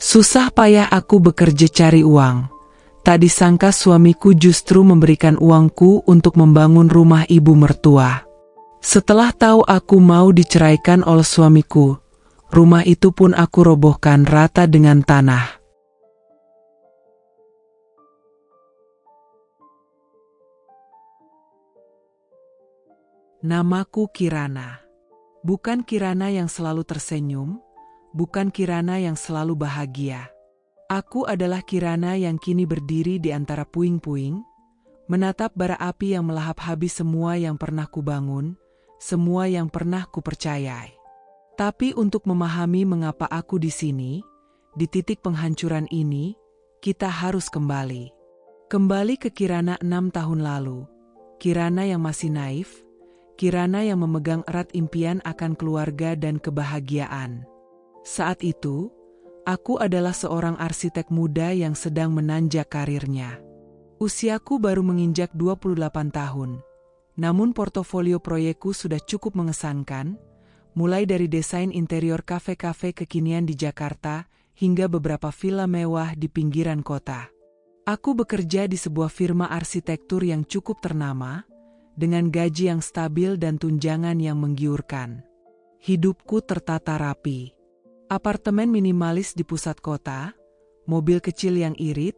Susah payah aku bekerja cari uang. Tak disangka suamiku justru memberikan uangku untuk membangun rumah ibu mertua. Setelah tahu aku mau diceraikan oleh suamiku, rumah itu pun aku robohkan rata dengan tanah. Namaku Kirana. Bukan Kirana yang selalu tersenyum, bukan Kirana yang selalu bahagia. Aku adalah Kirana yang kini berdiri di antara puing-puing, menatap bara api yang melahap habis semua yang pernah kubangun, semua yang pernah kupercayai. Tapi untuk memahami mengapa aku di sini, di titik penghancuran ini, kita harus kembali. Kembali ke Kirana 6 tahun lalu. Kirana yang masih naif, Kirana yang memegang erat impian akan keluarga dan kebahagiaan. Saat itu, aku adalah seorang arsitek muda yang sedang menanjak karirnya. Usiaku baru menginjak 28 tahun. Namun portofolio proyekku sudah cukup mengesankan, mulai dari desain interior kafe-kafe kekinian di Jakarta hingga beberapa villa mewah di pinggiran kota. Aku bekerja di sebuah firma arsitektur yang cukup ternama, dengan gaji yang stabil dan tunjangan yang menggiurkan. Hidupku tertata rapi. Apartemen minimalis di pusat kota, mobil kecil yang irit,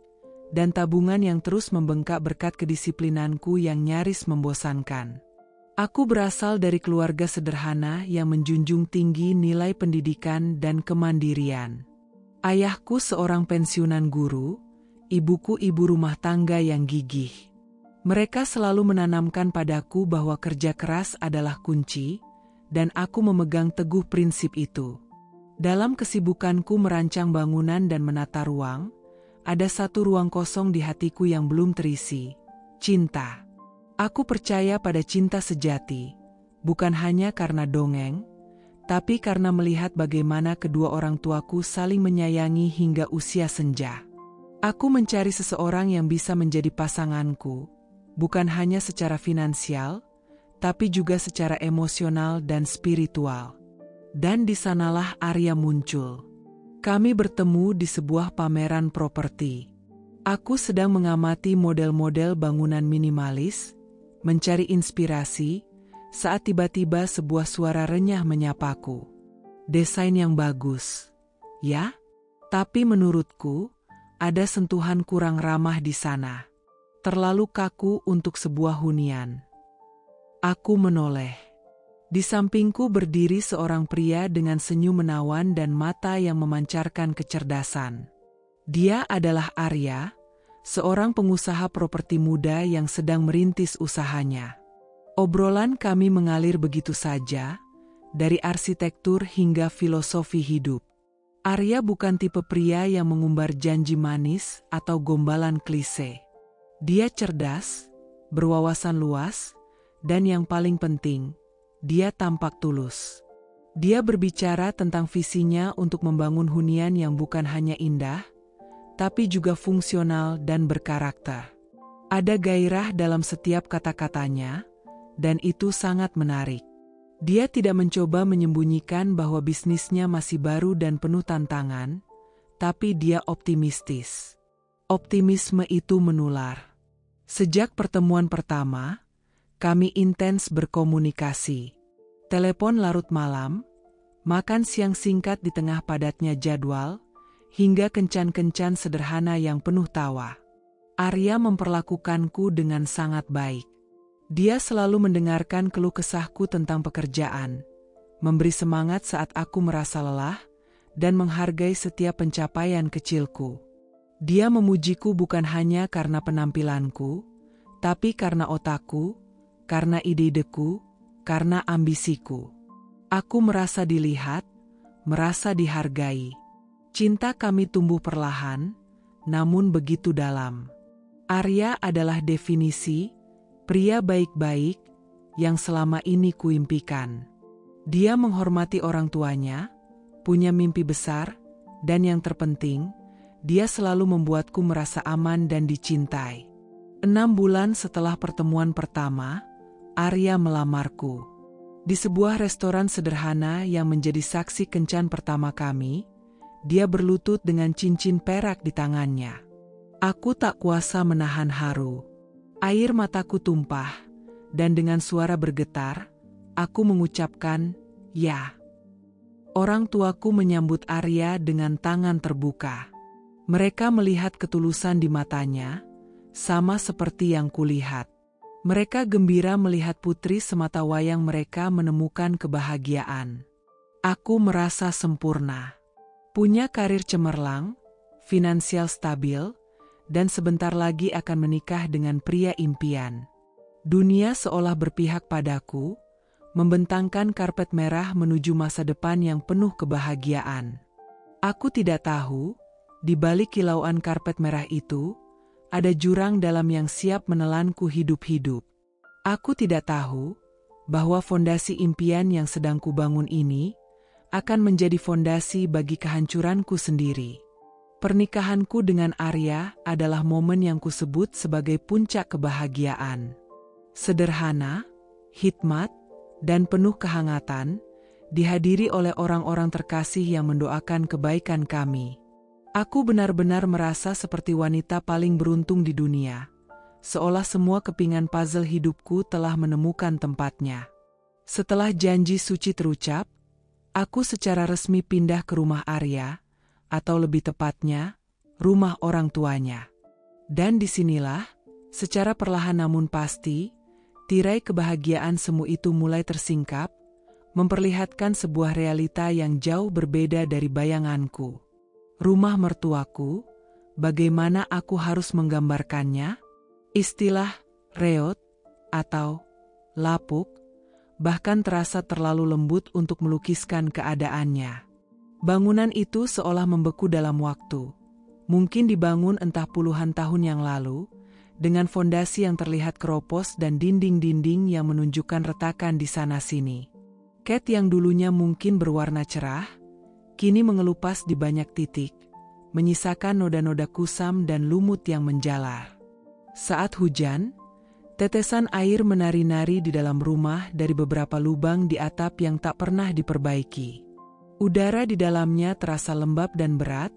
dan tabungan yang terus membengkak berkat kedisiplinanku yang nyaris membosankan. Aku berasal dari keluarga sederhana yang menjunjung tinggi nilai pendidikan dan kemandirian. Ayahku seorang pensiunan guru, ibuku ibu rumah tangga yang gigih. Mereka selalu menanamkan padaku bahwa kerja keras adalah kunci, dan aku memegang teguh prinsip itu. Dalam kesibukanku merancang bangunan dan menata ruang, ada satu ruang kosong di hatiku yang belum terisi, cinta. Aku percaya pada cinta sejati, bukan hanya karena dongeng, tapi karena melihat bagaimana kedua orang tuaku saling menyayangi hingga usia senja. Aku mencari seseorang yang bisa menjadi pasanganku, bukan hanya secara finansial, tapi juga secara emosional dan spiritual. Dan di sanalah Arya muncul. Kami bertemu di sebuah pameran properti. Aku sedang mengamati model-model bangunan minimalis, mencari inspirasi, saat tiba-tiba sebuah suara renyah menyapaku. Desain yang bagus, ya? Tapi menurutku, ada sentuhan kurang ramah di sana. Terlalu kaku untuk sebuah hunian. Aku menoleh. Di sampingku berdiri seorang pria dengan senyum menawan dan mata yang memancarkan kecerdasan. Dia adalah Arya, seorang pengusaha properti muda yang sedang merintis usahanya. Obrolan kami mengalir begitu saja, dari arsitektur hingga filosofi hidup. Arya bukan tipe pria yang mengumbar janji manis atau gombalan klise. Dia cerdas, berwawasan luas, dan yang paling penting, dia tampak tulus. Dia berbicara tentang visinya untuk membangun hunian yang bukan hanya indah, tapi juga fungsional dan berkarakter. Ada gairah dalam setiap kata-katanya, dan itu sangat menarik. Dia tidak mencoba menyembunyikan bahwa bisnisnya masih baru dan penuh tantangan, tapi dia optimistis. Optimisme itu menular. Sejak pertemuan pertama, kami intens berkomunikasi. Telepon larut malam, makan siang singkat di tengah padatnya jadwal, hingga kencan-kencan sederhana yang penuh tawa. Arya memperlakukanku dengan sangat baik. Dia selalu mendengarkan keluh kesahku tentang pekerjaan, memberi semangat saat aku merasa lelah, dan menghargai setiap pencapaian kecilku. Dia memujiku bukan hanya karena penampilanku, tapi karena otakku, karena ide-ideku, karena ambisiku. Aku merasa dilihat, merasa dihargai. Cinta kami tumbuh perlahan, namun begitu dalam. Arya adalah definisi pria baik-baik yang selama ini kuimpikan. Dia menghormati orang tuanya, punya mimpi besar, dan yang terpenting, dia selalu membuatku merasa aman dan dicintai. 6 bulan setelah pertemuan pertama, Arya melamarku. Di sebuah restoran sederhana yang menjadi saksi kencan pertama kami, Dia berlutut dengan cincin perak di tangannya. Aku tak kuasa menahan haru. Air mataku tumpah, dan dengan suara bergetar, aku mengucapkan, "Ya." Orang tuaku menyambut Arya dengan tangan terbuka. Mereka melihat ketulusan di matanya, sama seperti yang kulihat. Mereka gembira melihat putri sematawayang mereka menemukan kebahagiaan. Aku merasa sempurna. Punya karir cemerlang, finansial stabil, dan sebentar lagi akan menikah dengan pria impian. Dunia seolah berpihak padaku, membentangkan karpet merah menuju masa depan yang penuh kebahagiaan. Aku tidak tahu, di balik kilauan karpet merah itu, ada jurang dalam yang siap menelanku hidup-hidup. Aku tidak tahu bahwa fondasi impian yang sedang kubangun ini akan menjadi fondasi bagi kehancuranku sendiri. Pernikahanku dengan Arya adalah momen yang kusebut sebagai puncak kebahagiaan. Sederhana, hikmat, dan penuh kehangatan, dihadiri oleh orang-orang terkasih yang mendoakan kebaikan kami. Aku benar-benar merasa seperti wanita paling beruntung di dunia, seolah semua kepingan puzzle hidupku telah menemukan tempatnya. Setelah janji suci terucap, aku secara resmi pindah ke rumah Arya, atau lebih tepatnya, rumah orang tuanya. Dan disinilah, secara perlahan namun pasti, tirai kebahagiaan semu itu mulai tersingkap, memperlihatkan sebuah realita yang jauh berbeda dari bayanganku. Rumah mertuaku, bagaimana aku harus menggambarkannya? Istilah reot atau lapuk bahkan terasa terlalu lembut untuk melukiskan keadaannya. Bangunan itu seolah membeku dalam waktu. Mungkin dibangun entah puluhan tahun yang lalu, dengan fondasi yang terlihat keropos dan dinding-dinding yang menunjukkan retakan di sana-sini. Cat yang dulunya mungkin berwarna cerah, kini mengelupas di banyak titik, menyisakan noda-noda kusam dan lumut yang menjalar. Saat hujan, tetesan air menari-nari di dalam rumah dari beberapa lubang di atap yang tak pernah diperbaiki. Udara di dalamnya terasa lembab dan berat,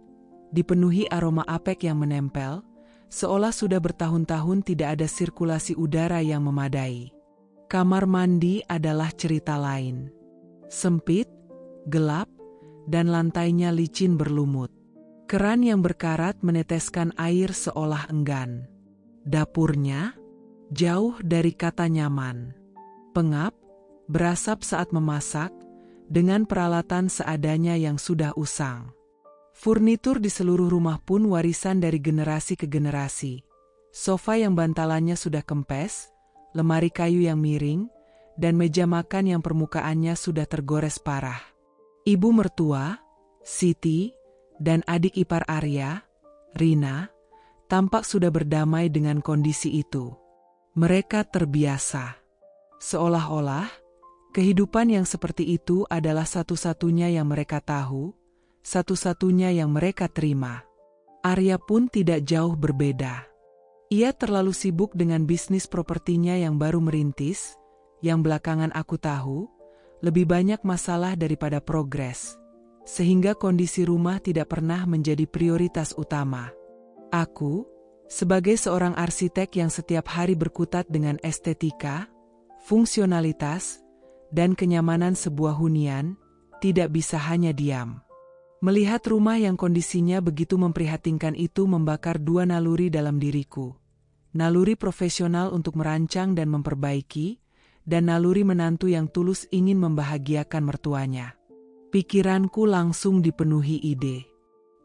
dipenuhi aroma apek yang menempel, seolah sudah bertahun-tahun tidak ada sirkulasi udara yang memadai. Kamar mandi adalah cerita lain. Sempit, gelap, dan lantainya licin berlumut. Keran yang berkarat meneteskan air seolah enggan. Dapurnya, jauh dari kata nyaman. Pengap, berasap saat memasak, dengan peralatan seadanya yang sudah usang. Furnitur di seluruh rumah pun warisan dari generasi ke generasi. Sofa yang bantalannya sudah kempes, lemari kayu yang miring, dan meja makan yang permukaannya sudah tergores parah. Ibu mertua, Siti, dan adik ipar Arya, Rina, tampak sudah berdamai dengan kondisi itu. Mereka terbiasa. Seolah-olah, kehidupan yang seperti itu adalah satu-satunya yang mereka tahu, satu-satunya yang mereka terima. Arya pun tidak jauh berbeda. Ia terlalu sibuk dengan bisnis propertinya yang baru merintis, yang belakangan aku tahu, lebih banyak masalah daripada progres, sehingga kondisi rumah tidak pernah menjadi prioritas utama. Aku, sebagai seorang arsitek yang setiap hari berkutat dengan estetika, fungsionalitas, dan kenyamanan sebuah hunian, tidak bisa hanya diam. Melihat rumah yang kondisinya begitu memprihatinkan itu membakar dua naluri dalam diriku. Naluri profesional untuk merancang dan memperbaiki, dan naluri menantu yang tulus ingin membahagiakan mertuanya. Pikiranku langsung dipenuhi ide.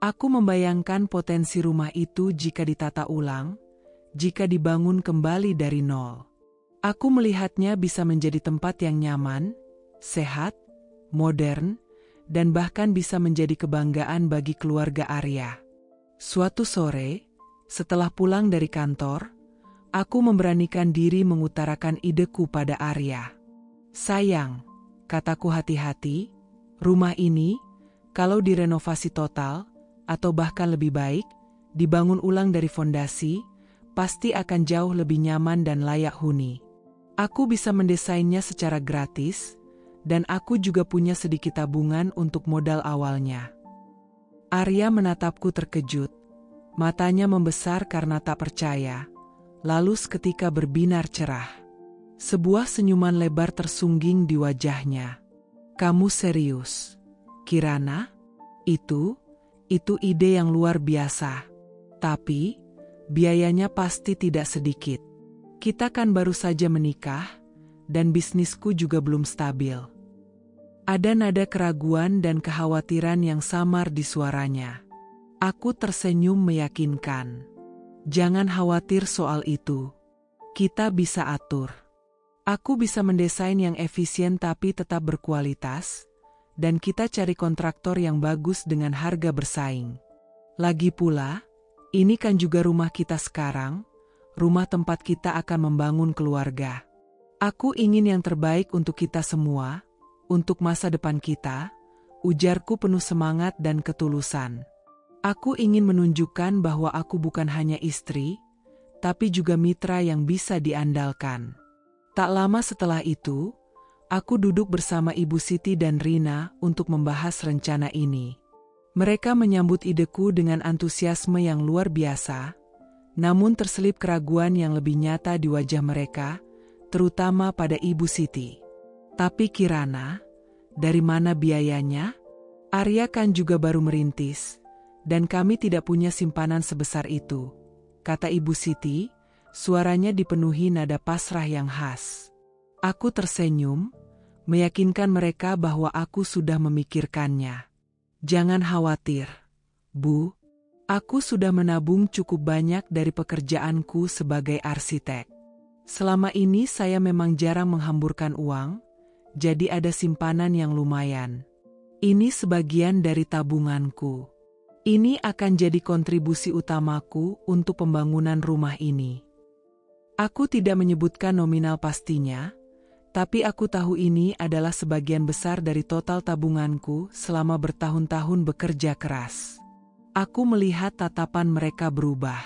Aku membayangkan potensi rumah itu jika ditata ulang, jika dibangun kembali dari nol. Aku melihatnya bisa menjadi tempat yang nyaman, sehat, modern, dan bahkan bisa menjadi kebanggaan bagi keluarga Arya. Suatu sore, setelah pulang dari kantor, aku memberanikan diri mengutarakan ideku pada Arya. "Sayang," kataku hati-hati, "rumah ini, kalau direnovasi total, atau bahkan lebih baik, dibangun ulang dari fondasi, pasti akan jauh lebih nyaman dan layak huni. Aku bisa mendesainnya secara gratis, dan aku juga punya sedikit tabungan untuk modal awalnya." Arya menatapku terkejut. Matanya membesar karena tak percaya, lalu seketika berbinar cerah. Sebuah senyuman lebar tersungging di wajahnya. Kamu serius, Kirana? Itu ide yang luar biasa. Tapi, biayanya pasti tidak sedikit. Kita kan baru saja menikah, dan bisnisku juga belum stabil. Ada nada keraguan dan kekhawatiran yang samar di suaranya. Aku tersenyum meyakinkan. Jangan khawatir soal itu. Kita bisa atur. Aku bisa mendesain yang efisien tapi tetap berkualitas, dan kita cari kontraktor yang bagus dengan harga bersaing. Lagi pula, ini kan juga rumah kita sekarang, rumah tempat kita akan membangun keluarga. Aku ingin yang terbaik untuk kita semua, untuk masa depan kita, ujarku penuh semangat dan ketulusan. Aku ingin menunjukkan bahwa aku bukan hanya istri, tapi juga mitra yang bisa diandalkan. Tak lama setelah itu, aku duduk bersama Ibu Siti dan Rina untuk membahas rencana ini. Mereka menyambut ideku dengan antusiasme yang luar biasa, namun terselip keraguan yang lebih nyata di wajah mereka, terutama pada Ibu Siti. Tapi Kirana, dari mana biayanya? Arya kan juga baru merintis, dan kami tidak punya simpanan sebesar itu, kata Ibu Siti, suaranya dipenuhi nada pasrah yang khas. Aku tersenyum, meyakinkan mereka bahwa aku sudah memikirkannya. Jangan khawatir, Bu. Aku sudah menabung cukup banyak dari pekerjaanku sebagai arsitek. Selama ini saya memang jarang menghamburkan uang, jadi ada simpanan yang lumayan. Ini sebagian dari tabunganku. Ini akan jadi kontribusi utamaku untuk pembangunan rumah ini. Aku tidak menyebutkan nominal pastinya, tapi aku tahu ini adalah sebagian besar dari total tabunganku selama bertahun-tahun bekerja keras. Aku melihat tatapan mereka berubah.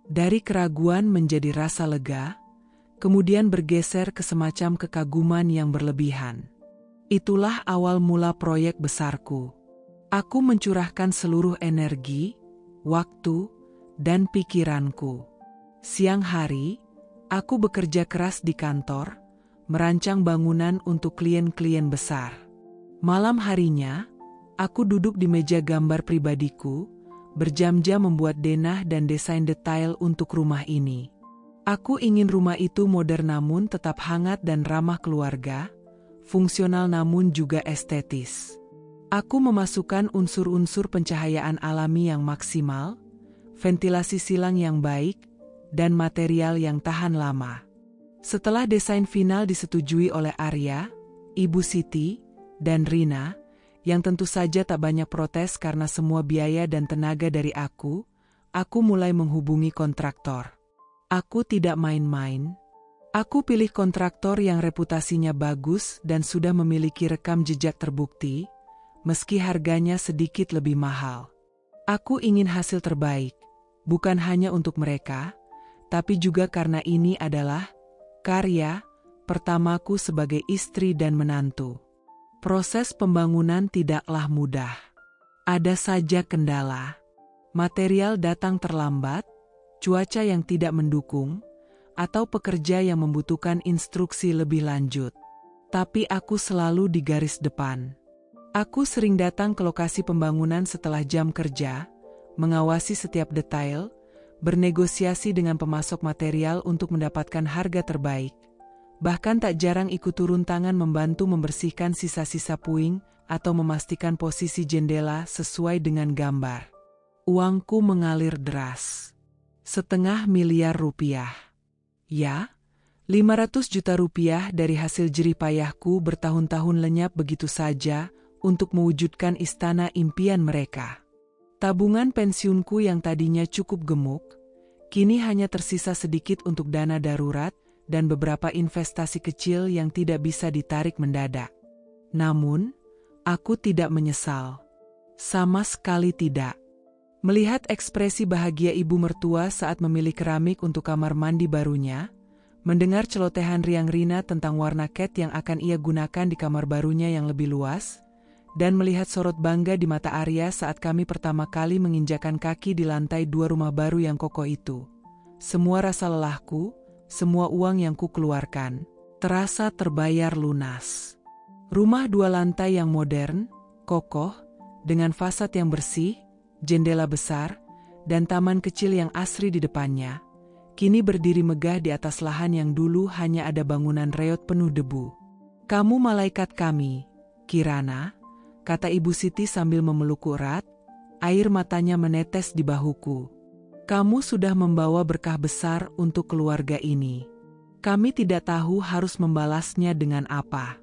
Dari keraguan menjadi rasa lega, kemudian bergeser ke semacam kekaguman yang berlebihan. Itulah awal mula proyek besarku. Aku mencurahkan seluruh energi, waktu, dan pikiranku. Siang hari, aku bekerja keras di kantor, merancang bangunan untuk klien-klien besar. Malam harinya, aku duduk di meja gambar pribadiku, berjam-jam membuat denah dan desain detail untuk rumah ini. Aku ingin rumah itu modern namun tetap hangat dan ramah keluarga, fungsional namun juga estetis. Aku memasukkan unsur-unsur pencahayaan alami yang maksimal, ventilasi silang yang baik, dan material yang tahan lama. Setelah desain final disetujui oleh Arya, Ibu Siti, dan Rina, yang tentu saja tak banyak protes karena semua biaya dan tenaga dari aku mulai menghubungi kontraktor. Aku tidak main-main. Aku pilih kontraktor yang reputasinya bagus dan sudah memiliki rekam jejak terbukti, meski harganya sedikit lebih mahal. Aku ingin hasil terbaik, bukan hanya untuk mereka, tapi juga karena ini adalah karya pertamaku sebagai istri dan menantu. Proses pembangunan tidaklah mudah. Ada saja kendala. Material datang terlambat, cuaca yang tidak mendukung, atau pekerja yang membutuhkan instruksi lebih lanjut. Tapi aku selalu di garis depan. Aku sering datang ke lokasi pembangunan setelah jam kerja, mengawasi setiap detail, bernegosiasi dengan pemasok material untuk mendapatkan harga terbaik. Bahkan tak jarang ikut turun tangan membantu membersihkan sisa-sisa puing atau memastikan posisi jendela sesuai dengan gambar. Uangku mengalir deras. $500 miliar. Ya, 500 juta rupiah dari hasil jerih payahku bertahun-tahun lenyap begitu saja untuk mewujudkan istana impian mereka. Tabungan pensiunku yang tadinya cukup gemuk, kini hanya tersisa sedikit untuk dana darurat dan beberapa investasi kecil yang tidak bisa ditarik mendadak. Namun, aku tidak menyesal. Sama sekali tidak. Melihat ekspresi bahagia ibu mertua saat memilih keramik untuk kamar mandi barunya, mendengar celotehan riang Rina tentang warna cat yang akan ia gunakan di kamar barunya yang lebih luas, dan melihat sorot bangga di mata Arya saat kami pertama kali menginjakan kaki di lantai 2 rumah baru yang kokoh itu. Semua rasa lelahku, semua uang yang ku keluarkan, terasa terbayar lunas. Rumah 2 lantai yang modern, kokoh, dengan fasad yang bersih, jendela besar, dan taman kecil yang asri di depannya, kini berdiri megah di atas lahan yang dulu hanya ada bangunan reot penuh debu. "Kamu malaikat kami, Kirana," kata Ibu Siti sambil memelukku erat, air matanya menetes di bahuku. "Kamu sudah membawa berkah besar untuk keluarga ini. Kami tidak tahu harus membalasnya dengan apa."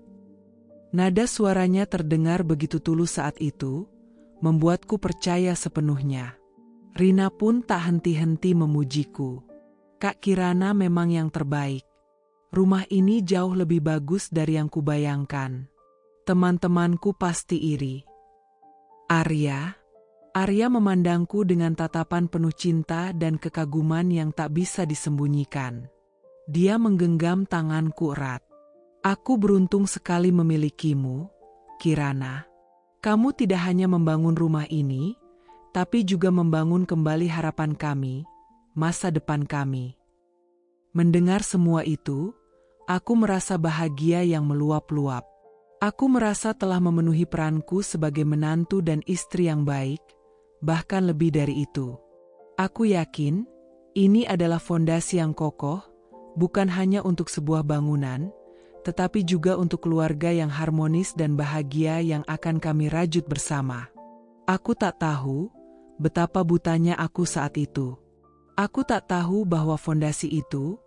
Nada suaranya terdengar begitu tulus saat itu, membuatku percaya sepenuhnya. Rina pun tak henti-henti memujiku. "Kak Kirana memang yang terbaik. Rumah ini jauh lebih bagus dari yang kubayangkan. Teman-temanku pasti iri." Arya memandangku dengan tatapan penuh cinta dan kekaguman yang tak bisa disembunyikan. Dia menggenggam tanganku erat. "Aku beruntung sekali memilikimu, Kirana. Kamu tidak hanya membangun rumah ini, tapi juga membangun kembali harapan kami, masa depan kami." Mendengar semua itu, aku merasa bahagia yang meluap-luap. Aku merasa telah memenuhi peranku sebagai menantu dan istri yang baik, bahkan lebih dari itu. Aku yakin, ini adalah fondasi yang kokoh, bukan hanya untuk sebuah bangunan, tetapi juga untuk keluarga yang harmonis dan bahagia yang akan kami rajut bersama. Aku tak tahu betapa butanya aku saat itu. Aku tak tahu bahwa fondasi itu,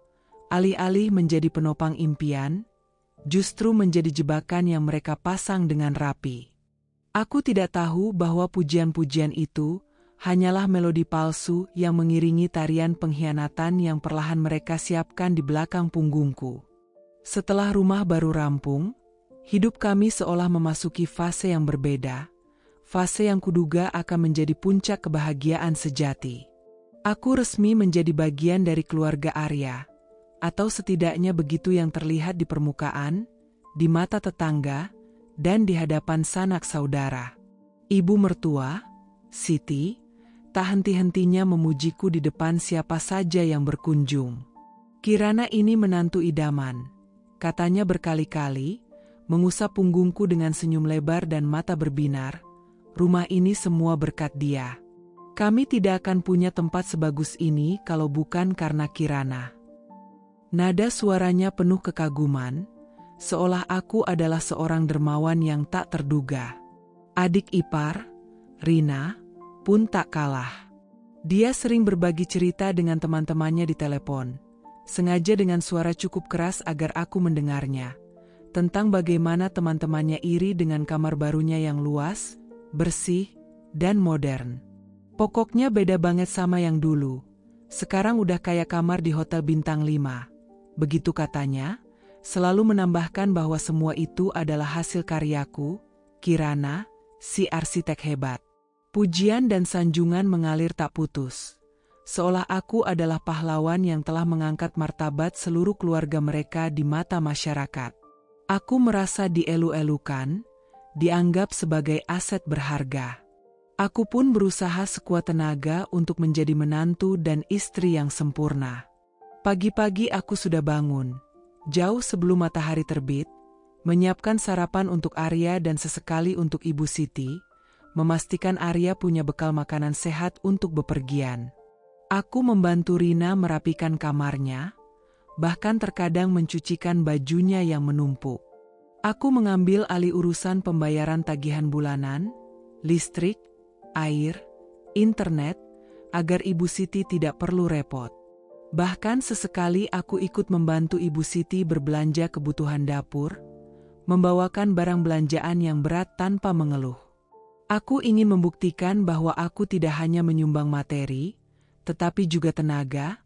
alih-alih menjadi penopang impian, justru menjadi jebakan yang mereka pasang dengan rapi. Aku tidak tahu bahwa pujian-pujian itu hanyalah melodi palsu yang mengiringi tarian pengkhianatan yang perlahan mereka siapkan di belakang punggungku. Setelah rumah baru rampung, hidup kami seolah memasuki fase yang berbeda, fase yang kuduga akan menjadi puncak kebahagiaan sejati. Aku resmi menjadi bagian dari keluarga Arya, atau setidaknya begitu yang terlihat di permukaan, di mata tetangga, dan di hadapan sanak saudara. Ibu mertua, Siti, tak henti-hentinya memujiku di depan siapa saja yang berkunjung. "Kirana ini menantu idaman," katanya berkali-kali, mengusap punggungku dengan senyum lebar dan mata berbinar. "Rumah ini semua berkat dia. Kami tidak akan punya tempat sebagus ini kalau bukan karena Kirana." Nada suaranya penuh kekaguman, seolah aku adalah seorang dermawan yang tak terduga. Adik ipar, Rina, pun tak kalah. Dia sering berbagi cerita dengan teman-temannya di telepon, sengaja dengan suara cukup keras agar aku mendengarnya, tentang bagaimana teman-temannya iri dengan kamar barunya yang luas, bersih, dan modern. "Pokoknya beda banget sama yang dulu. Sekarang udah kayak kamar di hotel bintang 5. Begitu katanya, selalu menambahkan bahwa semua itu adalah hasil karyaku, Kirana, si arsitek hebat. Pujian dan sanjungan mengalir tak putus, seolah aku adalah pahlawan yang telah mengangkat martabat seluruh keluarga mereka di mata masyarakat. Aku merasa dielu-elukan, dianggap sebagai aset berharga. Aku pun berusaha sekuat tenaga untuk menjadi menantu dan istri yang sempurna. Pagi-pagi aku sudah bangun, jauh sebelum matahari terbit, menyiapkan sarapan untuk Arya dan sesekali untuk Ibu Siti, memastikan Arya punya bekal makanan sehat untuk bepergian. Aku membantu Rina merapikan kamarnya, bahkan terkadang mencucikan bajunya yang menumpuk. Aku mengambil alih urusan pembayaran tagihan bulanan, listrik, air, internet, agar Ibu Siti tidak perlu repot. Bahkan sesekali aku ikut membantu Ibu Siti berbelanja kebutuhan dapur, membawakan barang belanjaan yang berat tanpa mengeluh. Aku ingin membuktikan bahwa aku tidak hanya menyumbang materi, tetapi juga tenaga,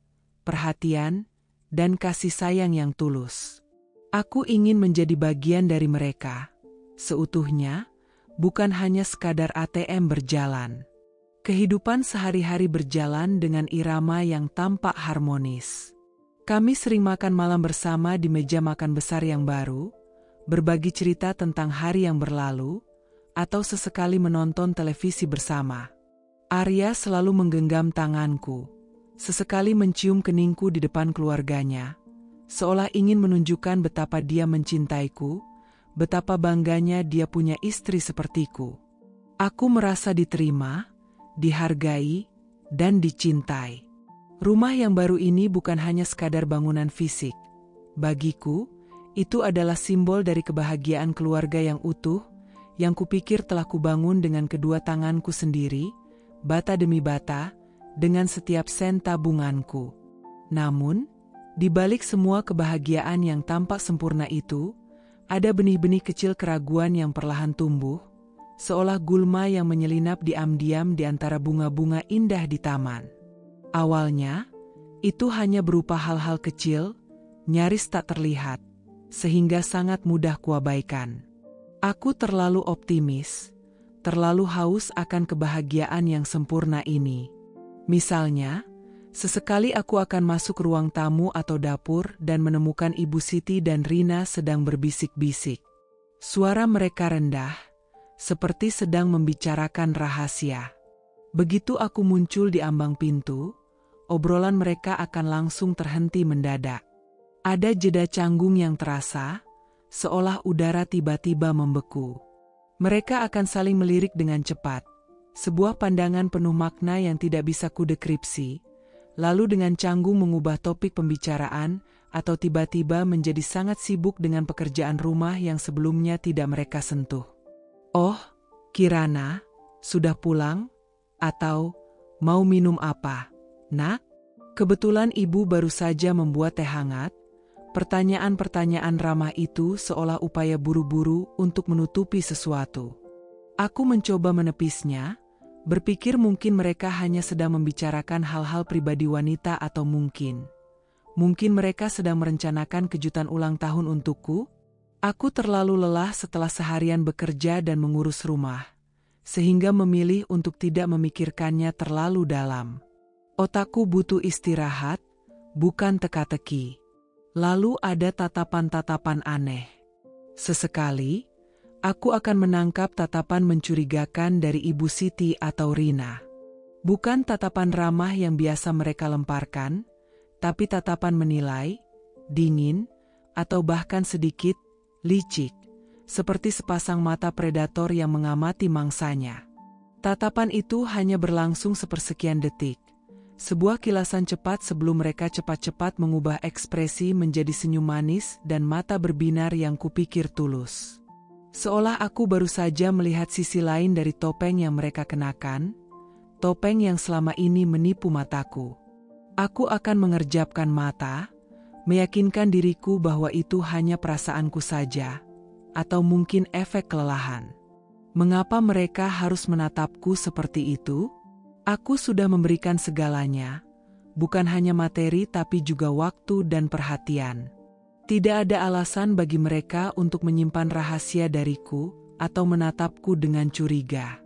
perhatian, dan kasih sayang yang tulus. Aku ingin menjadi bagian dari mereka, seutuhnya, bukan hanya sekadar ATM berjalan. Kehidupan sehari-hari berjalan dengan irama yang tampak harmonis. Kami sering makan malam bersama di meja makan besar yang baru, berbagi cerita tentang hari yang berlalu, atau sesekali menonton televisi bersama. Arya selalu menggenggam tanganku, sesekali mencium keningku di depan keluarganya, seolah ingin menunjukkan betapa dia mencintaiku, betapa bangganya dia punya istri sepertiku. Aku merasa diterima, dihargai, dan dicintai. Rumah yang baru ini bukan hanya sekadar bangunan fisik. Bagiku, itu adalah simbol dari kebahagiaan keluarga yang utuh, yang kupikir telah kubangun dengan kedua tanganku sendiri, bata demi bata, dengan setiap sen tabunganku. Namun, di balik semua kebahagiaan yang tampak sempurna itu, ada benih-benih kecil keraguan yang perlahan tumbuh, seolah gulma yang menyelinap diam-diam di antara bunga-bunga indah di taman. Awalnya, itu hanya berupa hal-hal kecil, nyaris tak terlihat, sehingga sangat mudah kuabaikan. Aku terlalu optimis, terlalu haus akan kebahagiaan yang sempurna ini. Misalnya, sesekali aku akan masuk ruang tamu atau dapur dan menemukan Ibu Siti dan Rina sedang berbisik-bisik. Suara mereka rendah, seperti sedang membicarakan rahasia. Begitu aku muncul di ambang pintu, obrolan mereka akan langsung terhenti mendadak. Ada jeda canggung yang terasa, seolah udara tiba-tiba membeku. Mereka akan saling melirik dengan cepat, sebuah pandangan penuh makna yang tidak bisa kudekripsi, lalu dengan canggung mengubah topik pembicaraan, atau tiba-tiba menjadi sangat sibuk dengan pekerjaan rumah yang sebelumnya tidak mereka sentuh. "Oh, Kirana, sudah pulang? Atau, mau minum apa, Nak?" Kebetulan ibu baru saja membuat teh hangat. Pertanyaan-pertanyaan ramah itu seolah upaya buru-buru untuk menutupi sesuatu. Aku mencoba menepisnya, berpikir mungkin mereka hanya sedang membicarakan hal-hal pribadi wanita atau mungkin mereka sedang merencanakan kejutan ulang tahun untukku. Aku terlalu lelah setelah seharian bekerja dan mengurus rumah, sehingga memilih untuk tidak memikirkannya terlalu dalam. Otakku butuh istirahat, bukan teka-teki. Lalu ada tatapan-tatapan aneh. Sesekali, aku akan menangkap tatapan mencurigakan dari Ibu Siti atau Rina. Bukan tatapan ramah yang biasa mereka lemparkan, tapi tatapan menilai, dingin, atau bahkan sedikit licik, seperti sepasang mata predator yang mengamati mangsanya. Tatapan itu hanya berlangsung sepersekian detik. Sebuah kilasan cepat sebelum mereka cepat-cepat mengubah ekspresi menjadi senyum manis dan mata berbinar yang kupikir tulus. Seolah aku baru saja melihat sisi lain dari topeng yang mereka kenakan, topeng yang selama ini menipu mataku. Aku akan mengerjapkan mata, meyakinkan diriku bahwa itu hanya perasaanku saja, atau mungkin efek kelelahan. Mengapa mereka harus menatapku seperti itu? Aku sudah memberikan segalanya, bukan hanya materi tapi juga waktu dan perhatian. Tidak ada alasan bagi mereka untuk menyimpan rahasia dariku atau menatapku dengan curiga.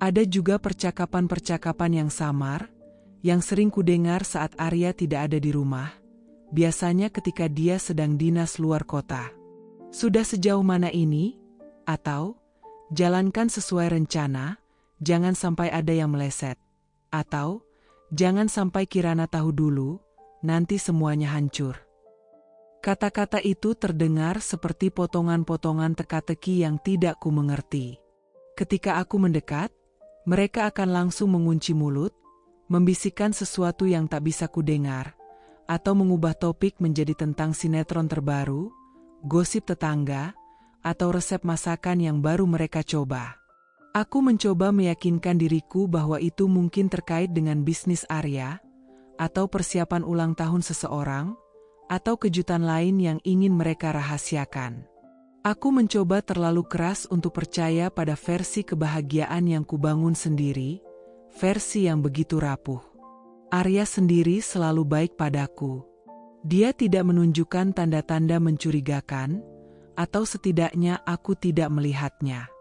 Ada juga percakapan-percakapan yang samar, yang sering kudengar saat Arya tidak ada di rumah, biasanya ketika dia sedang dinas luar kota. "Sudah sejauh mana ini?" Atau, "Jalankan sesuai rencana, jangan sampai ada yang meleset." Atau, "Jangan sampai Kirana tahu dulu, nanti semuanya hancur." Kata-kata itu terdengar seperti potongan-potongan teka-teki yang tidak ku mengerti. Ketika aku mendekat, mereka akan langsung mengunci mulut, membisikkan sesuatu yang tak bisa kudengar, atau mengubah topik menjadi tentang sinetron terbaru, gosip tetangga, atau resep masakan yang baru mereka coba. Aku mencoba meyakinkan diriku bahwa itu mungkin terkait dengan bisnis Arya, atau persiapan ulang tahun seseorang, atau kejutan lain yang ingin mereka rahasiakan. Aku mencoba terlalu keras untuk percaya pada versi kebahagiaan yang kubangun sendiri, versi yang begitu rapuh. Arya sendiri selalu baik padaku. Dia tidak menunjukkan tanda-tanda mencurigakan, atau setidaknya aku tidak melihatnya.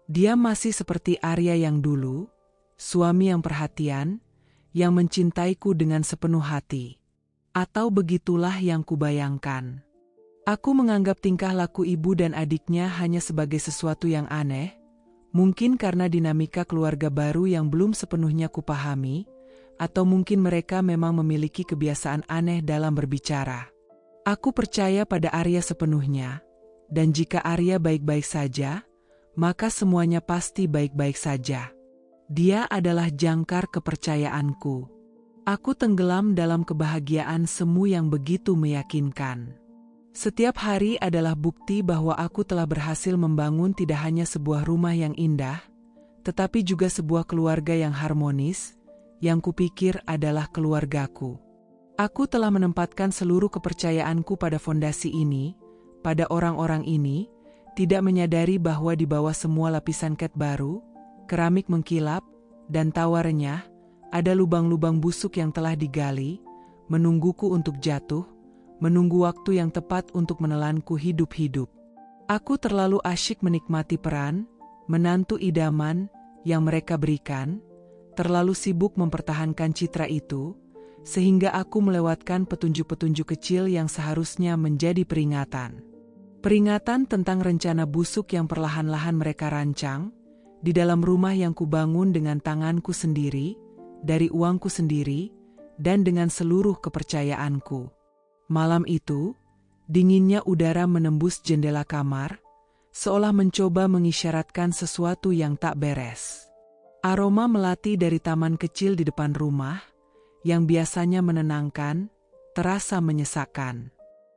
Dia masih seperti Arya yang dulu, suami yang perhatian, yang mencintaiku dengan sepenuh hati. Atau begitulah yang kubayangkan. Aku menganggap tingkah laku ibu dan adiknya hanya sebagai sesuatu yang aneh, Mungkin karena dinamika keluarga baru yang belum sepenuhnya kupahami, atau mungkin mereka memang memiliki kebiasaan aneh dalam berbicara. Aku percaya pada Arya sepenuhnya, dan jika Arya baik-baik saja, maka semuanya pasti baik-baik saja. Dia adalah jangkar kepercayaanku. Aku tenggelam dalam kebahagiaan semu yang begitu meyakinkan. Setiap hari adalah bukti bahwa aku telah berhasil membangun tidak hanya sebuah rumah yang indah, tetapi juga sebuah keluarga yang harmonis, yang kupikir adalah keluargaku. Aku telah menempatkan seluruh kepercayaanku pada fondasi ini, pada orang-orang ini, tidak menyadari bahwa di bawah semua lapisan cat baru, keramik mengkilap, dan tawa renyah, ada lubang-lubang busuk yang telah digali, menungguku untuk jatuh, menunggu waktu yang tepat untuk menelanku hidup-hidup. Aku terlalu asyik menikmati peran, menantu idaman, yang mereka berikan, terlalu sibuk mempertahankan citra itu, sehingga aku melewatkan petunjuk-petunjuk kecil yang seharusnya menjadi peringatan. Peringatan tentang rencana busuk yang perlahan-lahan mereka rancang, di dalam rumah yang kubangun dengan tanganku sendiri, dari uangku sendiri, dan dengan seluruh kepercayaanku. Malam itu, dinginnya udara menembus jendela kamar, seolah mencoba mengisyaratkan sesuatu yang tak beres. Aroma melati dari taman kecil di depan rumah, yang biasanya menenangkan, terasa menyesakkan.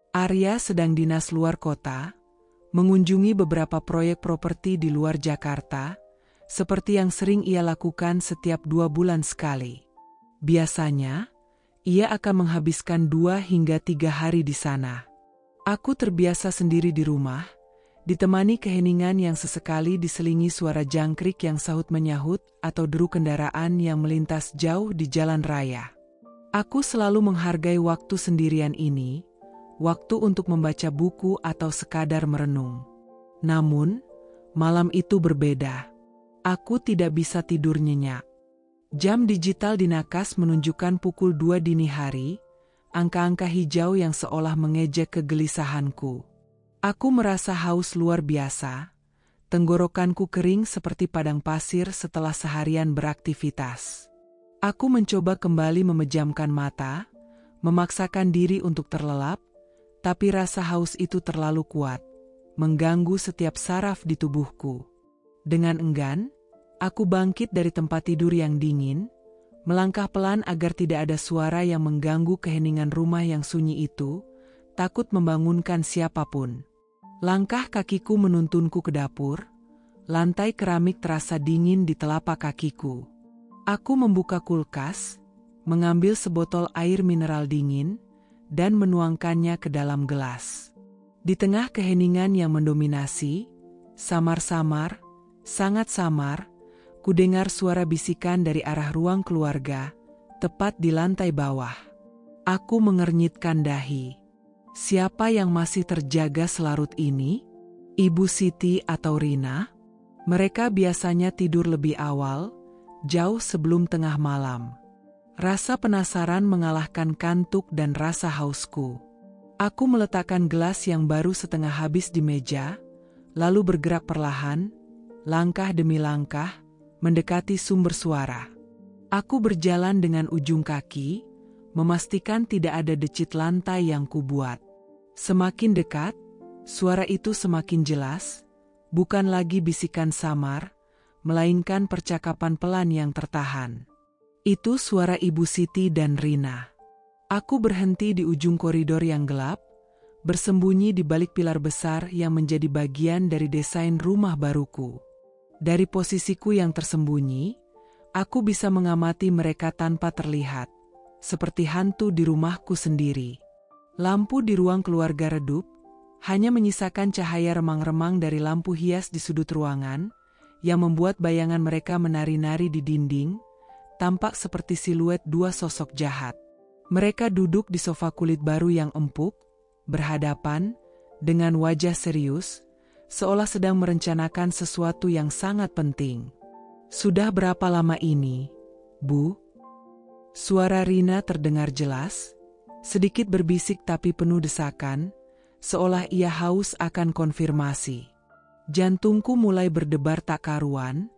Arya sedang dinas luar kota, mengunjungi beberapa proyek properti di luar Jakarta, seperti yang sering ia lakukan setiap 2 bulan sekali. Biasanya, ia akan menghabiskan 2 hingga 3 hari di sana. Aku terbiasa sendiri di rumah, ditemani keheningan yang sesekali diselingi suara jangkrik yang sahut-menyahut atau deru kendaraan yang melintas jauh di jalan raya. Aku selalu menghargai waktu sendirian ini, waktu untuk membaca buku atau sekadar merenung. Namun, malam itu berbeda. Aku tidak bisa tidur nyenyak. Jam digital di nakas menunjukkan pukul 2 dini hari, angka-angka hijau yang seolah mengejek kegelisahanku. Aku merasa haus luar biasa, tenggorokanku kering seperti padang pasir setelah seharian beraktivitas. Aku mencoba kembali memejamkan mata, memaksakan diri untuk terlelap, tapi rasa haus itu terlalu kuat, mengganggu setiap saraf di tubuhku. Dengan enggan, aku bangkit dari tempat tidur yang dingin, melangkah pelan agar tidak ada suara yang mengganggu keheningan rumah yang sunyi itu, takut membangunkan siapapun. Langkah kakiku menuntunku ke dapur, lantai keramik terasa dingin di telapak kakiku. Aku membuka kulkas, mengambil sebotol air mineral dingin, dan menuangkannya ke dalam gelas. Di tengah keheningan yang mendominasi, samar-samar, sangat samar, kudengar suara bisikan dari arah ruang keluarga, tepat di lantai bawah. Aku mengernyitkan dahi. Siapa yang masih terjaga selarut ini? Ibu Siti atau Rina? Mereka biasanya tidur lebih awal, jauh sebelum tengah malam. Rasa penasaran mengalahkan kantuk dan rasa hausku. Aku meletakkan gelas yang baru setengah habis di meja, lalu bergerak perlahan, langkah demi langkah, mendekati sumber suara. Aku berjalan dengan ujung kaki, memastikan tidak ada decit lantai yang kubuat. Semakin dekat, suara itu semakin jelas, bukan lagi bisikan samar, melainkan percakapan pelan yang tertahan. Itu suara Ibu Siti dan Rina. Aku berhenti di ujung koridor yang gelap, bersembunyi di balik pilar besar yang menjadi bagian dari desain rumah baruku. Dari posisiku yang tersembunyi, aku bisa mengamati mereka tanpa terlihat, seperti hantu di rumahku sendiri. Lampu di ruang keluarga redup, hanya menyisakan cahaya remang-remang dari lampu hias di sudut ruangan, yang membuat bayangan mereka menari-nari di dinding, tampak seperti siluet 2 sosok jahat. Mereka duduk di sofa kulit baru yang empuk, berhadapan, dengan wajah serius, seolah sedang merencanakan sesuatu yang sangat penting. "Sudah berapa lama ini, Bu?" Suara Rina terdengar jelas, sedikit berbisik tapi penuh desakan, seolah ia haus akan konfirmasi. Jantungku mulai berdebar tak karuan,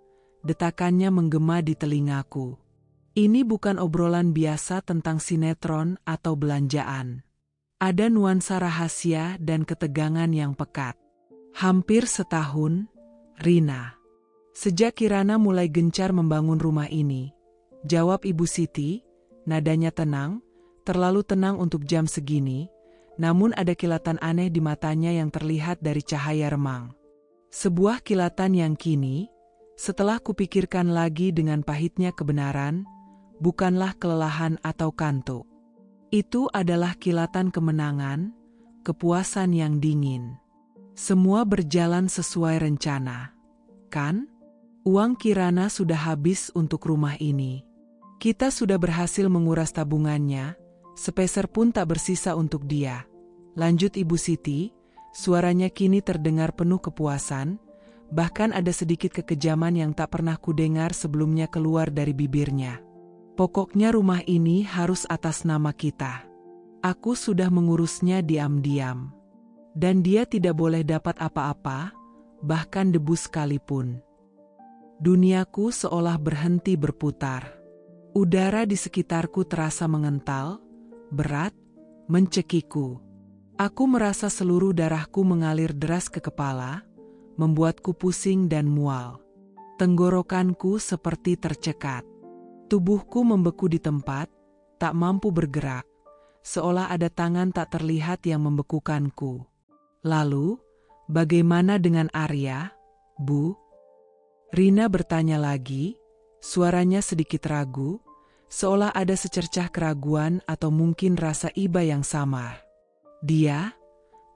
detakannya menggema di telingaku. Ini bukan obrolan biasa tentang sinetron atau belanjaan. Ada nuansa rahasia dan ketegangan yang pekat. Hampir setahun, Rina. Sejak Kirana mulai gencar membangun rumah ini, jawab Ibu Siti, nadanya tenang, terlalu tenang untuk jam segini, namun ada kilatan aneh di matanya yang terlihat dari cahaya remang. Sebuah kilatan yang kini, setelah kupikirkan lagi dengan pahitnya kebenaran, bukanlah kelelahan atau kantuk. Itu adalah kilatan kemenangan, kepuasan yang dingin. Semua berjalan sesuai rencana, kan? Uang Kirana sudah habis untuk rumah ini. Kita sudah berhasil menguras tabungannya, sepeser pun tak bersisa untuk dia. Lanjut Ibu Siti, suaranya kini terdengar penuh kepuasan, bahkan ada sedikit kekejaman yang tak pernah kudengar sebelumnya keluar dari bibirnya. Pokoknya rumah ini harus atas nama kita. Aku sudah mengurusnya diam-diam. Dan dia tidak boleh dapat apa-apa, bahkan debu sekalipun. Duniaku seolah berhenti berputar. Udara di sekitarku terasa mengental, berat, mencekiku. Aku merasa seluruh darahku mengalir deras ke kepala, membuatku pusing dan mual. Tenggorokanku seperti tercekat. Tubuhku membeku di tempat, tak mampu bergerak, seolah ada tangan tak terlihat yang membekukanku. Lalu, bagaimana dengan Arya, Bu? Rina bertanya lagi, suaranya sedikit ragu, seolah ada secercah keraguan atau mungkin rasa iba yang samar. Dia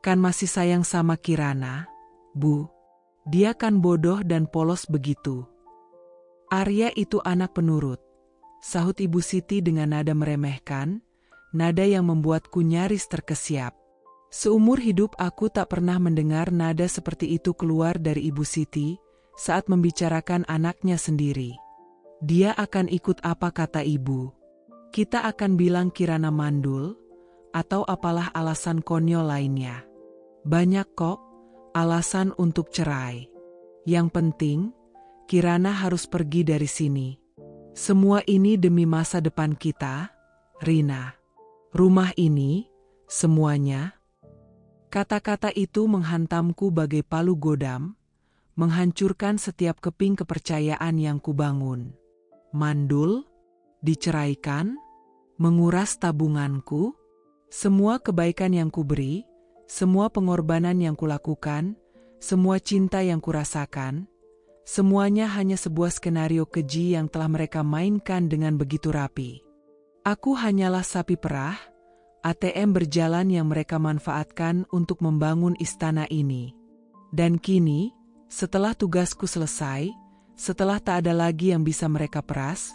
kan masih sayang sama Kirana, Bu. Dia kan bodoh dan polos begitu. Arya itu anak penurut, sahut Ibu Siti dengan nada meremehkan, nada yang membuatku nyaris terkesiap. Seumur hidup aku tak pernah mendengar nada seperti itu keluar dari Ibu Siti saat membicarakan anaknya sendiri. Dia akan ikut apa kata ibu? Kita akan bilang Kirana mandul, atau apalah alasan konyol lainnya. Banyak kok alasan untuk cerai. Yang penting, Kirana harus pergi dari sini. Semua ini demi masa depan kita, Rina. Rumah ini, semuanya. Kata-kata itu menghantamku bagai palu godam, menghancurkan setiap keping kepercayaan yang kubangun. Mandul, diceraikan, menguras tabunganku, semua kebaikan yang kuberi, semua pengorbanan yang kulakukan, semua cinta yang kurasakan, semuanya hanya sebuah skenario keji yang telah mereka mainkan dengan begitu rapi. Aku hanyalah sapi perah, ATM berjalan yang mereka manfaatkan untuk membangun istana ini. Dan kini, setelah tugasku selesai, setelah tak ada lagi yang bisa mereka peras,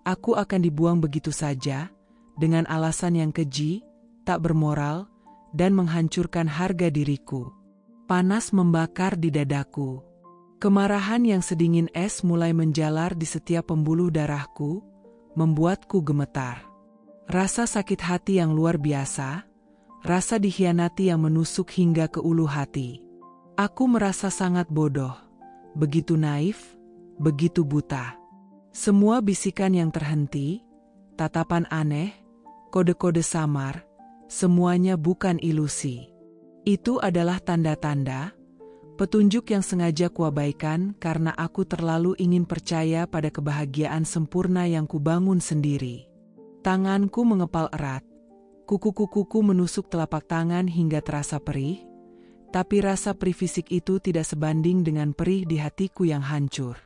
aku akan dibuang begitu saja, dengan alasan yang keji, tak bermoral, dan menghancurkan harga diriku. Panas membakar di dadaku. Kemarahan yang sedingin es mulai menjalar di setiap pembuluh darahku, membuatku gemetar. Rasa sakit hati yang luar biasa, rasa dikhianati yang menusuk hingga ke ulu hati. Aku merasa sangat bodoh, begitu naif, begitu buta. Semua bisikan yang terhenti, tatapan aneh, kode-kode samar, semuanya bukan ilusi. Itu adalah tanda-tanda, petunjuk yang sengaja kuabaikan karena aku terlalu ingin percaya pada kebahagiaan sempurna yang kubangun sendiri. Tanganku mengepal erat, kuku-kukuku menusuk telapak tangan hingga terasa perih, tapi rasa perih fisik itu tidak sebanding dengan perih di hatiku yang hancur.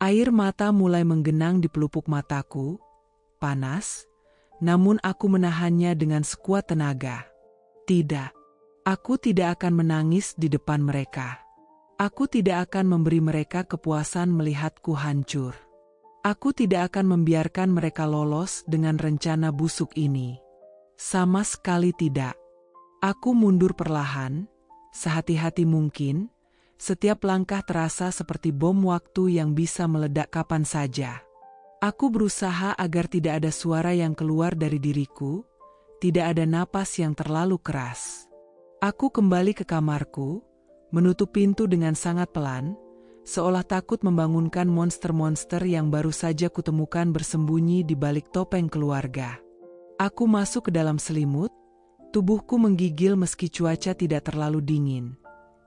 Air mata mulai menggenang di pelupuk mataku, panas, namun aku menahannya dengan sekuat tenaga. Tidak, aku tidak akan menangis di depan mereka. Aku tidak akan memberi mereka kepuasan melihatku hancur. Aku tidak akan membiarkan mereka lolos dengan rencana busuk ini. Sama sekali tidak. Aku mundur perlahan, sehati-hati mungkin, setiap langkah terasa seperti bom waktu yang bisa meledak kapan saja. Aku berusaha agar tidak ada suara yang keluar dari diriku, tidak ada napas yang terlalu keras. Aku kembali ke kamarku, menutup pintu dengan sangat pelan, seolah takut membangunkan monster-monster yang baru saja kutemukan bersembunyi di balik topeng keluarga. Aku masuk ke dalam selimut, tubuhku menggigil meski cuaca tidak terlalu dingin.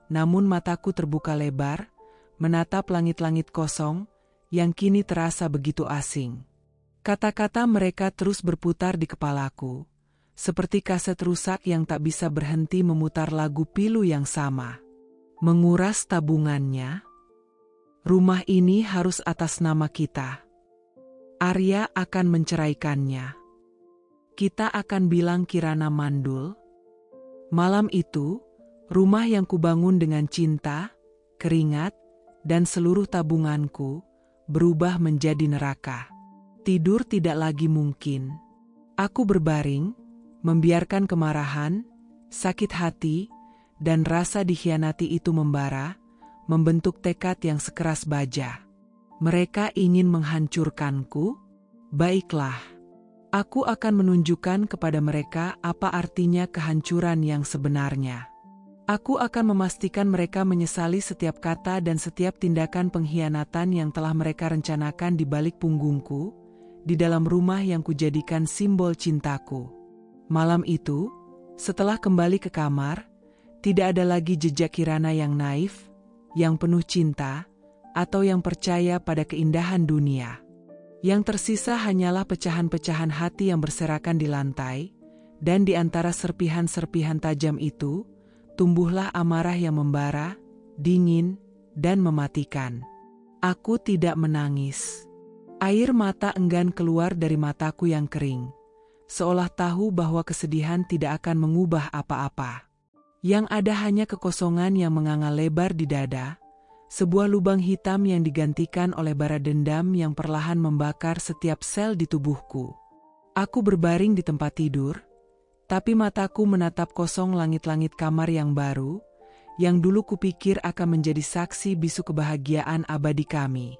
Namun mataku terbuka lebar, menatap langit-langit kosong, yang kini terasa begitu asing. Kata-kata mereka terus berputar di kepalaku, seperti kaset rusak yang tak bisa berhenti memutar lagu pilu yang sama. Menguras tabungannya. Rumah ini harus atas nama kita. Arya akan menceraikannya. Kita akan bilang Kirana mandul. Malam itu, rumah yang kubangun dengan cinta, keringat, dan seluruh tabunganku berubah menjadi neraka. Tidur tidak lagi mungkin. Aku berbaring, membiarkan kemarahan, sakit hati, dan rasa dikhianati itu membara, membentuk tekad yang sekeras baja. Mereka ingin menghancurkanku? Baiklah. Aku akan menunjukkan kepada mereka apa artinya kehancuran yang sebenarnya. Aku akan memastikan mereka menyesali setiap kata dan setiap tindakan pengkhianatan yang telah mereka rencanakan di balik punggungku, di dalam rumah yang kujadikan simbol cintaku. Malam itu, setelah kembali ke kamar, tidak ada lagi jejak Kirana yang naif, yang penuh cinta, atau yang percaya pada keindahan dunia. Yang tersisa hanyalah pecahan-pecahan hati yang berserakan di lantai, dan di antara serpihan-serpihan tajam itu, tumbuhlah amarah yang membara, dingin, dan mematikan. Aku tidak menangis. Air mata enggan keluar dari mataku yang kering, seolah tahu bahwa kesedihan tidak akan mengubah apa-apa. Yang ada hanya kekosongan yang menganga lebar di dada, sebuah lubang hitam yang digantikan oleh bara dendam yang perlahan membakar setiap sel di tubuhku. Aku berbaring di tempat tidur, tapi mataku menatap kosong langit-langit kamar yang baru, yang dulu kupikir akan menjadi saksi bisu kebahagiaan abadi kami.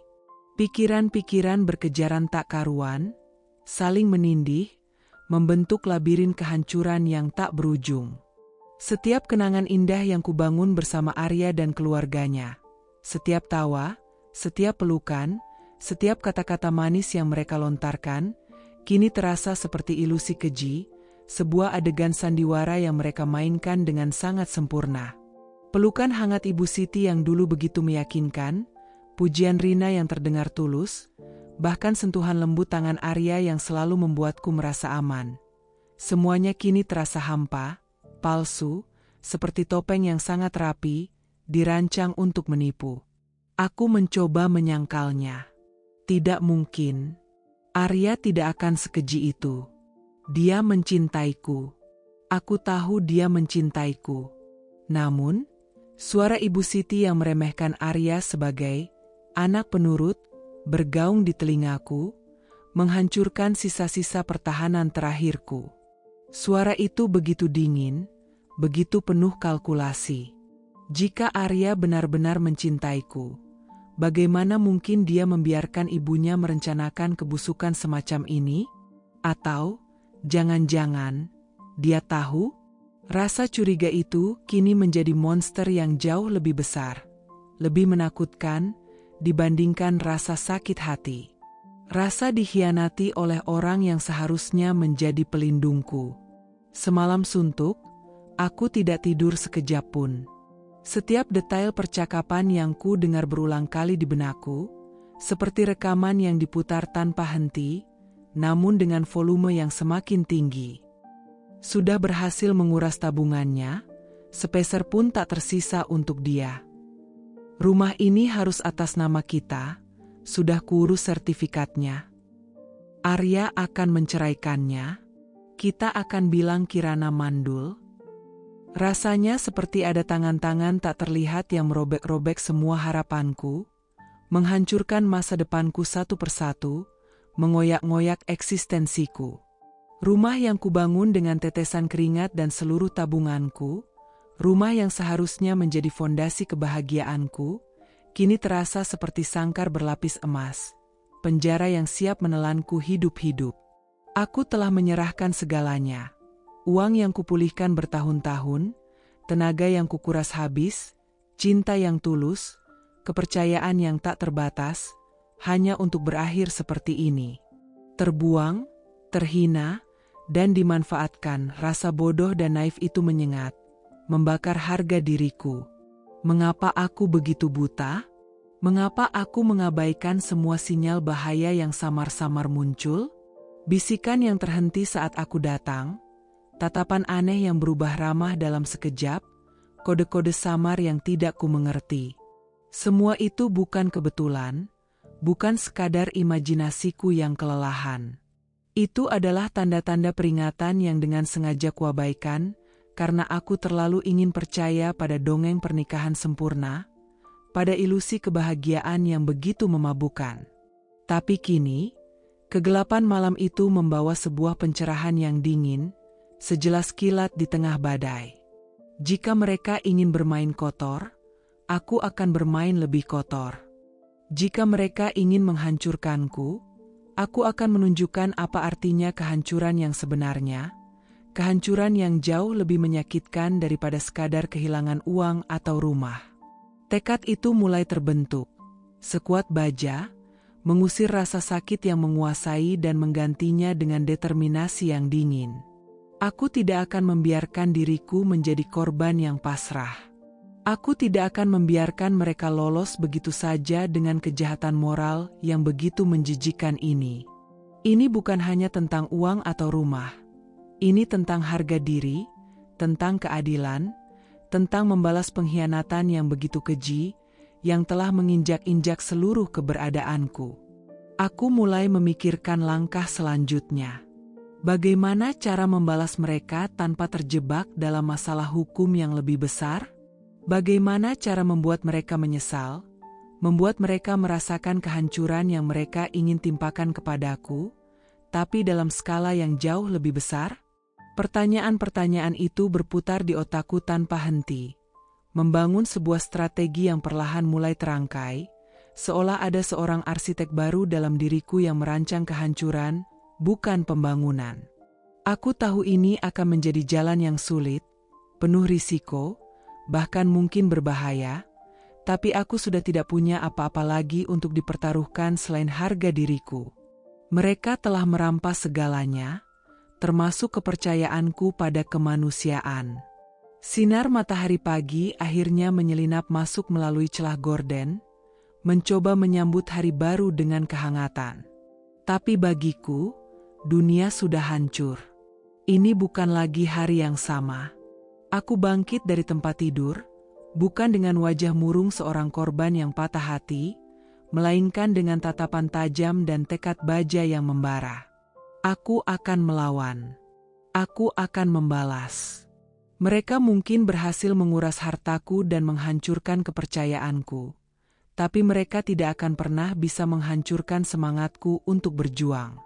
Pikiran-pikiran berkejaran tak karuan, saling menindih, membentuk labirin kehancuran yang tak berujung. Setiap kenangan indah yang kubangun bersama Arya dan keluarganya, setiap tawa, setiap pelukan, setiap kata-kata manis yang mereka lontarkan, kini terasa seperti ilusi keji, sebuah adegan sandiwara yang mereka mainkan dengan sangat sempurna. Pelukan hangat Ibu Siti yang dulu begitu meyakinkan, pujian Rina yang terdengar tulus, bahkan sentuhan lembut tangan Arya yang selalu membuatku merasa aman. Semuanya kini terasa hampa, palsu, seperti topeng yang sangat rapi, dirancang untuk menipu. Aku mencoba menyangkalnya. Tidak mungkin. Arya tidak akan sekeji itu. Dia mencintaiku. Aku tahu dia mencintaiku. Namun, suara Ibu Siti yang meremehkan Arya sebagai anak penurut, bergaung di telingaku, menghancurkan sisa-sisa pertahanan terakhirku. Suara itu begitu dingin, begitu penuh kalkulasi. Jika Arya benar-benar mencintaiku, bagaimana mungkin dia membiarkan ibunya merencanakan kebusukan semacam ini? Atau, jangan-jangan, dia tahu? Rasa curiga itu kini menjadi monster yang jauh lebih besar, lebih menakutkan, dibandingkan rasa sakit hati. Rasa dikhianati oleh orang yang seharusnya menjadi pelindungku. Semalam suntuk, aku tidak tidur sekejap pun. Setiap detail percakapan yang ku dengar berulang kali di benakku, seperti rekaman yang diputar tanpa henti, namun dengan volume yang semakin tinggi. Sudah berhasil menguras tabungannya, sepeser pun tak tersisa untuk dia. Rumah ini harus atas nama kita, sudah kuurus sertifikatnya. Arya akan menceraikannya, kita akan bilang Kirana mandul. Rasanya seperti ada tangan-tangan tak terlihat yang merobek-robek semua harapanku, menghancurkan masa depanku satu persatu, mengoyak-ngoyak eksistensiku. Rumah yang kubangun dengan tetesan keringat dan seluruh tabunganku, rumah yang seharusnya menjadi fondasi kebahagiaanku, kini terasa seperti sangkar berlapis emas, penjara yang siap menelanku hidup-hidup. Aku telah menyerahkan segalanya. Uang yang kupulihkan bertahun-tahun, tenaga yang kukuras habis, cinta yang tulus, kepercayaan yang tak terbatas, hanya untuk berakhir seperti ini. Terbuang, terhina, dan dimanfaatkan. Rasa bodoh dan naif itu menyengat, membakar harga diriku. Mengapa aku begitu buta? Mengapa aku mengabaikan semua sinyal bahaya yang samar-samar muncul? Bisikan yang terhenti saat aku datang, tatapan aneh yang berubah ramah dalam sekejap, kode-kode samar yang tidak ku mengerti. Semua itu bukan kebetulan, bukan sekadar imajinasiku yang kelelahan. Itu adalah tanda-tanda peringatan yang dengan sengaja kuabaikan, karena aku terlalu ingin percaya pada dongeng pernikahan sempurna, pada ilusi kebahagiaan yang begitu memabukkan. Tapi kini, kegelapan malam itu membawa sebuah pencerahan yang dingin, sejelas kilat di tengah badai. Jika mereka ingin bermain kotor, aku akan bermain lebih kotor. Jika mereka ingin menghancurkanku, aku akan menunjukkan apa artinya kehancuran yang sebenarnya, kehancuran yang jauh lebih menyakitkan daripada sekadar kehilangan uang atau rumah. Tekad itu mulai terbentuk, sekuat baja, mengusir rasa sakit yang menguasai dan menggantinya dengan determinasi yang dingin. Aku tidak akan membiarkan diriku menjadi korban yang pasrah. Aku tidak akan membiarkan mereka lolos begitu saja dengan kejahatan moral yang begitu menjijikan ini. Ini bukan hanya tentang uang atau rumah. Ini tentang harga diri, tentang keadilan, tentang membalas pengkhianatan yang begitu keji, yang telah menginjak-injak seluruh keberadaanku. Aku mulai memikirkan langkah selanjutnya. Bagaimana cara membalas mereka tanpa terjebak dalam masalah hukum yang lebih besar? Bagaimana cara membuat mereka menyesal, membuat mereka merasakan kehancuran yang mereka ingin timpakan kepadaku, tapi dalam skala yang jauh lebih besar? Pertanyaan-pertanyaan itu berputar di otakku tanpa henti, membangun sebuah strategi yang perlahan mulai terangkai, seolah ada seorang arsitek baru dalam diriku yang merancang kehancuran, bukan pembangunan. Aku tahu ini akan menjadi jalan yang sulit, penuh risiko, bahkan mungkin berbahaya, tapi aku sudah tidak punya apa-apa lagi untuk dipertaruhkan selain harga diriku. Mereka telah merampas segalanya, termasuk kepercayaanku pada kemanusiaan. Sinar matahari pagi akhirnya menyelinap masuk melalui celah gorden, mencoba menyambut hari baru dengan kehangatan. Tapi bagiku, dunia sudah hancur. Ini bukan lagi hari yang sama. Aku bangkit dari tempat tidur, bukan dengan wajah murung seorang korban yang patah hati, melainkan dengan tatapan tajam dan tekad baja yang membara. Aku akan melawan. Aku akan membalas. Mereka mungkin berhasil menguras hartaku dan menghancurkan kepercayaanku, tapi mereka tidak akan pernah bisa menghancurkan semangatku untuk berjuang.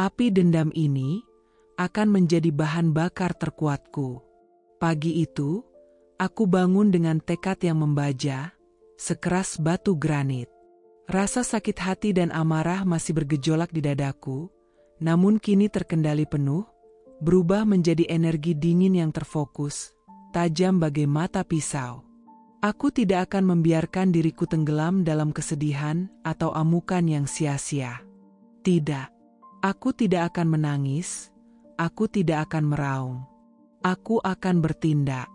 Api dendam ini akan menjadi bahan bakar terkuatku. Pagi itu, aku bangun dengan tekad yang membaja, sekeras batu granit. Rasa sakit hati dan amarah masih bergejolak di dadaku, namun kini terkendali penuh, berubah menjadi energi dingin yang terfokus, tajam bagai mata pisau. Aku tidak akan membiarkan diriku tenggelam dalam kesedihan atau amukan yang sia-sia. Tidak, aku tidak akan menangis, aku tidak akan meraung. Aku akan bertindak.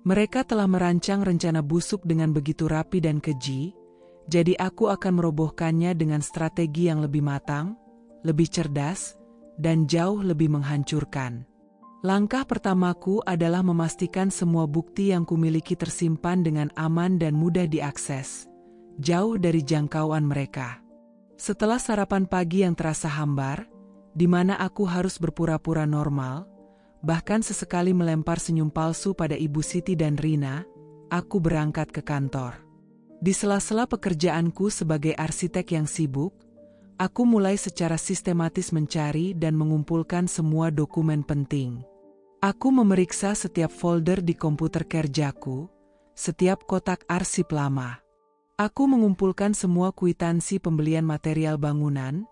Mereka telah merancang rencana busuk dengan begitu rapi dan keji, jadi aku akan merobohkannya dengan strategi yang lebih matang, lebih cerdas, dan jauh lebih menghancurkan. Langkah pertamaku adalah memastikan semua bukti yang kumiliki tersimpan dengan aman dan mudah diakses, jauh dari jangkauan mereka. Setelah sarapan pagi yang terasa hambar, di mana aku harus berpura-pura normal, bahkan sesekali melempar senyum palsu pada Ibu Siti dan Rina, aku berangkat ke kantor. Di sela-sela pekerjaanku sebagai arsitek yang sibuk, aku mulai secara sistematis mencari dan mengumpulkan semua dokumen penting. Aku memeriksa setiap folder di komputer kerjaku, setiap kotak arsip lama. Aku mengumpulkan semua kwitansi pembelian material bangunan,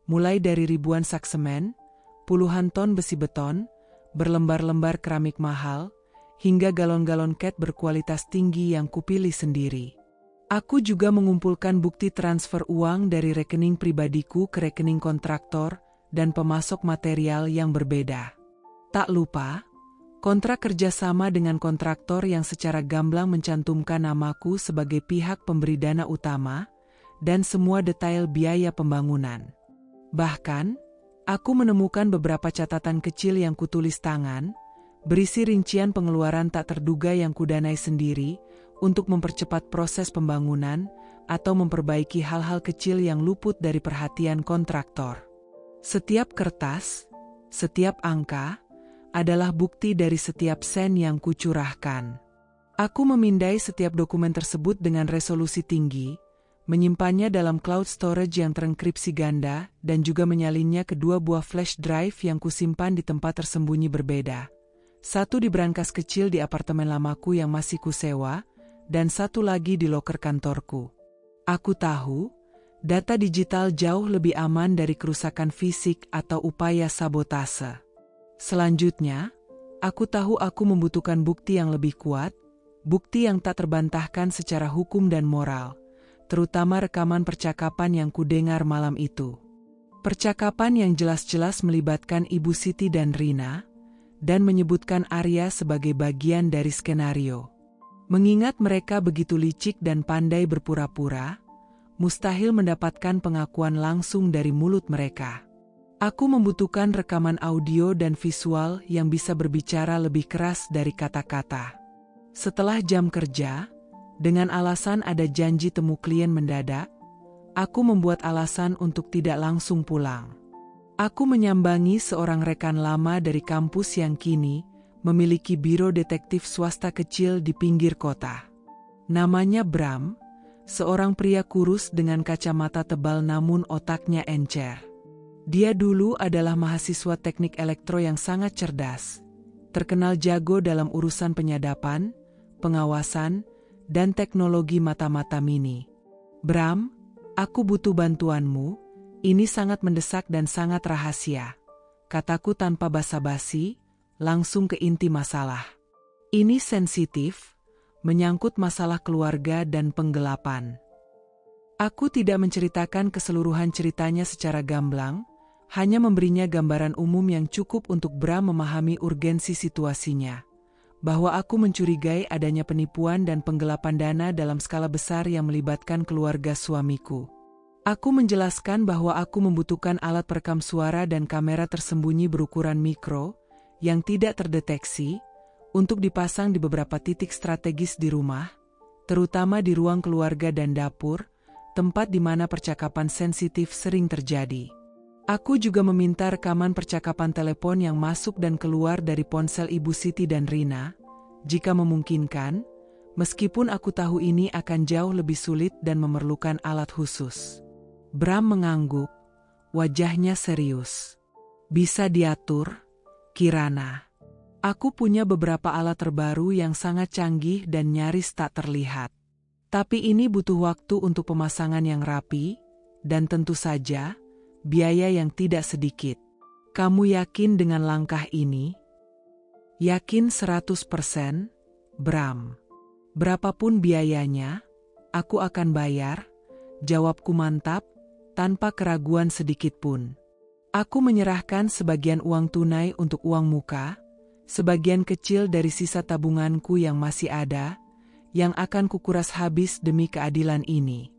mulai dari ribuan sak semen, puluhan ton besi beton, berlembar-lembar keramik mahal, hingga galon-galon cat berkualitas tinggi yang kupilih sendiri. Aku juga mengumpulkan bukti transfer uang dari rekening pribadiku ke rekening kontraktor dan pemasok material yang berbeda. Tak lupa, kontrak kerjasama dengan kontraktor yang secara gamblang mencantumkan namaku sebagai pihak pemberi dana utama dan semua detail biaya pembangunan. Bahkan, aku menemukan beberapa catatan kecil yang kutulis tangan, berisi rincian pengeluaran tak terduga yang kudanai sendiri untuk mempercepat proses pembangunan atau memperbaiki hal-hal kecil yang luput dari perhatian kontraktor. Setiap kertas, setiap angka, adalah bukti dari setiap sen yang kucurahkan. Aku memindai setiap dokumen tersebut dengan resolusi tinggi, menyimpannya dalam cloud storage yang terenkripsi ganda, dan juga menyalinnya ke 2 buah flash drive yang kusimpan di tempat tersembunyi berbeda. Satu di brankas kecil di apartemen lamaku yang masih kusewa, dan satu lagi di loker kantorku. Aku tahu, data digital jauh lebih aman dari kerusakan fisik atau upaya sabotase. Selanjutnya, aku tahu aku membutuhkan bukti yang lebih kuat, bukti yang tak terbantahkan secara hukum dan moral, terutama rekaman percakapan yang kudengar malam itu. Percakapan yang jelas-jelas melibatkan Ibu Siti dan Rina, dan menyebutkan Arya sebagai bagian dari skenario. Mengingat mereka begitu licik dan pandai berpura-pura, mustahil mendapatkan pengakuan langsung dari mulut mereka. Aku membutuhkan rekaman audio dan visual yang bisa berbicara lebih keras dari kata-kata. Setelah jam kerja, dengan alasan ada janji temu klien mendadak, aku membuat alasan untuk tidak langsung pulang. Aku menyambangi seorang rekan lama dari kampus yang kini memiliki biro detektif swasta kecil di pinggir kota. Namanya Bram, seorang pria kurus dengan kacamata tebal namun otaknya encer. Dia dulu adalah mahasiswa teknik elektro yang sangat cerdas, terkenal jago dalam urusan penyadapan, pengawasan, dan teknologi mata-mata mini. Bram, aku butuh bantuanmu. Ini sangat mendesak dan sangat rahasia, kataku tanpa basa-basi, langsung ke inti masalah. Ini sensitif, menyangkut masalah keluarga dan penggelapan. Aku tidak menceritakan keseluruhan ceritanya secara gamblang, hanya memberinya gambaran umum yang cukup untuk Bram memahami urgensi situasinya, bahwa aku mencurigai adanya penipuan dan penggelapan dana dalam skala besar yang melibatkan keluarga suamiku. Aku menjelaskan bahwa aku membutuhkan alat perekam suara dan kamera tersembunyi berukuran mikro, yang tidak terdeteksi, untuk dipasang di beberapa titik strategis di rumah, terutama di ruang keluarga dan dapur, tempat di mana percakapan sensitif sering terjadi. Aku juga meminta rekaman percakapan telepon yang masuk dan keluar dari ponsel Ibu Siti dan Rina, jika memungkinkan, meskipun aku tahu ini akan jauh lebih sulit dan memerlukan alat khusus. Bram mengangguk, wajahnya serius. Bisa diatur, Kirana. Aku punya beberapa alat terbaru yang sangat canggih dan nyaris tak terlihat. Tapi ini butuh waktu untuk pemasangan yang rapi, dan tentu saja, biaya yang tidak sedikit. Kamu yakin dengan langkah ini? Yakin 100%, Bram. Berapapun biayanya, aku akan bayar, jawabku mantap, tanpa keraguan sedikitpun. Aku menyerahkan sebagian uang tunai untuk uang muka, sebagian kecil dari sisa tabunganku yang masih ada, yang akan kukuras habis demi keadilan ini.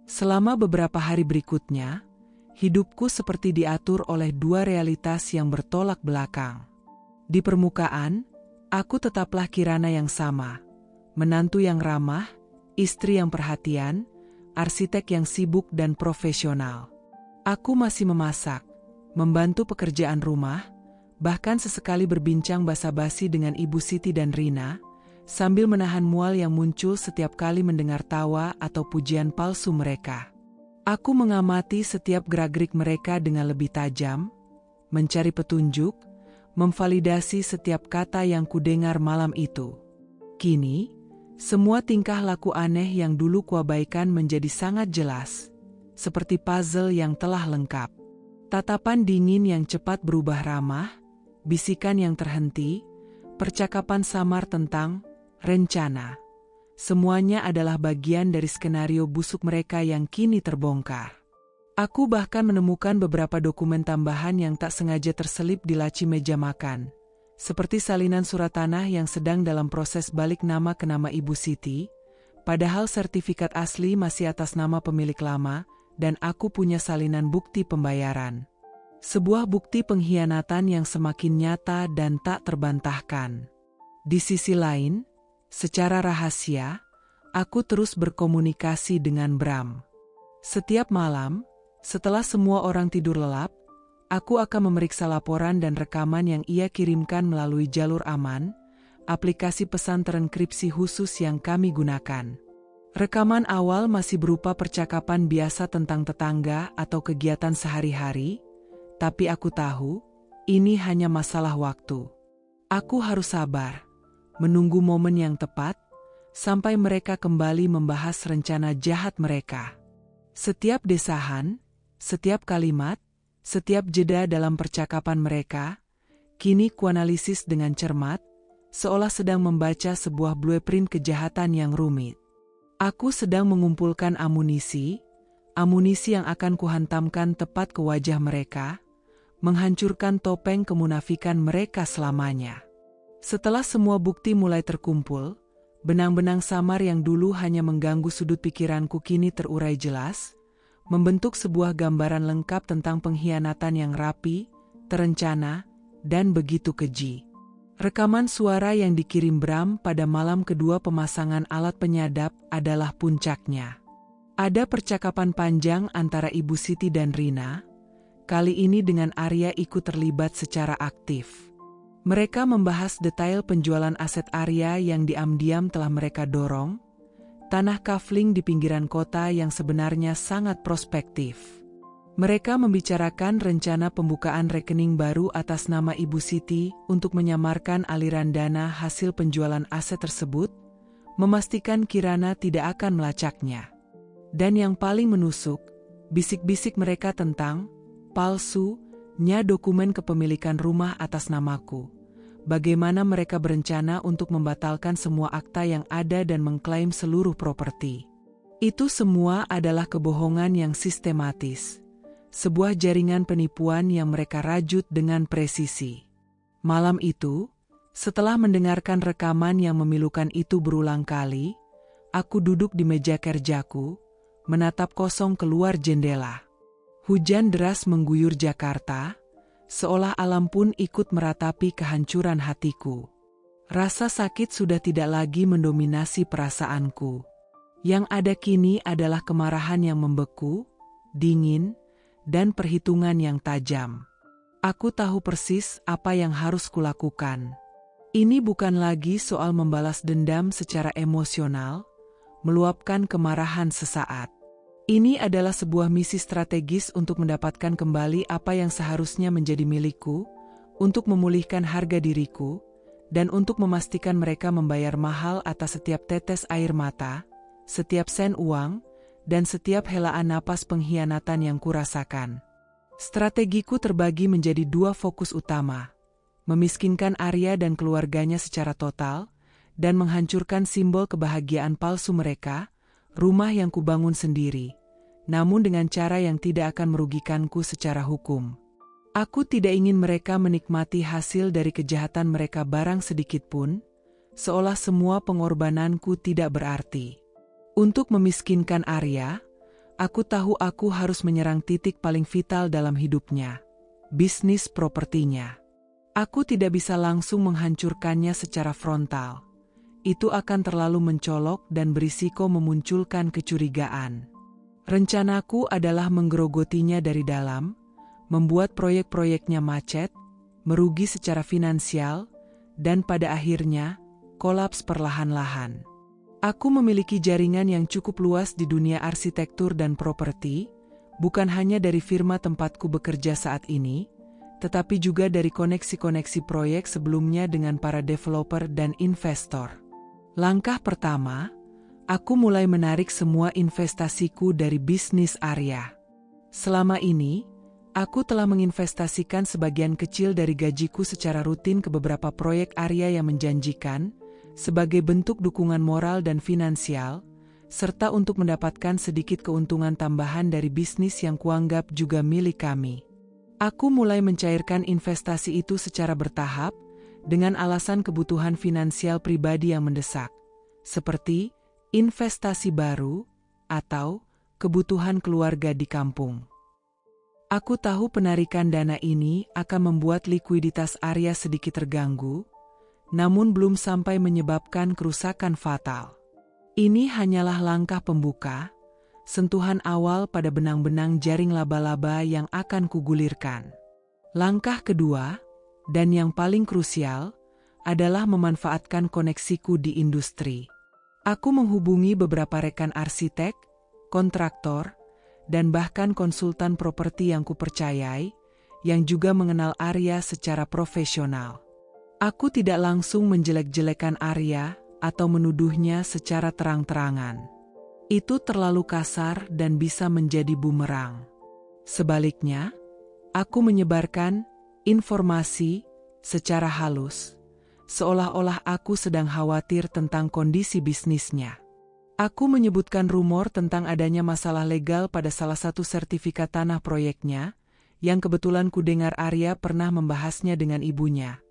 Selama beberapa hari berikutnya, hidupku seperti diatur oleh dua realitas yang bertolak belakang. Di permukaan, aku tetaplah Kirana yang sama, menantu yang ramah, istri yang perhatian, arsitek yang sibuk dan profesional. Aku masih memasak, membantu pekerjaan rumah, bahkan sesekali berbincang basa-basi dengan Ibu Siti dan Rina, sambil menahan mual yang muncul setiap kali mendengar tawa atau pujian palsu mereka. Aku mengamati setiap gerak-gerik mereka dengan lebih tajam, mencari petunjuk, memvalidasi setiap kata yang kudengar malam itu. Kini, semua tingkah laku aneh yang dulu kuabaikan menjadi sangat jelas, seperti puzzle yang telah lengkap. Tatapan dingin yang cepat berubah ramah, bisikan yang terhenti, percakapan samar tentang rencana. Semuanya adalah bagian dari skenario busuk mereka yang kini terbongkar. Aku bahkan menemukan beberapa dokumen tambahan yang tak sengaja terselip di laci meja makan, seperti salinan surat tanah yang sedang dalam proses balik nama ke nama Ibu Siti, padahal sertifikat asli masih atas nama pemilik lama, dan aku punya salinan bukti pembayaran. Sebuah bukti pengkhianatan yang semakin nyata dan tak terbantahkan. Di sisi lain, secara rahasia, aku terus berkomunikasi dengan Bram. Setiap malam, setelah semua orang tidur lelap, aku akan memeriksa laporan dan rekaman yang ia kirimkan melalui jalur aman, aplikasi pesan terenkripsi khusus yang kami gunakan. Rekaman awal masih berupa percakapan biasa tentang tetangga atau kegiatan sehari-hari, tapi aku tahu, ini hanya masalah waktu. Aku harus sabar, menunggu momen yang tepat, sampai mereka kembali membahas rencana jahat mereka. Setiap desahan, setiap kalimat, setiap jeda dalam percakapan mereka, kini kuanalisis dengan cermat, seolah sedang membaca sebuah blueprint kejahatan yang rumit. Aku sedang mengumpulkan amunisi yang akan kuhantamkan tepat ke wajah mereka, menghancurkan topeng kemunafikan mereka selamanya. Setelah semua bukti mulai terkumpul, benang-benang samar yang dulu hanya mengganggu sudut pikiranku kini terurai jelas, membentuk sebuah gambaran lengkap tentang pengkhianatan yang rapi, terencana, dan begitu keji. Rekaman suara yang dikirim Bram pada malam kedua pemasangan alat penyadap adalah puncaknya. Ada percakapan panjang antara Ibu Siti dan Rina, kali ini dengan Arya ikut terlibat secara aktif. Mereka membahas detail penjualan aset Arya yang diam-diam telah mereka dorong, tanah kafling di pinggiran kota yang sebenarnya sangat prospektif. Mereka membicarakan rencana pembukaan rekening baru atas nama Ibu Siti untuk menyamarkan aliran dana hasil penjualan aset tersebut, memastikan Kirana tidak akan melacaknya. Dan yang paling menusuk, bisik-bisik mereka tentang palsunya dokumen kepemilikan rumah atas namaku. Bagaimana mereka berencana untuk membatalkan semua akta yang ada dan mengklaim seluruh properti. Itu semua adalah kebohongan yang sistematis. Sebuah jaringan penipuan yang mereka rajut dengan presisi. Malam itu, setelah mendengarkan rekaman yang memilukan itu berulang kali, aku duduk di meja kerjaku, menatap kosong keluar jendela. Hujan deras mengguyur Jakarta, seolah alam pun ikut meratapi kehancuran hatiku. Rasa sakit sudah tidak lagi mendominasi perasaanku. Yang ada kini adalah kemarahan yang membeku, dingin, dan perhitungan yang tajam. Aku tahu persis apa yang harus kulakukan. Ini bukan lagi soal membalas dendam secara emosional, meluapkan kemarahan sesaat. Ini adalah sebuah misi strategis untuk mendapatkan kembali apa yang seharusnya menjadi milikku, untuk memulihkan harga diriku, dan untuk memastikan mereka membayar mahal atas setiap tetes air mata, setiap sen uang, dan setiap helaan napas pengkhianatan yang kurasakan. Strategiku terbagi menjadi dua fokus utama, memiskinkan Arya dan keluarganya secara total, dan menghancurkan simbol kebahagiaan palsu mereka, rumah yang kubangun sendiri, namun dengan cara yang tidak akan merugikanku secara hukum. Aku tidak ingin mereka menikmati hasil dari kejahatan mereka barang sedikit pun, seolah semua pengorbananku tidak berarti. Untuk memiskinkan Arya, aku tahu aku harus menyerang titik paling vital dalam hidupnya, bisnis propertinya. Aku tidak bisa langsung menghancurkannya secara frontal. Itu akan terlalu mencolok dan berisiko memunculkan kecurigaan. Rencanaku adalah menggerogotinya dari dalam, membuat proyek-proyeknya macet, merugi secara finansial, dan pada akhirnya, kolaps perlahan-lahan. Aku memiliki jaringan yang cukup luas di dunia arsitektur dan properti, bukan hanya dari firma tempatku bekerja saat ini, tetapi juga dari koneksi-koneksi proyek sebelumnya dengan para developer dan investor. Langkah pertama, aku mulai menarik semua investasiku dari bisnis Arya. Selama ini, Aku telah menginvestasikan sebagian kecil dari gajiku secara rutin ke beberapa proyek Arya yang menjanjikan, sebagai bentuk dukungan moral dan finansial, serta untuk mendapatkan sedikit keuntungan tambahan dari bisnis yang kuanggap juga milik kami. Aku mulai mencairkan investasi itu secara bertahap, dengan alasan kebutuhan finansial pribadi yang mendesak, seperti investasi baru atau kebutuhan keluarga di kampung. Aku tahu penarikan dana ini akan membuat likuiditas Arya sedikit terganggu, namun belum sampai menyebabkan kerusakan fatal. Ini hanyalah langkah pembuka, sentuhan awal pada benang-benang jaring laba-laba yang akan kugulirkan. Langkah kedua, dan yang paling krusial, adalah memanfaatkan koneksiku di industri. Aku menghubungi beberapa rekan arsitek, kontraktor, dan bahkan konsultan properti yang kupercayai, yang juga mengenal Arya secara profesional. Aku tidak langsung menjelek-jelekan Arya atau menuduhnya secara terang-terangan. Itu terlalu kasar dan bisa menjadi bumerang. Sebaliknya, aku menyebarkan informasi secara halus, seolah-olah aku sedang khawatir tentang kondisi bisnisnya. Aku menyebutkan rumor tentang adanya masalah legal pada salah satu sertifikat tanah proyeknya, yang kebetulan kudengar Arya pernah membahasnya dengan ibunya,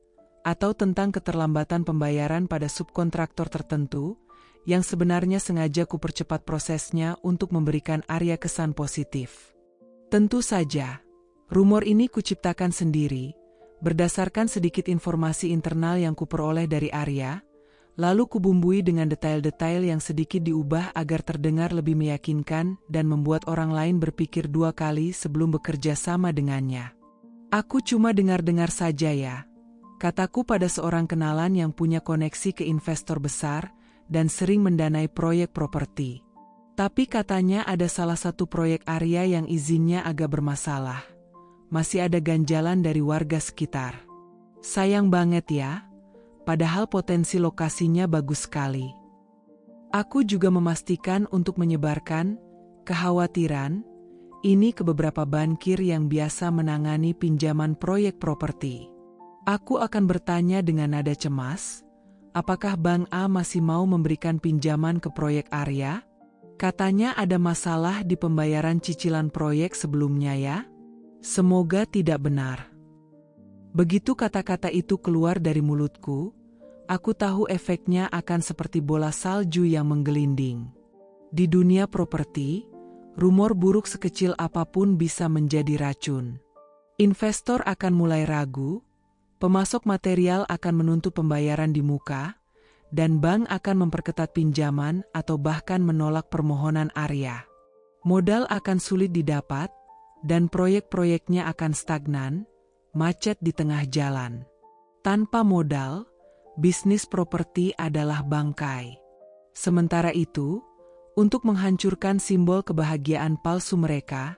atau tentang keterlambatan pembayaran pada subkontraktor tertentu, yang sebenarnya sengaja kupercepat prosesnya untuk memberikan Arya kesan positif. Tentu saja, rumor ini kuciptakan sendiri, berdasarkan sedikit informasi internal yang kuperoleh dari Arya, lalu kubumbui dengan detail-detail yang sedikit diubah agar terdengar lebih meyakinkan dan membuat orang lain berpikir dua kali sebelum bekerja sama dengannya. Aku cuma dengar-dengar saja ya, kataku pada seorang kenalan yang punya koneksi ke investor besar dan sering mendanai proyek properti. Tapi katanya ada salah satu proyek Arya yang izinnya agak bermasalah. Masih ada ganjalan dari warga sekitar. Sayang banget ya. Padahal potensi lokasinya bagus sekali. Aku juga memastikan untuk menyebarkan kekhawatiran ini ke beberapa bankir yang biasa menangani pinjaman proyek properti. Aku akan bertanya dengan nada cemas, apakah Bank A masih mau memberikan pinjaman ke proyek Arya? Katanya ada masalah di pembayaran cicilan proyek sebelumnya ya? Semoga tidak benar. Begitu kata-kata itu keluar dari mulutku, aku tahu efeknya akan seperti bola salju yang menggelinding. Di dunia properti, rumor buruk sekecil apapun bisa menjadi racun. Investor akan mulai ragu, pemasok material akan menuntut pembayaran di muka, dan bank akan memperketat pinjaman atau bahkan menolak permohonan Arya. Modal akan sulit didapat, dan proyek-proyeknya akan stagnan, macet di tengah jalan. Tanpa modal, bisnis properti adalah bangkai. Sementara itu, untuk menghancurkan simbol kebahagiaan palsu mereka,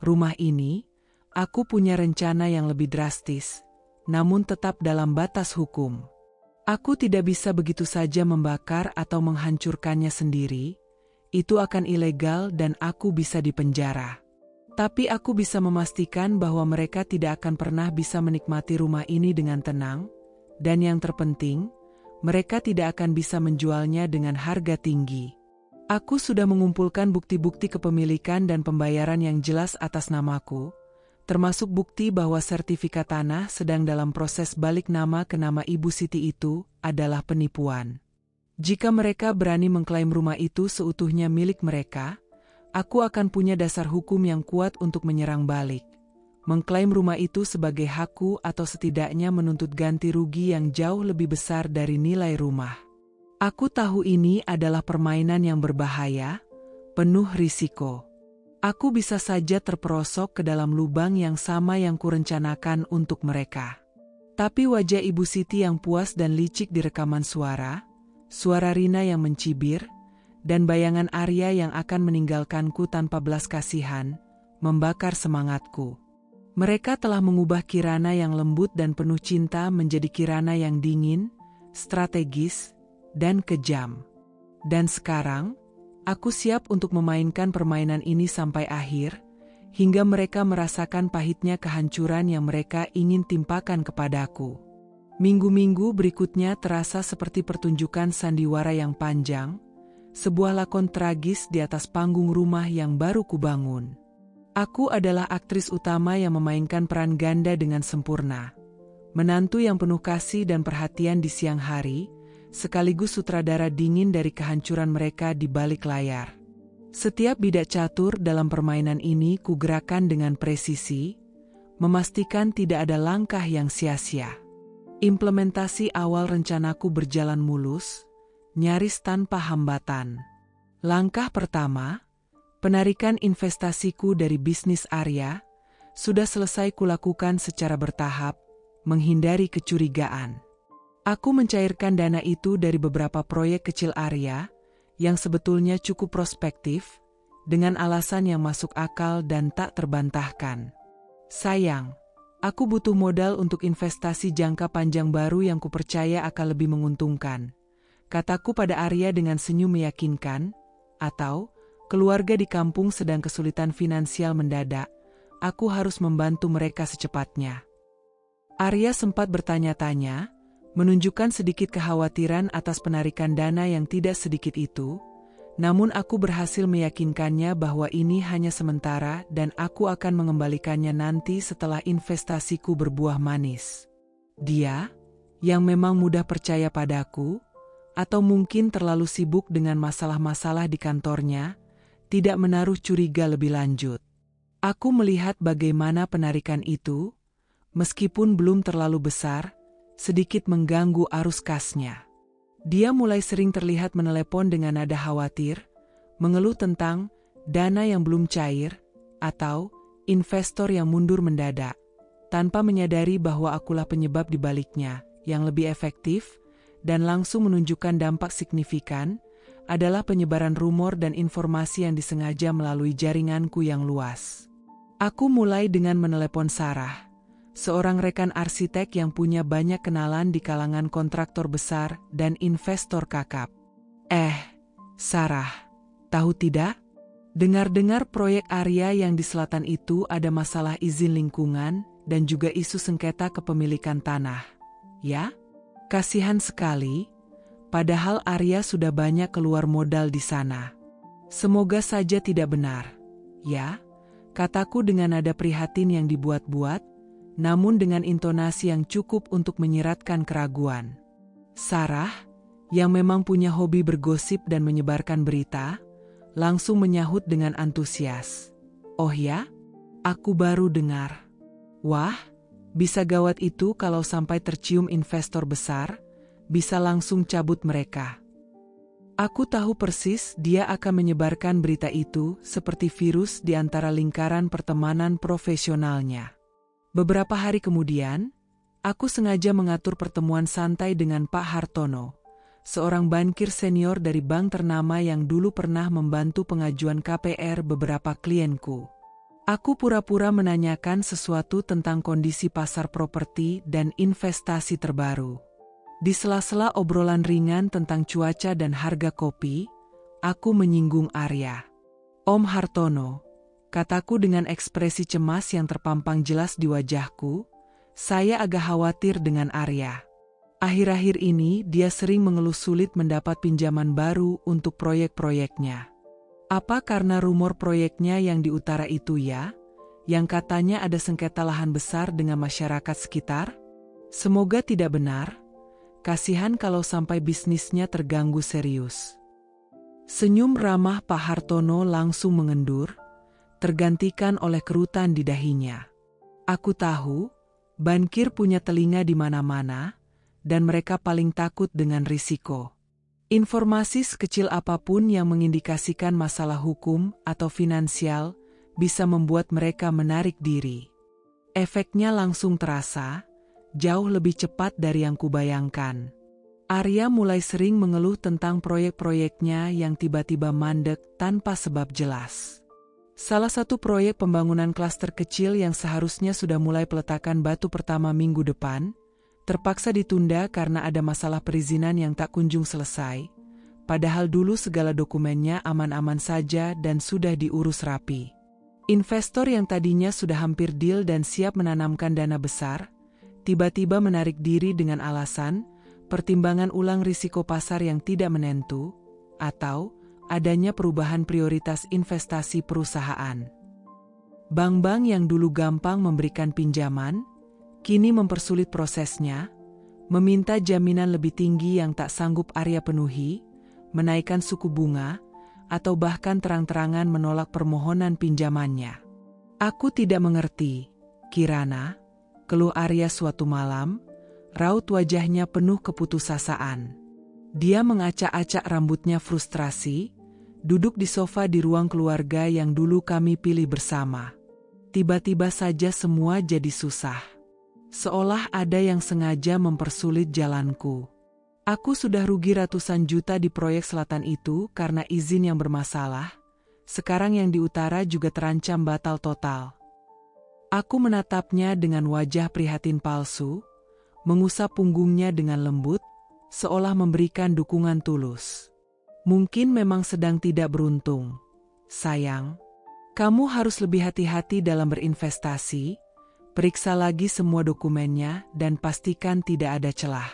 rumah ini, aku punya rencana yang lebih drastis, namun tetap dalam batas hukum. Aku tidak bisa begitu saja membakar atau menghancurkannya sendiri, itu akan ilegal dan aku bisa dipenjara. Tapi aku bisa memastikan bahwa mereka tidak akan pernah bisa menikmati rumah ini dengan tenang, dan yang terpenting, mereka tidak akan bisa menjualnya dengan harga tinggi. Aku sudah mengumpulkan bukti-bukti kepemilikan dan pembayaran yang jelas atas namaku, termasuk bukti bahwa sertifikat tanah sedang dalam proses balik nama ke nama Ibu Siti itu adalah penipuan. Jika mereka berani mengklaim rumah itu seutuhnya milik mereka, aku akan punya dasar hukum yang kuat untuk menyerang balik, mengklaim rumah itu sebagai hakku atau setidaknya menuntut ganti rugi yang jauh lebih besar dari nilai rumah. Aku tahu ini adalah permainan yang berbahaya, penuh risiko. Aku bisa saja terperosok ke dalam lubang yang sama yang kurencanakan untuk mereka. Tapi wajah Ibu Siti yang puas dan licik di rekaman suara Rina yang mencibir, dan bayangan Arya yang akan meninggalkanku tanpa belas kasihan, membakar semangatku. Mereka telah mengubah Kirana yang lembut dan penuh cinta menjadi Kirana yang dingin, strategis, dan kejam. Dan sekarang, aku siap untuk memainkan permainan ini sampai akhir, hingga mereka merasakan pahitnya kehancuran yang mereka ingin timpakan kepadaku. Minggu-minggu berikutnya terasa seperti pertunjukan sandiwara yang panjang, sebuah lakon tragis di atas panggung rumah yang baru kubangun. Aku adalah aktris utama yang memainkan peran ganda dengan sempurna. Menantu yang penuh kasih dan perhatian di siang hari, sekaligus sutradara dingin dari kehancuran mereka di balik layar. Setiap bidak catur dalam permainan ini kugerakkan dengan presisi, memastikan tidak ada langkah yang sia-sia. Implementasi awal rencanaku berjalan mulus, nyaris tanpa hambatan. Langkah pertama, penarikan investasiku dari bisnis Arya, sudah selesai kulakukan secara bertahap, menghindari kecurigaan. Aku mencairkan dana itu dari beberapa proyek kecil Arya, yang sebetulnya cukup prospektif, dengan alasan yang masuk akal dan tak terbantahkan. Sayang, aku butuh modal untuk investasi jangka panjang baru yang kupercaya akan lebih menguntungkan, kataku pada Arya dengan senyum meyakinkan, atau, keluarga di kampung sedang kesulitan finansial mendadak, aku harus membantu mereka secepatnya. Arya sempat bertanya-tanya, menunjukkan sedikit kekhawatiran atas penarikan dana yang tidak sedikit itu, namun aku berhasil meyakinkannya bahwa ini hanya sementara dan aku akan mengembalikannya nanti setelah investasiku berbuah manis. Dia, yang memang mudah percaya padaku, atau mungkin terlalu sibuk dengan masalah-masalah di kantornya, tidak menaruh curiga lebih lanjut. Aku melihat bagaimana penarikan itu, meskipun belum terlalu besar, sedikit mengganggu arus kasnya. Dia mulai sering terlihat menelepon dengan nada khawatir, mengeluh tentang dana yang belum cair, atau investor yang mundur mendadak, tanpa menyadari bahwa akulah penyebab di baliknya. Yang lebih efektif, dan langsung menunjukkan dampak signifikan, adalah penyebaran rumor dan informasi yang disengaja melalui jaringanku yang luas. Aku mulai dengan menelepon Sarah, seorang rekan arsitek yang punya banyak kenalan di kalangan kontraktor besar dan investor kakap. Sarah, tahu tidak? Dengar-dengar proyek Arya yang di selatan itu ada masalah izin lingkungan dan juga isu sengketa kepemilikan tanah. Ya? Kasihan sekali, padahal Arya sudah banyak keluar modal di sana. Semoga saja tidak benar. Ya? Kataku dengan nada prihatin yang dibuat-buat, namun dengan intonasi yang cukup untuk menyiratkan keraguan. Sarah, yang memang punya hobi bergosip dan menyebarkan berita, langsung menyahut dengan antusias. Oh ya? Aku baru dengar. Wah, bisa gawat itu kalau sampai tercium investor besar, bisa langsung cabut mereka. Aku tahu persis dia akan menyebarkan berita itu seperti virus di antara lingkaran pertemanan profesionalnya. Beberapa hari kemudian, aku sengaja mengatur pertemuan santai dengan Pak Hartono, seorang bankir senior dari bank ternama yang dulu pernah membantu pengajuan KPR beberapa klienku. Aku pura-pura menanyakan sesuatu tentang kondisi pasar properti dan investasi terbaru. Di sela-sela obrolan ringan tentang cuaca dan harga kopi, aku menyinggung Arya. Om Hartono, kataku dengan ekspresi cemas yang terpampang jelas di wajahku, saya agak khawatir dengan Arya. Akhir-akhir ini dia sering mengeluh sulit mendapat pinjaman baru untuk proyek-proyeknya. Apa karena rumor proyeknya yang di utara itu ya? Yang katanya ada sengketa lahan besar dengan masyarakat sekitar? Semoga tidak benar. Kasihan kalau sampai bisnisnya terganggu serius. Senyum ramah Pak Hartono langsung mengendur, tergantikan oleh kerutan di dahinya. Aku tahu, bankir punya telinga di mana-mana, dan mereka paling takut dengan risiko. Informasi sekecil apapun yang mengindikasikan masalah hukum atau finansial bisa membuat mereka menarik diri. Efeknya langsung terasa, jauh lebih cepat dari yang kubayangkan. Arya mulai sering mengeluh tentang proyek-proyeknya yang tiba-tiba mandek tanpa sebab jelas. Salah satu proyek pembangunan klaster kecil yang seharusnya sudah mulai peletakan batu pertama minggu depan, terpaksa ditunda karena ada masalah perizinan yang tak kunjung selesai, padahal dulu segala dokumennya aman-aman saja dan sudah diurus rapi. Investor yang tadinya sudah hampir deal dan siap menanamkan dana besar, tiba-tiba menarik diri dengan alasan pertimbangan ulang risiko pasar yang tidak menentu, atau adanya perubahan prioritas investasi perusahaan. Bank-bank yang dulu gampang memberikan pinjaman, kini mempersulit prosesnya, meminta jaminan lebih tinggi yang tak sanggup Arya penuhi, menaikkan suku bunga, atau bahkan terang-terangan menolak permohonan pinjamannya. "Aku tidak mengerti, Kirana," keluh Arya suatu malam, raut wajahnya penuh keputusasaan. Dia mengacak-acak rambutnya frustrasi, duduk di sofa di ruang keluarga yang dulu kami pilih bersama. Tiba-tiba saja semua jadi susah. Seolah ada yang sengaja mempersulit jalanku. Aku sudah rugi ratusan juta di proyek selatan itu karena izin yang bermasalah. Sekarang yang di utara juga terancam batal total. Aku menatapnya dengan wajah prihatin palsu, mengusap punggungnya dengan lembut, seolah memberikan dukungan tulus. "Mungkin memang sedang tidak beruntung. Sayang, kamu harus lebih hati-hati dalam berinvestasi, periksa lagi semua dokumennya dan pastikan tidak ada celah.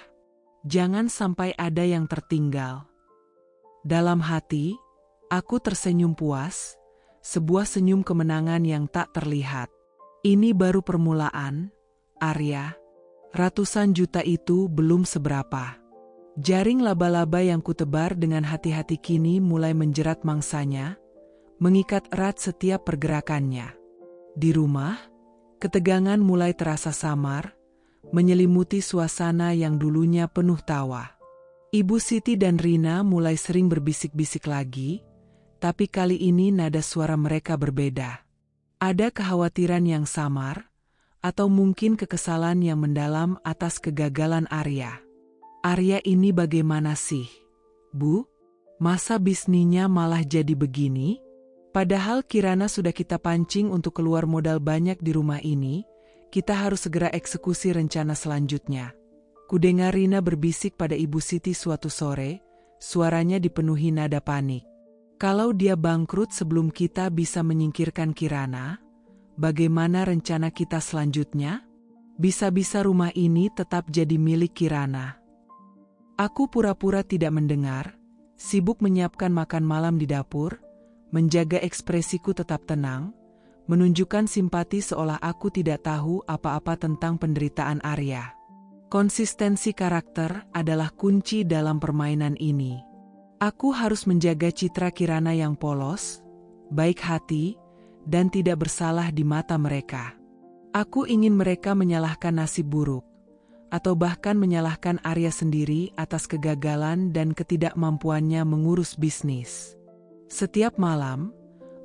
Jangan sampai ada yang tertinggal." Dalam hati, aku tersenyum puas, sebuah senyum kemenangan yang tak terlihat. Ini baru permulaan, Arya. Ratusan juta itu belum seberapa. Jaring laba-laba yang kutebar dengan hati-hati kini mulai menjerat mangsanya, mengikat erat setiap pergerakannya. Di rumah, ketegangan mulai terasa samar, menyelimuti suasana yang dulunya penuh tawa. Ibu Siti dan Rina mulai sering berbisik-bisik lagi, tapi kali ini nada suara mereka berbeda. Ada kekhawatiran yang samar, atau mungkin kekesalan yang mendalam atas kegagalan Arya. "Arya ini bagaimana sih, Bu? Masa bisnisnya malah jadi begini? Padahal Kirana sudah kita pancing untuk keluar modal banyak di rumah ini. Kita harus segera eksekusi rencana selanjutnya." Kudengar Rina berbisik pada Ibu Siti suatu sore, suaranya dipenuhi nada panik. "Kalau dia bangkrut sebelum kita bisa menyingkirkan Kirana, bagaimana rencana kita selanjutnya? Bisa-bisa rumah ini tetap jadi milik Kirana." Aku pura-pura tidak mendengar, sibuk menyiapkan makan malam di dapur, menjaga ekspresiku tetap tenang, menunjukkan simpati seolah aku tidak tahu apa-apa tentang penderitaan Arya. Konsistensi karakter adalah kunci dalam permainan ini. Aku harus menjaga citra Kirana yang polos, baik hati, dan tidak bersalah di mata mereka. Aku ingin mereka menyalahkan nasib buruk, atau bahkan menyalahkan Arya sendiri atas kegagalan dan ketidakmampuannya mengurus bisnis. Setiap malam,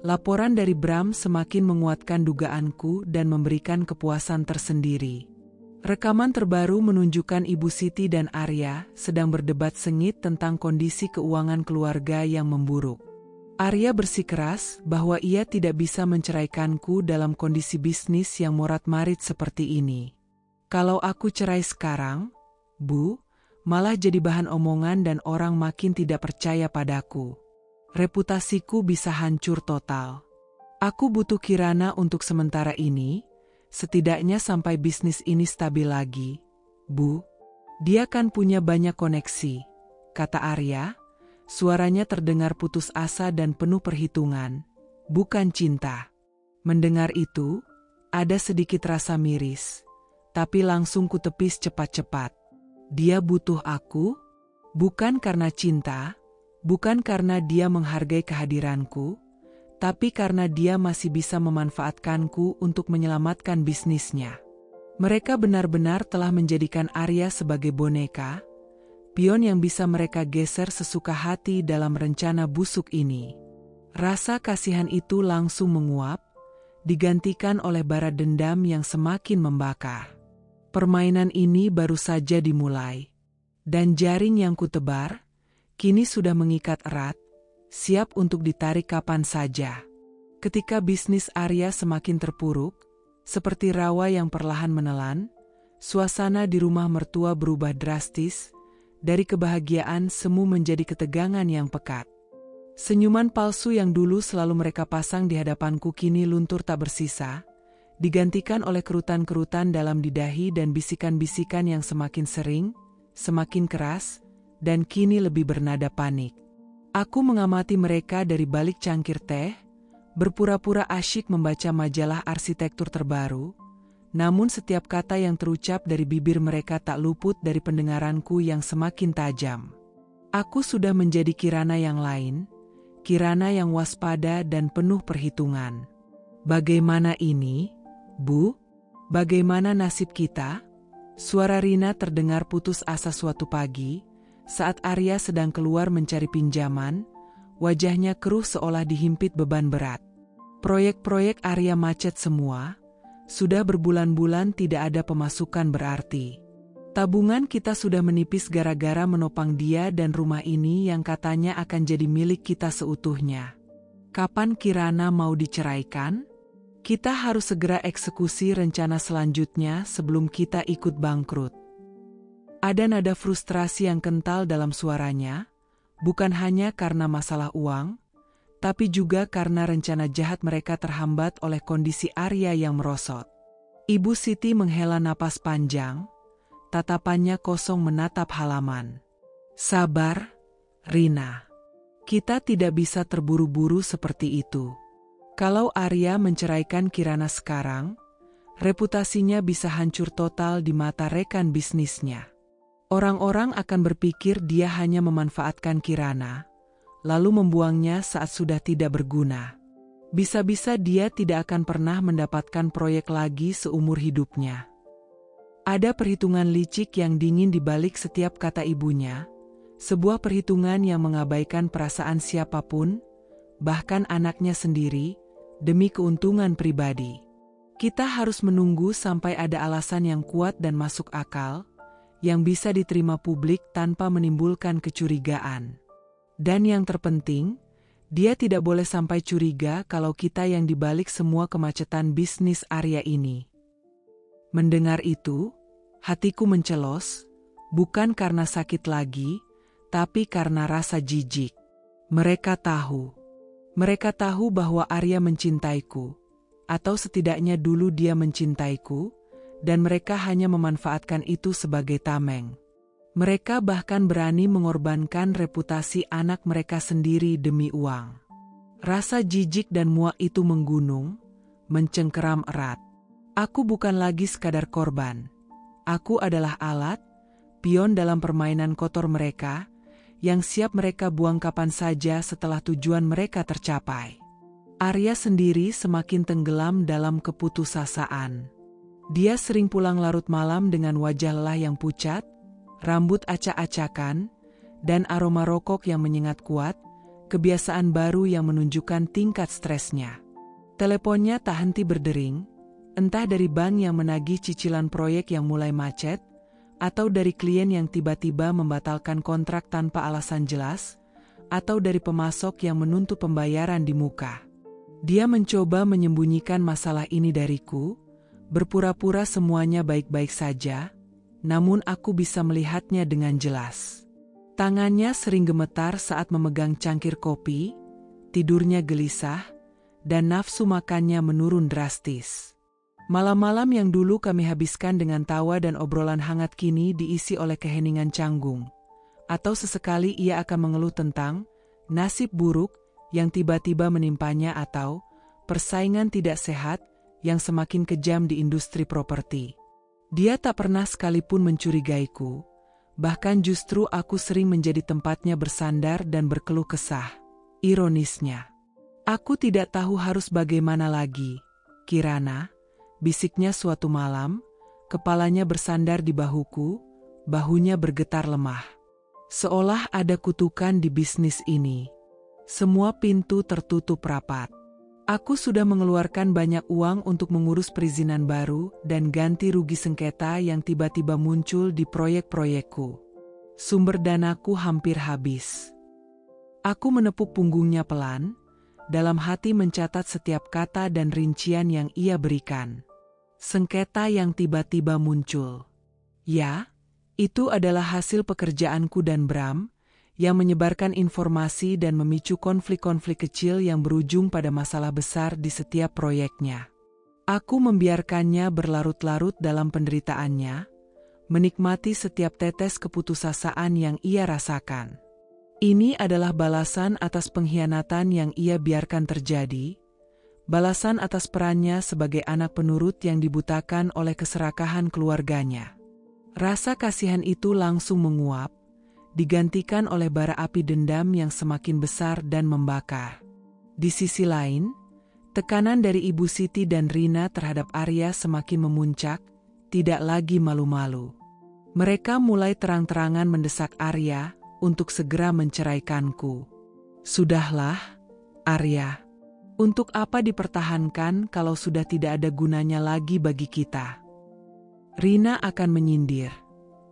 laporan dari Bram semakin menguatkan dugaanku dan memberikan kepuasan tersendiri. Rekaman terbaru menunjukkan Ibu Siti dan Arya sedang berdebat sengit tentang kondisi keuangan keluarga yang memburuk. Arya bersikeras bahwa ia tidak bisa menceraikanku dalam kondisi bisnis yang morat-marit seperti ini. "Kalau aku cerai sekarang, Bu, malah jadi bahan omongan dan orang makin tidak percaya padaku. Reputasiku bisa hancur total. Aku butuh Kirana untuk sementara ini, setidaknya sampai bisnis ini stabil lagi. Bu, dia kan punya banyak koneksi," kata Arya. Suaranya terdengar putus asa dan penuh perhitungan, bukan cinta. Mendengar itu, ada sedikit rasa miris, tapi langsung kutepis cepat-cepat. Dia butuh aku, bukan karena cinta, bukan karena dia menghargai kehadiranku, tapi karena dia masih bisa memanfaatkanku untuk menyelamatkan bisnisnya. Mereka benar-benar telah menjadikan Arya sebagai boneka, pion yang bisa mereka geser sesuka hati dalam rencana busuk ini. Rasa kasihan itu langsung menguap, digantikan oleh bara dendam yang semakin membakar. Permainan ini baru saja dimulai, dan jaring yang kutebar kini sudah mengikat erat, siap untuk ditarik kapan saja. Ketika bisnis Arya semakin terpuruk, seperti rawa yang perlahan menelan, suasana di rumah mertua berubah drastis, dari kebahagiaan semu menjadi ketegangan yang pekat. Senyuman palsu yang dulu selalu mereka pasang di hadapanku kini luntur tak bersisa, digantikan oleh kerutan-kerutan dalam didahi dan bisikan-bisikan yang semakin sering, semakin keras, dan kini lebih bernada panik. Aku mengamati mereka dari balik cangkir teh, berpura-pura asyik membaca majalah arsitektur terbaru, namun setiap kata yang terucap dari bibir mereka tak luput dari pendengaranku yang semakin tajam. Aku sudah menjadi Kirana yang lain, Kirana yang waspada dan penuh perhitungan. Bagaimana ini, Bu? Bagaimana nasib kita? Suara Rina terdengar putus asa suatu pagi, saat Arya sedang keluar mencari pinjaman, wajahnya keruh seolah dihimpit beban berat. Proyek-proyek Arya macet semua, sudah berbulan-bulan tidak ada pemasukan berarti. Tabungan kita sudah menipis gara-gara menopang dia dan rumah ini yang katanya akan jadi milik kita seutuhnya. Kapan Kirana mau diceraikan? Kita harus segera eksekusi rencana selanjutnya sebelum kita ikut bangkrut. Ada nada frustrasi yang kental dalam suaranya, bukan hanya karena masalah uang, tapi juga karena rencana jahat mereka terhambat oleh kondisi Arya yang merosot. Ibu Siti menghela napas panjang, tatapannya kosong menatap halaman. Sabar, Rina. Kita tidak bisa terburu-buru seperti itu. Kalau Arya menceraikan Kirana sekarang, reputasinya bisa hancur total di mata rekan bisnisnya. Orang-orang akan berpikir dia hanya memanfaatkan Kirana, lalu membuangnya saat sudah tidak berguna. Bisa-bisa dia tidak akan pernah mendapatkan proyek lagi seumur hidupnya. Ada perhitungan licik yang dingin di balik setiap kata ibunya, sebuah perhitungan yang mengabaikan perasaan siapapun, bahkan anaknya sendiri, demi keuntungan pribadi. Kita harus menunggu sampai ada alasan yang kuat dan masuk akal, yang bisa diterima publik tanpa menimbulkan kecurigaan. Dan yang terpenting, dia tidak boleh sampai curiga kalau kita yang dibalik semua kemacetan bisnis Arya ini. Mendengar itu, hatiku mencelos, bukan karena sakit lagi, tapi karena rasa jijik. Mereka tahu bahwa Arya mencintaiku, atau setidaknya dulu dia mencintaiku, dan mereka hanya memanfaatkan itu sebagai tameng. Mereka bahkan berani mengorbankan reputasi anak mereka sendiri demi uang. Rasa jijik dan muak itu menggunung, mencengkeram erat. Aku bukan lagi sekadar korban. Aku adalah alat, pion dalam permainan kotor mereka, yang siap mereka buang kapan saja setelah tujuan mereka tercapai. Arya sendiri semakin tenggelam dalam keputusasaan. Dia sering pulang larut malam dengan wajah lelah yang pucat, rambut acak-acakan, dan aroma rokok yang menyengat kuat, kebiasaan baru yang menunjukkan tingkat stresnya. Teleponnya tak henti berdering, entah dari bank yang menagih cicilan proyek yang mulai macet, atau dari klien yang tiba-tiba membatalkan kontrak tanpa alasan jelas, atau dari pemasok yang menuntut pembayaran di muka. Dia mencoba menyembunyikan masalah ini dariku, berpura-pura semuanya baik-baik saja, namun aku bisa melihatnya dengan jelas. Tangannya sering gemetar saat memegang cangkir kopi, tidurnya gelisah, dan nafsu makannya menurun drastis. Malam-malam yang dulu kami habiskan dengan tawa dan obrolan hangat kini diisi oleh keheningan canggung. Atau sesekali ia akan mengeluh tentang nasib buruk yang tiba-tiba menimpanya atau persaingan tidak sehat yang semakin kejam di industri properti. Dia tak pernah sekalipun mencurigaiku, bahkan justru aku sering menjadi tempatnya bersandar dan berkeluh kesah. Ironisnya, aku tidak tahu harus bagaimana lagi, Kirana, bisiknya suatu malam, kepalanya bersandar di bahuku, bahunya bergetar lemah. Seolah ada kutukan di bisnis ini. Semua pintu tertutup rapat. Aku sudah mengeluarkan banyak uang untuk mengurus perizinan baru dan ganti rugi sengketa yang tiba-tiba muncul di proyek-proyekku. Sumber danaku hampir habis. Aku menepuk punggungnya pelan, dalam hati mencatat setiap kata dan rincian yang ia berikan. Sengketa yang tiba-tiba muncul. Ya, itu adalah hasil pekerjaanku dan Bram, yang menyebarkan informasi dan memicu konflik-konflik kecil yang berujung pada masalah besar di setiap proyeknya. Aku membiarkannya berlarut-larut dalam penderitaannya, menikmati setiap tetes keputusasaan yang ia rasakan. Ini adalah balasan atas pengkhianatan yang ia biarkan terjadi, balasan atas perannya sebagai anak penurut yang dibutakan oleh keserakahan keluarganya. Rasa kasihan itu langsung menguap, digantikan oleh bara api dendam yang semakin besar dan membakar. Di sisi lain, tekanan dari Ibu Siti dan Rina terhadap Arya semakin memuncak, tidak lagi malu-malu. Mereka mulai terang-terangan mendesak Arya untuk segera menceraikanku. Sudahlah, Arya. Untuk apa dipertahankan kalau sudah tidak ada gunanya lagi bagi kita? Rina akan menyindir.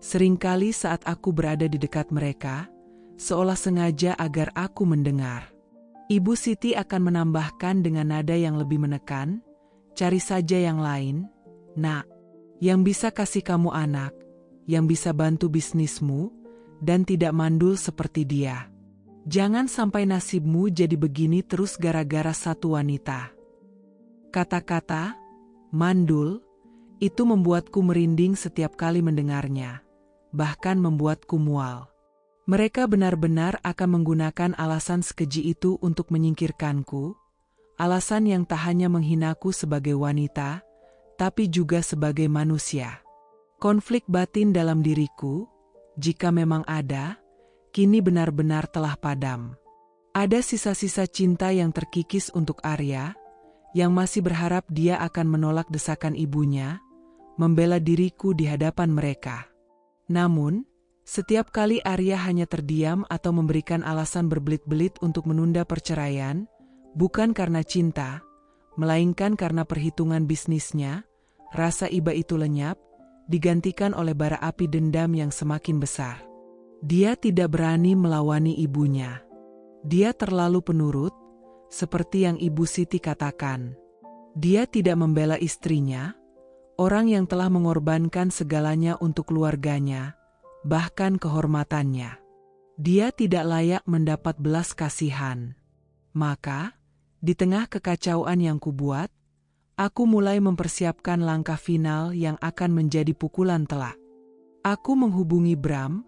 Seringkali saat aku berada di dekat mereka, seolah sengaja agar aku mendengar. Ibu Siti akan menambahkan dengan nada yang lebih menekan, cari saja yang lain, nak, yang bisa kasih kamu anak, yang bisa bantu bisnismu, dan tidak mandul seperti dia. Jangan sampai nasibmu jadi begini terus gara-gara satu wanita. Kata-kata mandul itu membuatku merinding setiap kali mendengarnya, bahkan membuatku mual. Mereka benar-benar akan menggunakan alasan sekeji itu untuk menyingkirkanku, alasan yang tak hanya menghinaku sebagai wanita, tapi juga sebagai manusia. Konflik batin dalam diriku, jika memang ada, kini benar-benar telah padam. Ada sisa-sisa cinta yang terkikis untuk Arya, yang masih berharap dia akan menolak desakan ibunya, membela diriku di hadapan mereka. Namun, setiap kali Arya hanya terdiam atau memberikan alasan berbelit-belit untuk menunda perceraian, bukan karena cinta, melainkan karena perhitungan bisnisnya, rasa iba itu lenyap, digantikan oleh bara api dendam yang semakin besar. Dia tidak berani melawani ibunya. Dia terlalu penurut, seperti yang Ibu Siti katakan. Dia tidak membela istrinya, orang yang telah mengorbankan segalanya untuk keluarganya, bahkan kehormatannya. Dia tidak layak mendapat belas kasihan. Maka, di tengah kekacauan yang kubuat, aku mulai mempersiapkan langkah final yang akan menjadi pukulan telak. Aku menghubungi Bram,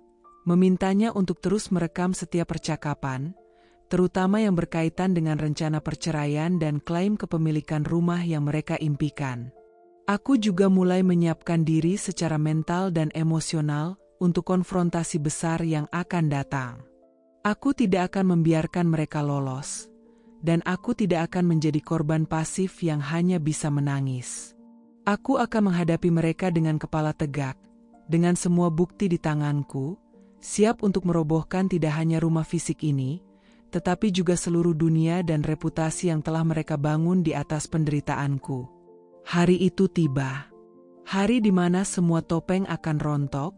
memintanya untuk terus merekam setiap percakapan, terutama yang berkaitan dengan rencana perceraian dan klaim kepemilikan rumah yang mereka impikan. Aku juga mulai menyiapkan diri secara mental dan emosional untuk konfrontasi besar yang akan datang. Aku tidak akan membiarkan mereka lolos, dan aku tidak akan menjadi korban pasif yang hanya bisa menangis. Aku akan menghadapi mereka dengan kepala tegak, dengan semua bukti di tanganku, siap untuk merobohkan tidak hanya rumah fisik ini, tetapi juga seluruh dunia dan reputasi yang telah mereka bangun di atas penderitaanku. Hari itu tiba. Hari di mana semua topeng akan rontok,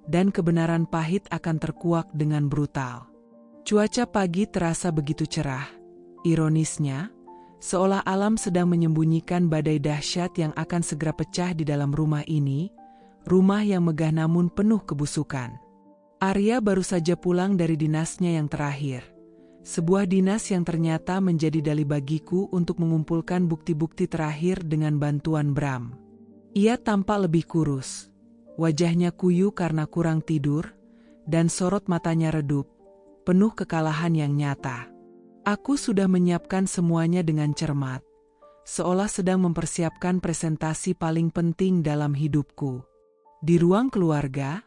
dan kebenaran pahit akan terkuak dengan brutal. Cuaca pagi terasa begitu cerah. Ironisnya, seolah alam sedang menyembunyikan badai dahsyat yang akan segera pecah di dalam rumah ini, rumah yang megah namun penuh kebusukan. Arya baru saja pulang dari dinasnya yang terakhir. Sebuah dinas yang ternyata menjadi dalih bagiku untuk mengumpulkan bukti-bukti terakhir dengan bantuan Bram. Ia tampak lebih kurus. Wajahnya kuyu karena kurang tidur, dan sorot matanya redup, penuh kekalahan yang nyata. Aku sudah menyiapkan semuanya dengan cermat, seolah sedang mempersiapkan presentasi paling penting dalam hidupku. Di ruang keluarga,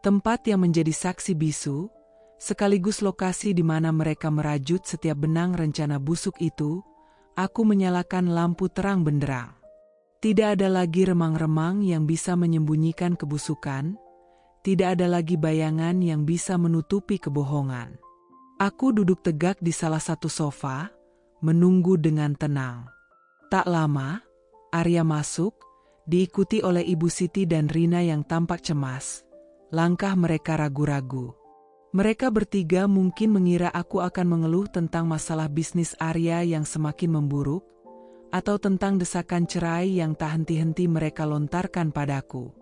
tempat yang menjadi saksi bisu, sekaligus lokasi di mana mereka merajut setiap benang rencana busuk itu, aku menyalakan lampu terang benderang. Tidak ada lagi remang-remang yang bisa menyembunyikan kebusukan, tidak ada lagi bayangan yang bisa menutupi kebohongan. Aku duduk tegak di salah satu sofa, menunggu dengan tenang. Tak lama, Arya masuk, diikuti oleh Ibu Siti dan Rina yang tampak cemas. Langkah mereka ragu-ragu. Mereka bertiga mungkin mengira aku akan mengeluh tentang masalah bisnis Arya yang semakin memburuk, atau tentang desakan cerai yang tak henti-henti mereka lontarkan padaku.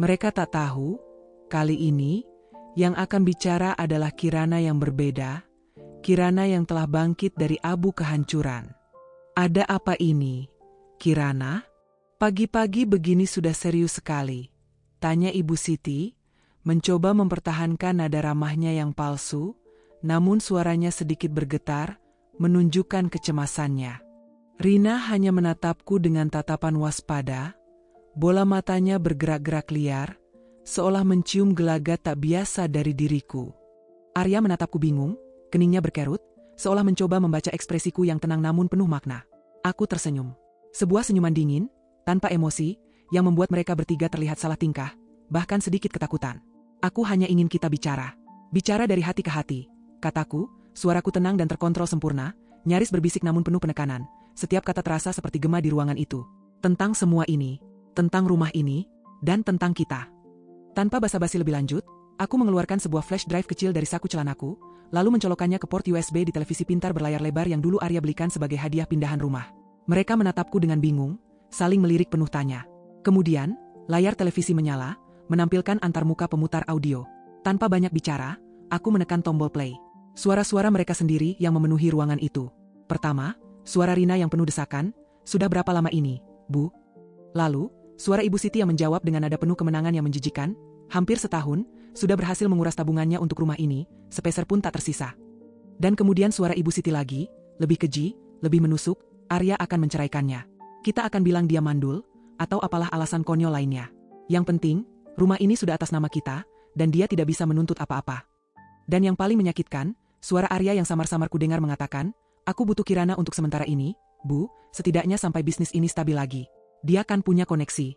Mereka tak tahu, kali ini, Yang akan bicara adalah Kirana yang berbeda, Kirana yang telah bangkit dari abu kehancuran. Ada apa ini, Kirana? Pagi-pagi begini sudah serius sekali, tanya Ibu Siti, mencoba mempertahankan nada ramahnya yang palsu, namun suaranya sedikit bergetar, menunjukkan kecemasannya. Rina hanya menatapku dengan tatapan waspada, bola matanya bergerak-gerak liar, seolah mencium gelagat tak biasa dari diriku. Arya menatapku bingung, keningnya berkerut, seolah mencoba membaca ekspresiku yang tenang namun penuh makna. Aku tersenyum. Sebuah senyuman dingin, tanpa emosi, yang membuat mereka bertiga terlihat salah tingkah, bahkan sedikit ketakutan. Aku hanya ingin kita bicara. Bicara dari hati ke hati, kataku, suaraku tenang dan terkontrol sempurna, nyaris berbisik namun penuh penekanan. Setiap kata terasa seperti gema di ruangan itu. Tentang semua ini, tentang rumah ini, dan tentang kita. Tanpa basa-basi lebih lanjut, aku mengeluarkan sebuah flash drive kecil dari saku celanaku, lalu mencolokkannya ke port USB di televisi pintar berlayar lebar yang dulu Arya belikan sebagai hadiah pindahan rumah. Mereka menatapku dengan bingung, saling melirik penuh tanya. Kemudian, layar televisi menyala, menampilkan antarmuka pemutar audio. Tanpa banyak bicara, aku menekan tombol play. Suara-suara mereka sendiri yang memenuhi ruangan itu. Pertama, suara Rina yang penuh desakan, "Sudah berapa lama ini, Bu?" Lalu, suara Ibu Siti yang menjawab dengan nada penuh kemenangan yang menjijikan, "Hampir setahun, sudah berhasil menguras tabungannya untuk rumah ini, sepeser pun tak tersisa." Dan kemudian suara Ibu Siti lagi, lebih keji, lebih menusuk, "Arya akan menceraikannya. Kita akan bilang dia mandul, atau apalah alasan konyol lainnya. Yang penting, rumah ini sudah atas nama kita, dan dia tidak bisa menuntut apa-apa." Dan yang paling menyakitkan, suara Arya yang samar-samar kudengar mengatakan, "Aku butuh Kirana untuk sementara ini, Bu, setidaknya sampai bisnis ini stabil lagi. Dia kan punya koneksi."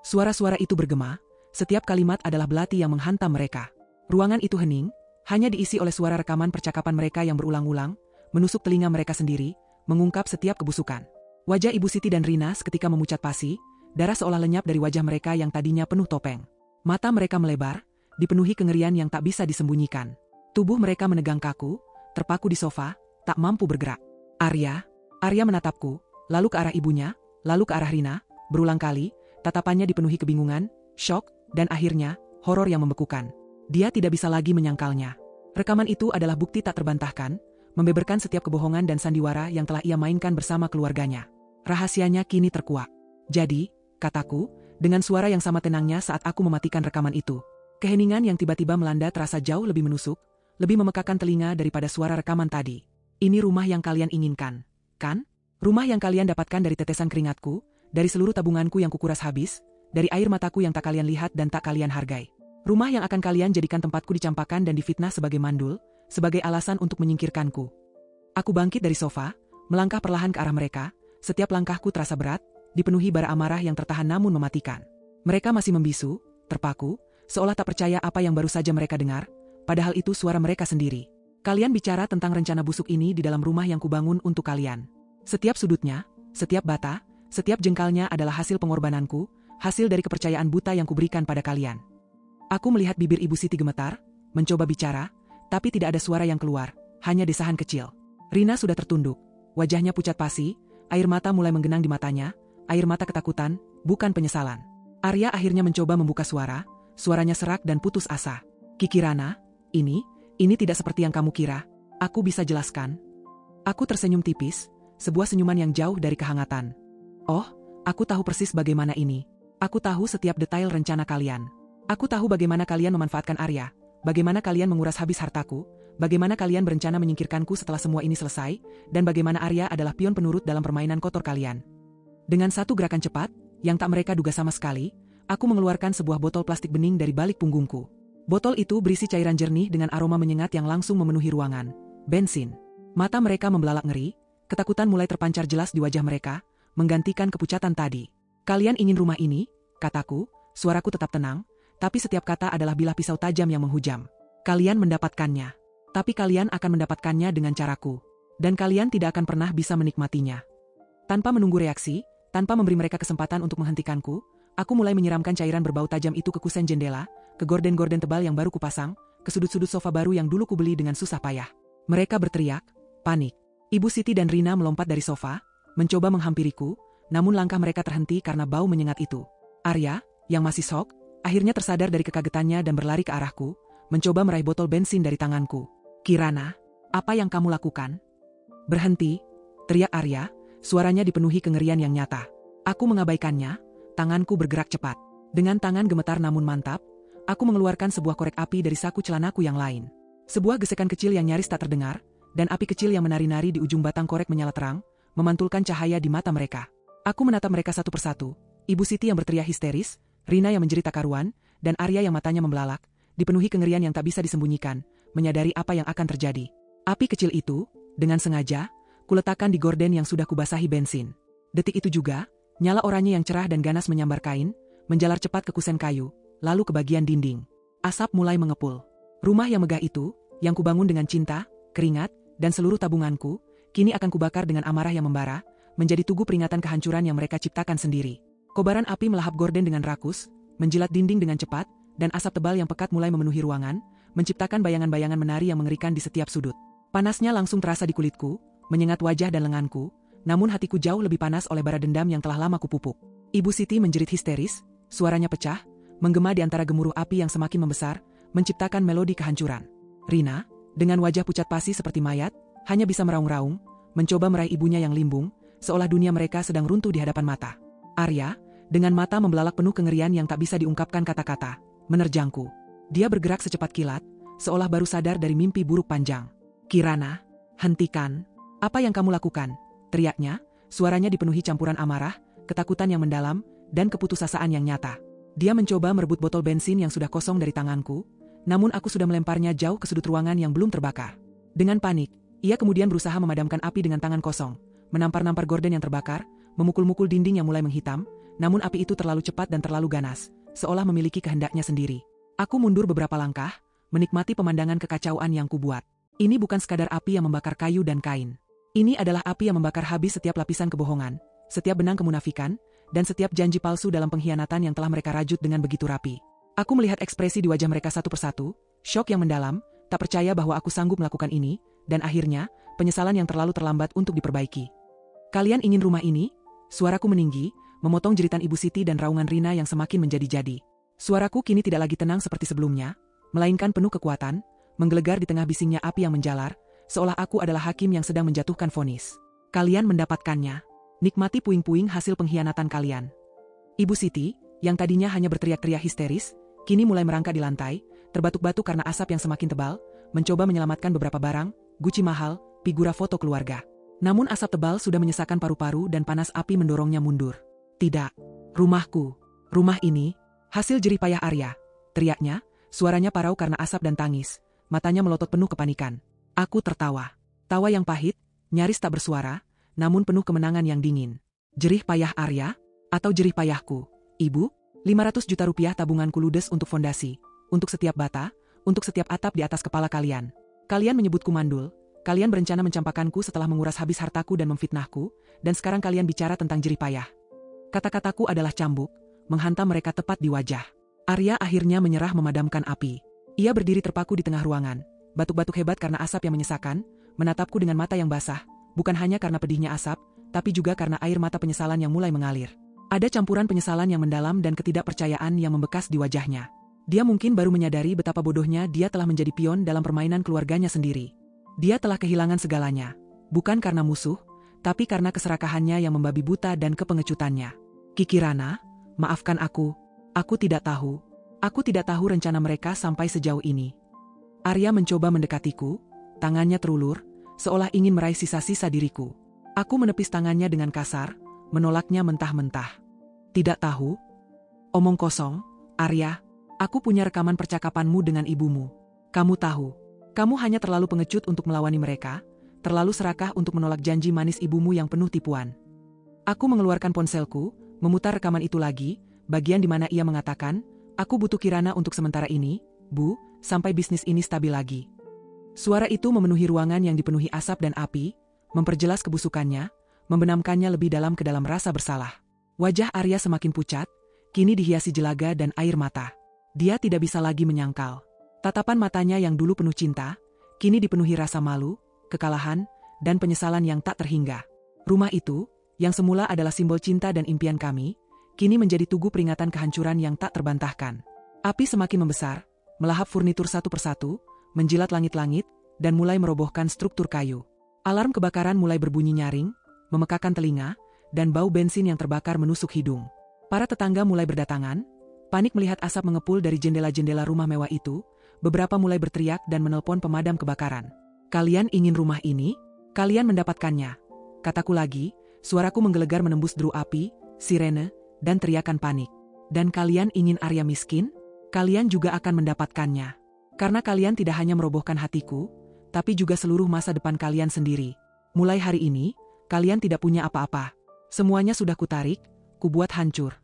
Suara-suara itu bergema, setiap kalimat adalah belati yang menghantam mereka. Ruangan itu hening, hanya diisi oleh suara rekaman percakapan mereka yang berulang-ulang, menusuk telinga mereka sendiri, mengungkap setiap kebusukan. Wajah Ibu Siti dan Rina seketika memucat pasi, darah seolah lenyap dari wajah mereka yang tadinya penuh topeng. Mata mereka melebar, dipenuhi kengerian yang tak bisa disembunyikan. Tubuh mereka menegang kaku, terpaku di sofa, tak mampu bergerak. Arya menatapku, lalu ke arah ibunya, lalu ke arah Rina, berulang kali, tatapannya dipenuhi kebingungan, syok, dan akhirnya, horor yang membekukan. Dia tidak bisa lagi menyangkalnya. Rekaman itu adalah bukti tak terbantahkan, membeberkan setiap kebohongan dan sandiwara yang telah ia mainkan bersama keluarganya. Rahasianya kini terkuak. "Jadi," kataku, dengan suara yang sama tenangnya saat aku mematikan rekaman itu. Keheningan yang tiba-tiba melanda terasa jauh lebih menusuk, lebih memekakan telinga daripada suara rekaman tadi. "Ini rumah yang kalian inginkan, kan? Rumah yang kalian dapatkan dari tetesan keringatku, dari seluruh tabunganku yang kukuras habis, dari air mataku yang tak kalian lihat dan tak kalian hargai. Rumah yang akan kalian jadikan tempatku dicampakkan dan difitnah sebagai mandul, sebagai alasan untuk menyingkirkanku." Aku bangkit dari sofa, melangkah perlahan ke arah mereka, setiap langkahku terasa berat, dipenuhi bara amarah yang tertahan namun mematikan. Mereka masih membisu, terpaku, seolah tak percaya apa yang baru saja mereka dengar, padahal itu suara mereka sendiri. "Kalian bicara tentang rencana busuk ini di dalam rumah yang kubangun untuk kalian. Setiap sudutnya, setiap bata, setiap jengkalnya adalah hasil pengorbananku, hasil dari kepercayaan buta yang kuberikan pada kalian." Aku melihat bibir Ibu Siti gemetar, mencoba bicara, tapi tidak ada suara yang keluar, hanya desahan kecil. Rina sudah tertunduk, wajahnya pucat pasi, air mata mulai menggenang di matanya, air mata ketakutan, bukan penyesalan. Arya akhirnya mencoba membuka suara, suaranya serak dan putus asa. "Kirana, ini tidak seperti yang kamu kira. Aku bisa jelaskan." Aku tersenyum tipis, sebuah senyuman yang jauh dari kehangatan. "Oh, aku tahu persis bagaimana ini. Aku tahu setiap detail rencana kalian. Aku tahu bagaimana kalian memanfaatkan Arya, bagaimana kalian menguras habis hartaku, bagaimana kalian berencana menyingkirkanku setelah semua ini selesai, dan bagaimana Arya adalah pion penurut dalam permainan kotor kalian." Dengan satu gerakan cepat, yang tak mereka duga sama sekali, aku mengeluarkan sebuah botol plastik bening dari balik punggungku. Botol itu berisi cairan jernih dengan aroma menyengat yang langsung memenuhi ruangan. Bensin. Mata mereka membelalak ngeri, ketakutan mulai terpancar jelas di wajah mereka, menggantikan kepucatan tadi. "Kalian ingin rumah ini?" kataku, suaraku tetap tenang, tapi setiap kata adalah bilah pisau tajam yang menghujam. "Kalian mendapatkannya. Tapi kalian akan mendapatkannya dengan caraku. Dan kalian tidak akan pernah bisa menikmatinya." Tanpa menunggu reaksi, tanpa memberi mereka kesempatan untuk menghentikanku, aku mulai menyiramkan cairan berbau tajam itu ke kusen jendela, ke gorden-gorden tebal yang baru kupasang, ke sudut-sudut sofa baru yang dulu kubeli dengan susah payah. Mereka berteriak, panik. Ibu Siti dan Rina melompat dari sofa, mencoba menghampiriku, namun langkah mereka terhenti karena bau menyengat itu. Arya, yang masih shock, akhirnya tersadar dari kekagetannya dan berlari ke arahku, mencoba meraih botol bensin dari tanganku. Kirana, apa yang kamu lakukan? Berhenti, teriak Arya, suaranya dipenuhi kengerian yang nyata. Aku mengabaikannya, tanganku bergerak cepat. Dengan tangan gemetar namun mantap, aku mengeluarkan sebuah korek api dari saku celanaku yang lain. Sebuah gesekan kecil yang nyaris tak terdengar, dan api kecil yang menari-nari di ujung batang korek menyala terang, memantulkan cahaya di mata mereka. Aku menatap mereka satu persatu, Ibu Siti yang berteriak histeris, Rina yang menjerit tak karuan, dan Arya yang matanya membelalak, dipenuhi kengerian yang tak bisa disembunyikan, menyadari apa yang akan terjadi. Api kecil itu, dengan sengaja, kuletakkan di gorden yang sudah kubasahi bensin. Detik itu juga, nyala oranye yang cerah dan ganas menyambar kain, menjalar cepat ke kusen kayu, lalu ke bagian dinding. Asap mulai mengepul. Rumah yang megah itu, yang kubangun dengan cinta, keringat, dan seluruh tabunganku, kini akan kubakar dengan amarah yang membara, menjadi tugu peringatan kehancuran yang mereka ciptakan sendiri. Kobaran api melahap gorden dengan rakus, menjilat dinding dengan cepat, dan asap tebal yang pekat mulai memenuhi ruangan, menciptakan bayangan-bayangan menari yang mengerikan di setiap sudut. Panasnya langsung terasa di kulitku, menyengat wajah dan lenganku, namun hatiku jauh lebih panas oleh bara dendam yang telah lama kupupuk. Ibu Siti menjerit histeris, suaranya pecah, menggema di antara gemuruh api yang semakin membesar, menciptakan melodi kehancuran. Rina, dengan wajah pucat pasi seperti mayat, hanya bisa meraung-raung, mencoba meraih ibunya yang limbung, seolah dunia mereka sedang runtuh di hadapan mata. Arya, dengan mata membelalak penuh kengerian yang tak bisa diungkapkan kata-kata, menerjangku. Dia bergerak secepat kilat, seolah baru sadar dari mimpi buruk panjang. Kirana, hentikan. Apa yang kamu lakukan? Teriaknya, suaranya dipenuhi campuran amarah, ketakutan yang mendalam, dan keputusasaan yang nyata. Dia mencoba merebut botol bensin yang sudah kosong dari tanganku, namun aku sudah melemparnya jauh ke sudut ruangan yang belum terbakar. Dengan panik, ia kemudian berusaha memadamkan api dengan tangan kosong, menampar-nampar gorden yang terbakar, memukul-mukul dinding yang mulai menghitam, namun api itu terlalu cepat dan terlalu ganas, seolah memiliki kehendaknya sendiri. Aku mundur beberapa langkah, menikmati pemandangan kekacauan yang kubuat. Ini bukan sekadar api yang membakar kayu dan kain. Ini adalah api yang membakar habis setiap lapisan kebohongan, setiap benang kemunafikan, dan setiap janji palsu dalam pengkhianatan yang telah mereka rajut dengan begitu rapi. Aku melihat ekspresi di wajah mereka satu persatu, syok yang mendalam, tak percaya bahwa aku sanggup melakukan ini, dan akhirnya, penyesalan yang terlalu terlambat untuk diperbaiki. Kalian ingin rumah ini? Suaraku meninggi, memotong jeritan Ibu Siti dan raungan Rina yang semakin menjadi-jadi. Suaraku kini tidak lagi tenang seperti sebelumnya, melainkan penuh kekuatan, menggelegar di tengah bisingnya api yang menjalar, seolah aku adalah hakim yang sedang menjatuhkan vonis. Kalian mendapatkannya. Nikmati puing-puing hasil pengkhianatan kalian. Ibu Siti, yang tadinya hanya berteriak-teriak histeris, kini mulai merangkak di lantai, terbatuk-batuk karena asap yang semakin tebal, mencoba menyelamatkan beberapa barang, guci mahal, figura foto keluarga. Namun asap tebal sudah menyesakkan paru-paru dan panas api mendorongnya mundur. Tidak. Rumahku. Rumah ini. Hasil jerih payah Arya. Teriaknya, suaranya parau karena asap dan tangis. Matanya melotot penuh kepanikan. Aku tertawa. Tawa yang pahit, nyaris tak bersuara, namun penuh kemenangan yang dingin. Jerih payah Arya? Atau jerih payahku? Ibu, 500 juta rupiah tabunganku ludes untuk fondasi, untuk setiap bata, untuk setiap atap di atas kepala kalian. Kalian menyebutku mandul, kalian berencana mencampakanku setelah menguras habis hartaku dan memfitnahku, dan sekarang kalian bicara tentang jerih payah. Kata-kataku adalah cambuk, menghantam mereka tepat di wajah. Arya akhirnya menyerah memadamkan api. Ia berdiri terpaku di tengah ruangan, batuk-batuk hebat karena asap yang menyesakan, menatapku dengan mata yang basah, bukan hanya karena pedihnya asap, tapi juga karena air mata penyesalan yang mulai mengalir. Ada campuran penyesalan yang mendalam dan ketidakpercayaan yang membekas di wajahnya. Dia mungkin baru menyadari betapa bodohnya dia telah menjadi pion dalam permainan keluarganya sendiri. Dia telah kehilangan segalanya, bukan karena musuh, tapi karena keserakahannya yang membabi buta dan kepengecutannya. Kirana, maafkan aku tidak tahu. Aku tidak tahu rencana mereka sampai sejauh ini. Arya mencoba mendekatiku, tangannya terulur, seolah ingin meraih sisa-sisa diriku. Aku menepis tangannya dengan kasar, menolaknya mentah-mentah. Tidak tahu? Omong kosong, Arya. Aku punya rekaman percakapanmu dengan ibumu. Kamu tahu, kamu hanya terlalu pengecut untuk melawani mereka, terlalu serakah untuk menolak janji manis ibumu yang penuh tipuan. Aku mengeluarkan ponselku, memutar rekaman itu lagi, bagian di mana ia mengatakan, aku butuh Kirana untuk sementara ini, Bu, sampai bisnis ini stabil lagi. Suara itu memenuhi ruangan yang dipenuhi asap dan api, memperjelas kebusukannya, membenamkannya lebih dalam ke dalam rasa bersalah. Wajah Arya semakin pucat, kini dihiasi jelaga dan air mata. Dia tidak bisa lagi menyangkal. Tatapan matanya yang dulu penuh cinta, kini dipenuhi rasa malu, kekalahan, dan penyesalan yang tak terhingga. Rumah itu, yang semula adalah simbol cinta dan impian kami, kini menjadi tugu peringatan kehancuran yang tak terbantahkan. Api semakin membesar, melahap furnitur satu persatu, menjilat langit-langit, dan mulai merobohkan struktur kayu. Alarm kebakaran mulai berbunyi nyaring, memekakan telinga, dan bau bensin yang terbakar menusuk hidung. Para tetangga mulai berdatangan, panik melihat asap mengepul dari jendela-jendela rumah mewah itu, beberapa mulai berteriak dan menelpon pemadam kebakaran. "Kalian ingin rumah ini? Kalian mendapatkannya," kataku lagi, suaraku menggelegar menembus deru api, sirene, dan teriakan panik. "Dan kalian ingin Arya miskin? Kalian juga akan mendapatkannya. Karena kalian tidak hanya merobohkan hatiku, tapi juga seluruh masa depan kalian sendiri. Mulai hari ini, kalian tidak punya apa-apa. Semuanya sudah kutarik, kubuat hancur."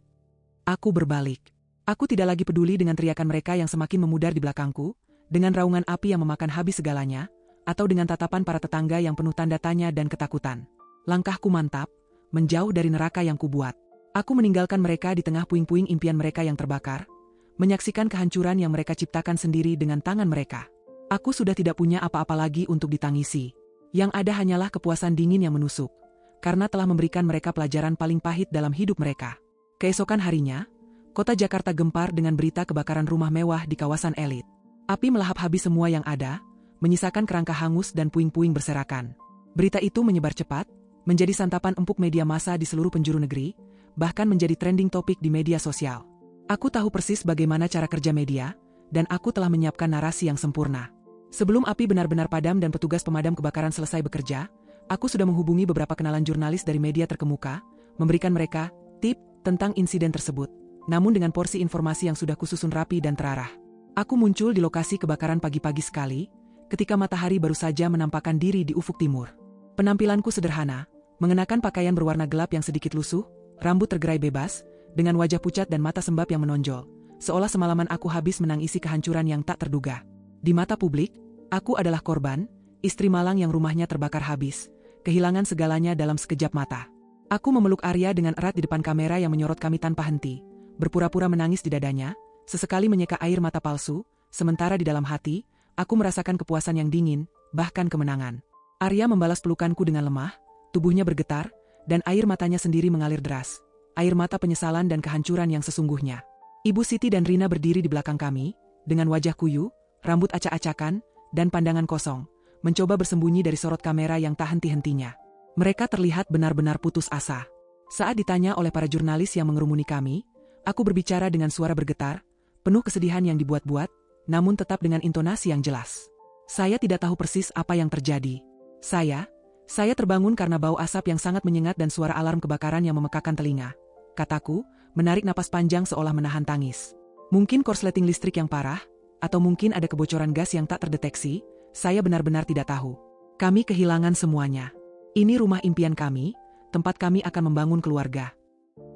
Aku berbalik. Aku tidak lagi peduli dengan teriakan mereka yang semakin memudar di belakangku, dengan raungan api yang memakan habis segalanya, atau dengan tatapan para tetangga yang penuh tanda tanya dan ketakutan. Langkahku mantap, menjauh dari neraka yang kubuat. Aku meninggalkan mereka di tengah puing-puing impian mereka yang terbakar, menyaksikan kehancuran yang mereka ciptakan sendiri dengan tangan mereka. Aku sudah tidak punya apa-apa lagi untuk ditangisi. Yang ada hanyalah kepuasan dingin yang menusuk, karena telah memberikan mereka pelajaran paling pahit dalam hidup mereka. Keesokan harinya, kota Jakarta gempar dengan berita kebakaran rumah mewah di kawasan elit. Api melahap habis semua yang ada, menyisakan kerangka hangus dan puing-puing berserakan. Berita itu menyebar cepat, menjadi santapan empuk media massa di seluruh penjuru negeri, bahkan menjadi trending topik di media sosial. Aku tahu persis bagaimana cara kerja media, dan aku telah menyiapkan narasi yang sempurna. Sebelum api benar-benar padam dan petugas pemadam kebakaran selesai bekerja, aku sudah menghubungi beberapa kenalan jurnalis dari media terkemuka, memberikan mereka tip tentang insiden tersebut. Namun dengan porsi informasi yang sudah kususun rapi dan terarah. Aku muncul di lokasi kebakaran pagi-pagi sekali, ketika matahari baru saja menampakkan diri di ufuk timur. Penampilanku sederhana, mengenakan pakaian berwarna gelap yang sedikit lusuh, rambut tergerai bebas, dengan wajah pucat dan mata sembab yang menonjol, seolah semalaman aku habis menangisi kehancuran yang tak terduga. Di mata publik, aku adalah korban, istri malang yang rumahnya terbakar habis, kehilangan segalanya dalam sekejap mata. Aku memeluk Arya dengan erat di depan kamera yang menyorot kami tanpa henti, berpura-pura menangis di dadanya, sesekali menyeka air mata palsu, sementara di dalam hati, aku merasakan kepuasan yang dingin, bahkan kemenangan. Arya membalas pelukanku dengan lemah, tubuhnya bergetar, dan air matanya sendiri mengalir deras. Air mata penyesalan dan kehancuran yang sesungguhnya. Ibu Siti dan Rina berdiri di belakang kami, dengan wajah kuyu, rambut acak-acakan, dan pandangan kosong, mencoba bersembunyi dari sorot kamera yang tak henti-hentinya. Mereka terlihat benar-benar putus asa. Saat ditanya oleh para jurnalis yang mengerumuni kami, aku berbicara dengan suara bergetar, penuh kesedihan yang dibuat-buat, namun tetap dengan intonasi yang jelas. Saya tidak tahu persis apa yang terjadi. Saya terbangun karena bau asap yang sangat menyengat dan suara alarm kebakaran yang memekakan telinga. Kataku, menarik napas panjang seolah menahan tangis. Mungkin korsleting listrik yang parah, atau mungkin ada kebocoran gas yang tak terdeteksi, saya benar-benar tidak tahu. Kami kehilangan semuanya. Ini rumah impian kami, tempat kami akan membangun keluarga.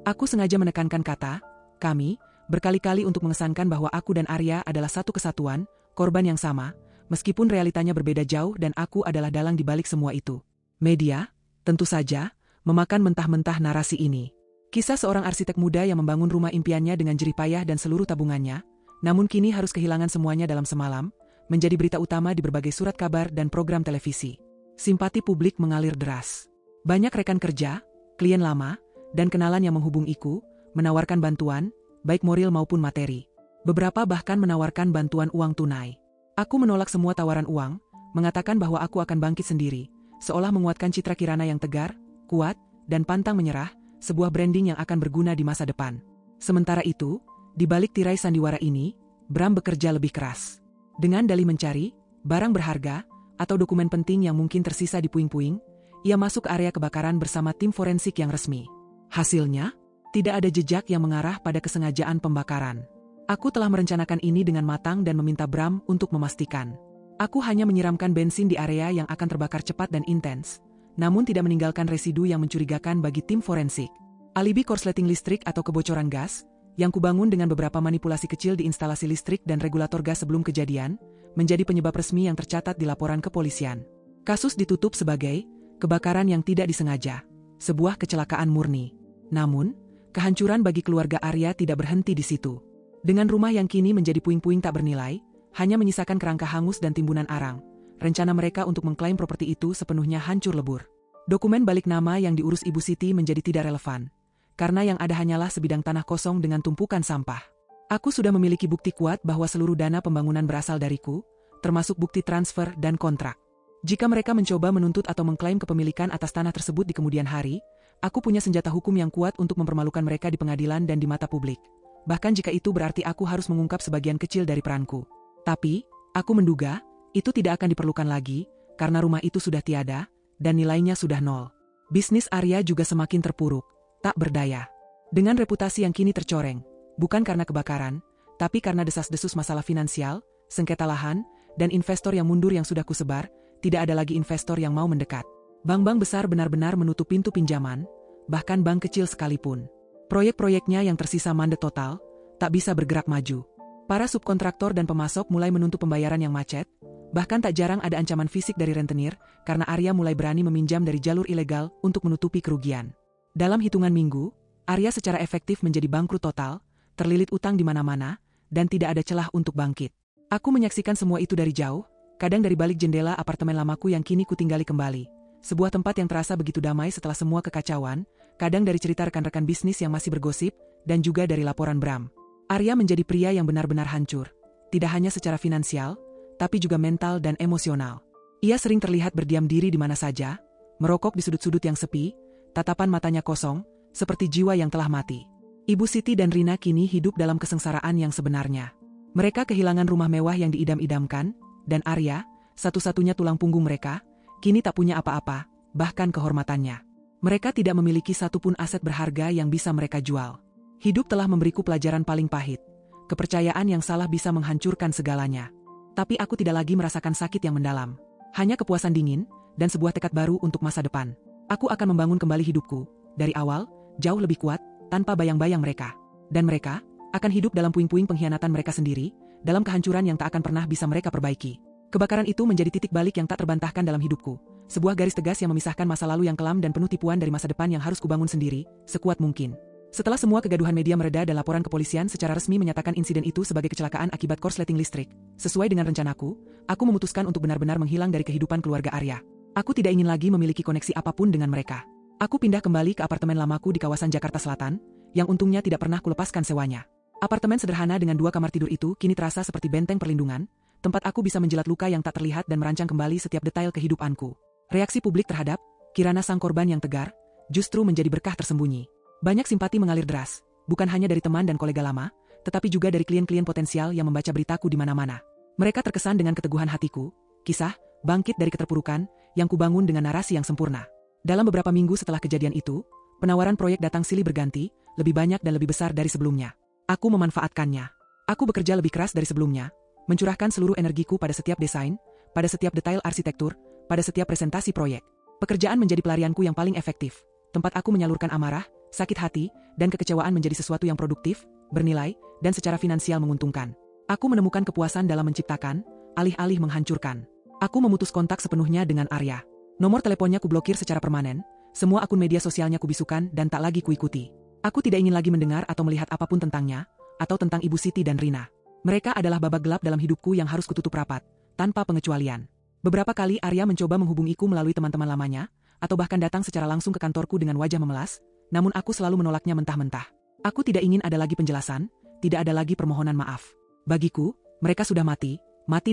Aku sengaja menekankan kata, kami, berkali-kali untuk mengesankan bahwa aku dan Arya adalah satu kesatuan, korban yang sama, meskipun realitanya berbeda jauh dan aku adalah dalang di balik semua itu. Media, tentu saja, memakan mentah-mentah narasi ini. Kisah seorang arsitek muda yang membangun rumah impiannya dengan jerih payah dan seluruh tabungannya, namun kini harus kehilangan semuanya dalam semalam, menjadi berita utama di berbagai surat kabar dan program televisi. Simpati publik mengalir deras. Banyak rekan kerja, klien lama, dan kenalan yang menghubungiku, menawarkan bantuan, baik moral maupun materi. Beberapa bahkan menawarkan bantuan uang tunai. Aku menolak semua tawaran uang, mengatakan bahwa aku akan bangkit sendiri, seolah menguatkan citra Kirana yang tegar, kuat, dan pantang menyerah, sebuah branding yang akan berguna di masa depan. Sementara itu, di balik tirai sandiwara ini, Bram bekerja lebih keras. Dengan dalih mencari barang berharga atau dokumen penting yang mungkin tersisa di puing-puing, ia masuk ke area kebakaran bersama tim forensik yang resmi. Hasilnya, tidak ada jejak yang mengarah pada kesengajaan pembakaran. Aku telah merencanakan ini dengan matang dan meminta Bram untuk memastikan. Aku hanya menyiramkan bensin di area yang akan terbakar cepat dan intens, namun tidak meninggalkan residu yang mencurigakan bagi tim forensik. Alibi korsleting listrik atau kebocoran gas, yang kubangun dengan beberapa manipulasi kecil di instalasi listrik dan regulator gas sebelum kejadian, menjadi penyebab resmi yang tercatat di laporan kepolisian. Kasus ditutup sebagai kebakaran yang tidak disengaja, sebuah kecelakaan murni. Namun, kehancuran bagi keluarga Arya tidak berhenti di situ. Dengan rumah yang kini menjadi puing-puing tak bernilai, hanya menyisakan kerangka hangus dan timbunan arang, rencana mereka untuk mengklaim properti itu sepenuhnya hancur lebur. Dokumen balik nama yang diurus Ibu Siti menjadi tidak relevan, karena yang ada hanyalah sebidang tanah kosong dengan tumpukan sampah. Aku sudah memiliki bukti kuat bahwa seluruh dana pembangunan berasal dariku, termasuk bukti transfer dan kontrak. Jika mereka mencoba menuntut atau mengklaim kepemilikan atas tanah tersebut di kemudian hari, aku punya senjata hukum yang kuat untuk mempermalukan mereka di pengadilan dan di mata publik. Bahkan jika itu berarti aku harus mengungkap sebagian kecil dari peranku. Tapi, aku menduga, itu tidak akan diperlukan lagi, karena rumah itu sudah tiada, dan nilainya sudah nol. Bisnis Arya juga semakin terpuruk, tak berdaya. Dengan reputasi yang kini tercoreng, bukan karena kebakaran, tapi karena desas-desus masalah finansial, sengketa lahan, dan investor yang mundur yang sudah kusebar, tidak ada lagi investor yang mau mendekat. Bank-bank besar benar-benar menutup pintu pinjaman, bahkan bank kecil sekalipun. Proyek-proyeknya yang tersisa mandek total, tak bisa bergerak maju. Para subkontraktor dan pemasok mulai menuntut pembayaran yang macet, bahkan tak jarang ada ancaman fisik dari rentenir, karena Arya mulai berani meminjam dari jalur ilegal untuk menutupi kerugian. Dalam hitungan minggu, Arya secara efektif menjadi bangkrut total, terlilit utang di mana-mana, dan tidak ada celah untuk bangkit. Aku menyaksikan semua itu dari jauh, kadang dari balik jendela apartemen lamaku yang kini kutinggali kembali. Sebuah tempat yang terasa begitu damai setelah semua kekacauan, kadang dari cerita rekan-rekan bisnis yang masih bergosip, dan juga dari laporan Bram. Arya menjadi pria yang benar-benar hancur, tidak hanya secara finansial, tapi juga mental dan emosional. Ia sering terlihat berdiam diri di mana saja, merokok di sudut-sudut yang sepi, tatapan matanya kosong, seperti jiwa yang telah mati. Ibu Siti dan Rina kini hidup dalam kesengsaraan yang sebenarnya. Mereka kehilangan rumah mewah yang diidam-idamkan, dan Arya, satu-satunya tulang punggung mereka, kini tak punya apa-apa, bahkan kehormatannya. Mereka tidak memiliki satupun aset berharga yang bisa mereka jual. Hidup telah memberiku pelajaran paling pahit. Kepercayaan yang salah bisa menghancurkan segalanya. Tapi aku tidak lagi merasakan sakit yang mendalam. Hanya kepuasan dingin, dan sebuah tekad baru untuk masa depan. Aku akan membangun kembali hidupku, dari awal, jauh lebih kuat, tanpa bayang-bayang mereka. Dan mereka akan hidup dalam puing-puing pengkhianatan mereka sendiri, dalam kehancuran yang tak akan pernah bisa mereka perbaiki. Kebakaran itu menjadi titik balik yang tak terbantahkan dalam hidupku. Sebuah garis tegas yang memisahkan masa lalu yang kelam dan penuh tipuan dari masa depan yang harus kubangun sendiri, sekuat mungkin. Setelah semua kegaduhan media mereda dan laporan kepolisian secara resmi menyatakan insiden itu sebagai kecelakaan akibat korsleting listrik, sesuai dengan rencanaku, aku memutuskan untuk benar-benar menghilang dari kehidupan keluarga Arya. Aku tidak ingin lagi memiliki koneksi apapun dengan mereka. Aku pindah kembali ke apartemen lamaku di kawasan Jakarta Selatan, yang untungnya tidak pernah kulepaskan sewanya. Apartemen sederhana dengan 2 kamar tidur itu kini terasa seperti benteng perlindungan, tempat aku bisa menjilat luka yang tak terlihat dan merancang kembali setiap detail kehidupanku. Reaksi publik terhadap Kirana sang korban yang tegar, justru menjadi berkah tersembunyi. Banyak simpati mengalir deras, bukan hanya dari teman dan kolega lama, tetapi juga dari klien-klien potensial yang membaca beritaku di mana-mana. Mereka terkesan dengan keteguhan hatiku, kisah, bangkit dari keterpurukan, yang kubangun dengan narasi yang sempurna. Dalam beberapa minggu setelah kejadian itu, penawaran proyek datang silih berganti, lebih banyak dan lebih besar dari sebelumnya. Aku memanfaatkannya. Aku bekerja lebih keras dari sebelumnya, mencurahkan seluruh energiku pada setiap desain, pada setiap detail arsitektur, pada setiap presentasi proyek. Pekerjaan menjadi pelarianku yang paling efektif, tempat aku menyalurkan amarah, sakit hati, dan kekecewaan menjadi sesuatu yang produktif, bernilai, dan secara finansial menguntungkan. Aku menemukan kepuasan dalam menciptakan, alih-alih menghancurkan. Aku memutus kontak sepenuhnya dengan Arya. Nomor teleponnya kublokir secara permanen, semua akun media sosialnya kubisukan dan tak lagi kuikuti. Aku tidak ingin lagi mendengar atau melihat apapun tentangnya, atau tentang Ibu Siti dan Rina. Mereka adalah babak gelap dalam hidupku yang harus kututup rapat, tanpa pengecualian. Beberapa kali Arya mencoba menghubungiku melalui teman-teman lamanya, atau bahkan datang secara langsung ke kantorku dengan wajah memelas, namun aku selalu menolaknya mentah-mentah. Aku tidak ingin ada lagi penjelasan, tidak ada lagi permohonan maaf. Bagiku, mereka sudah mati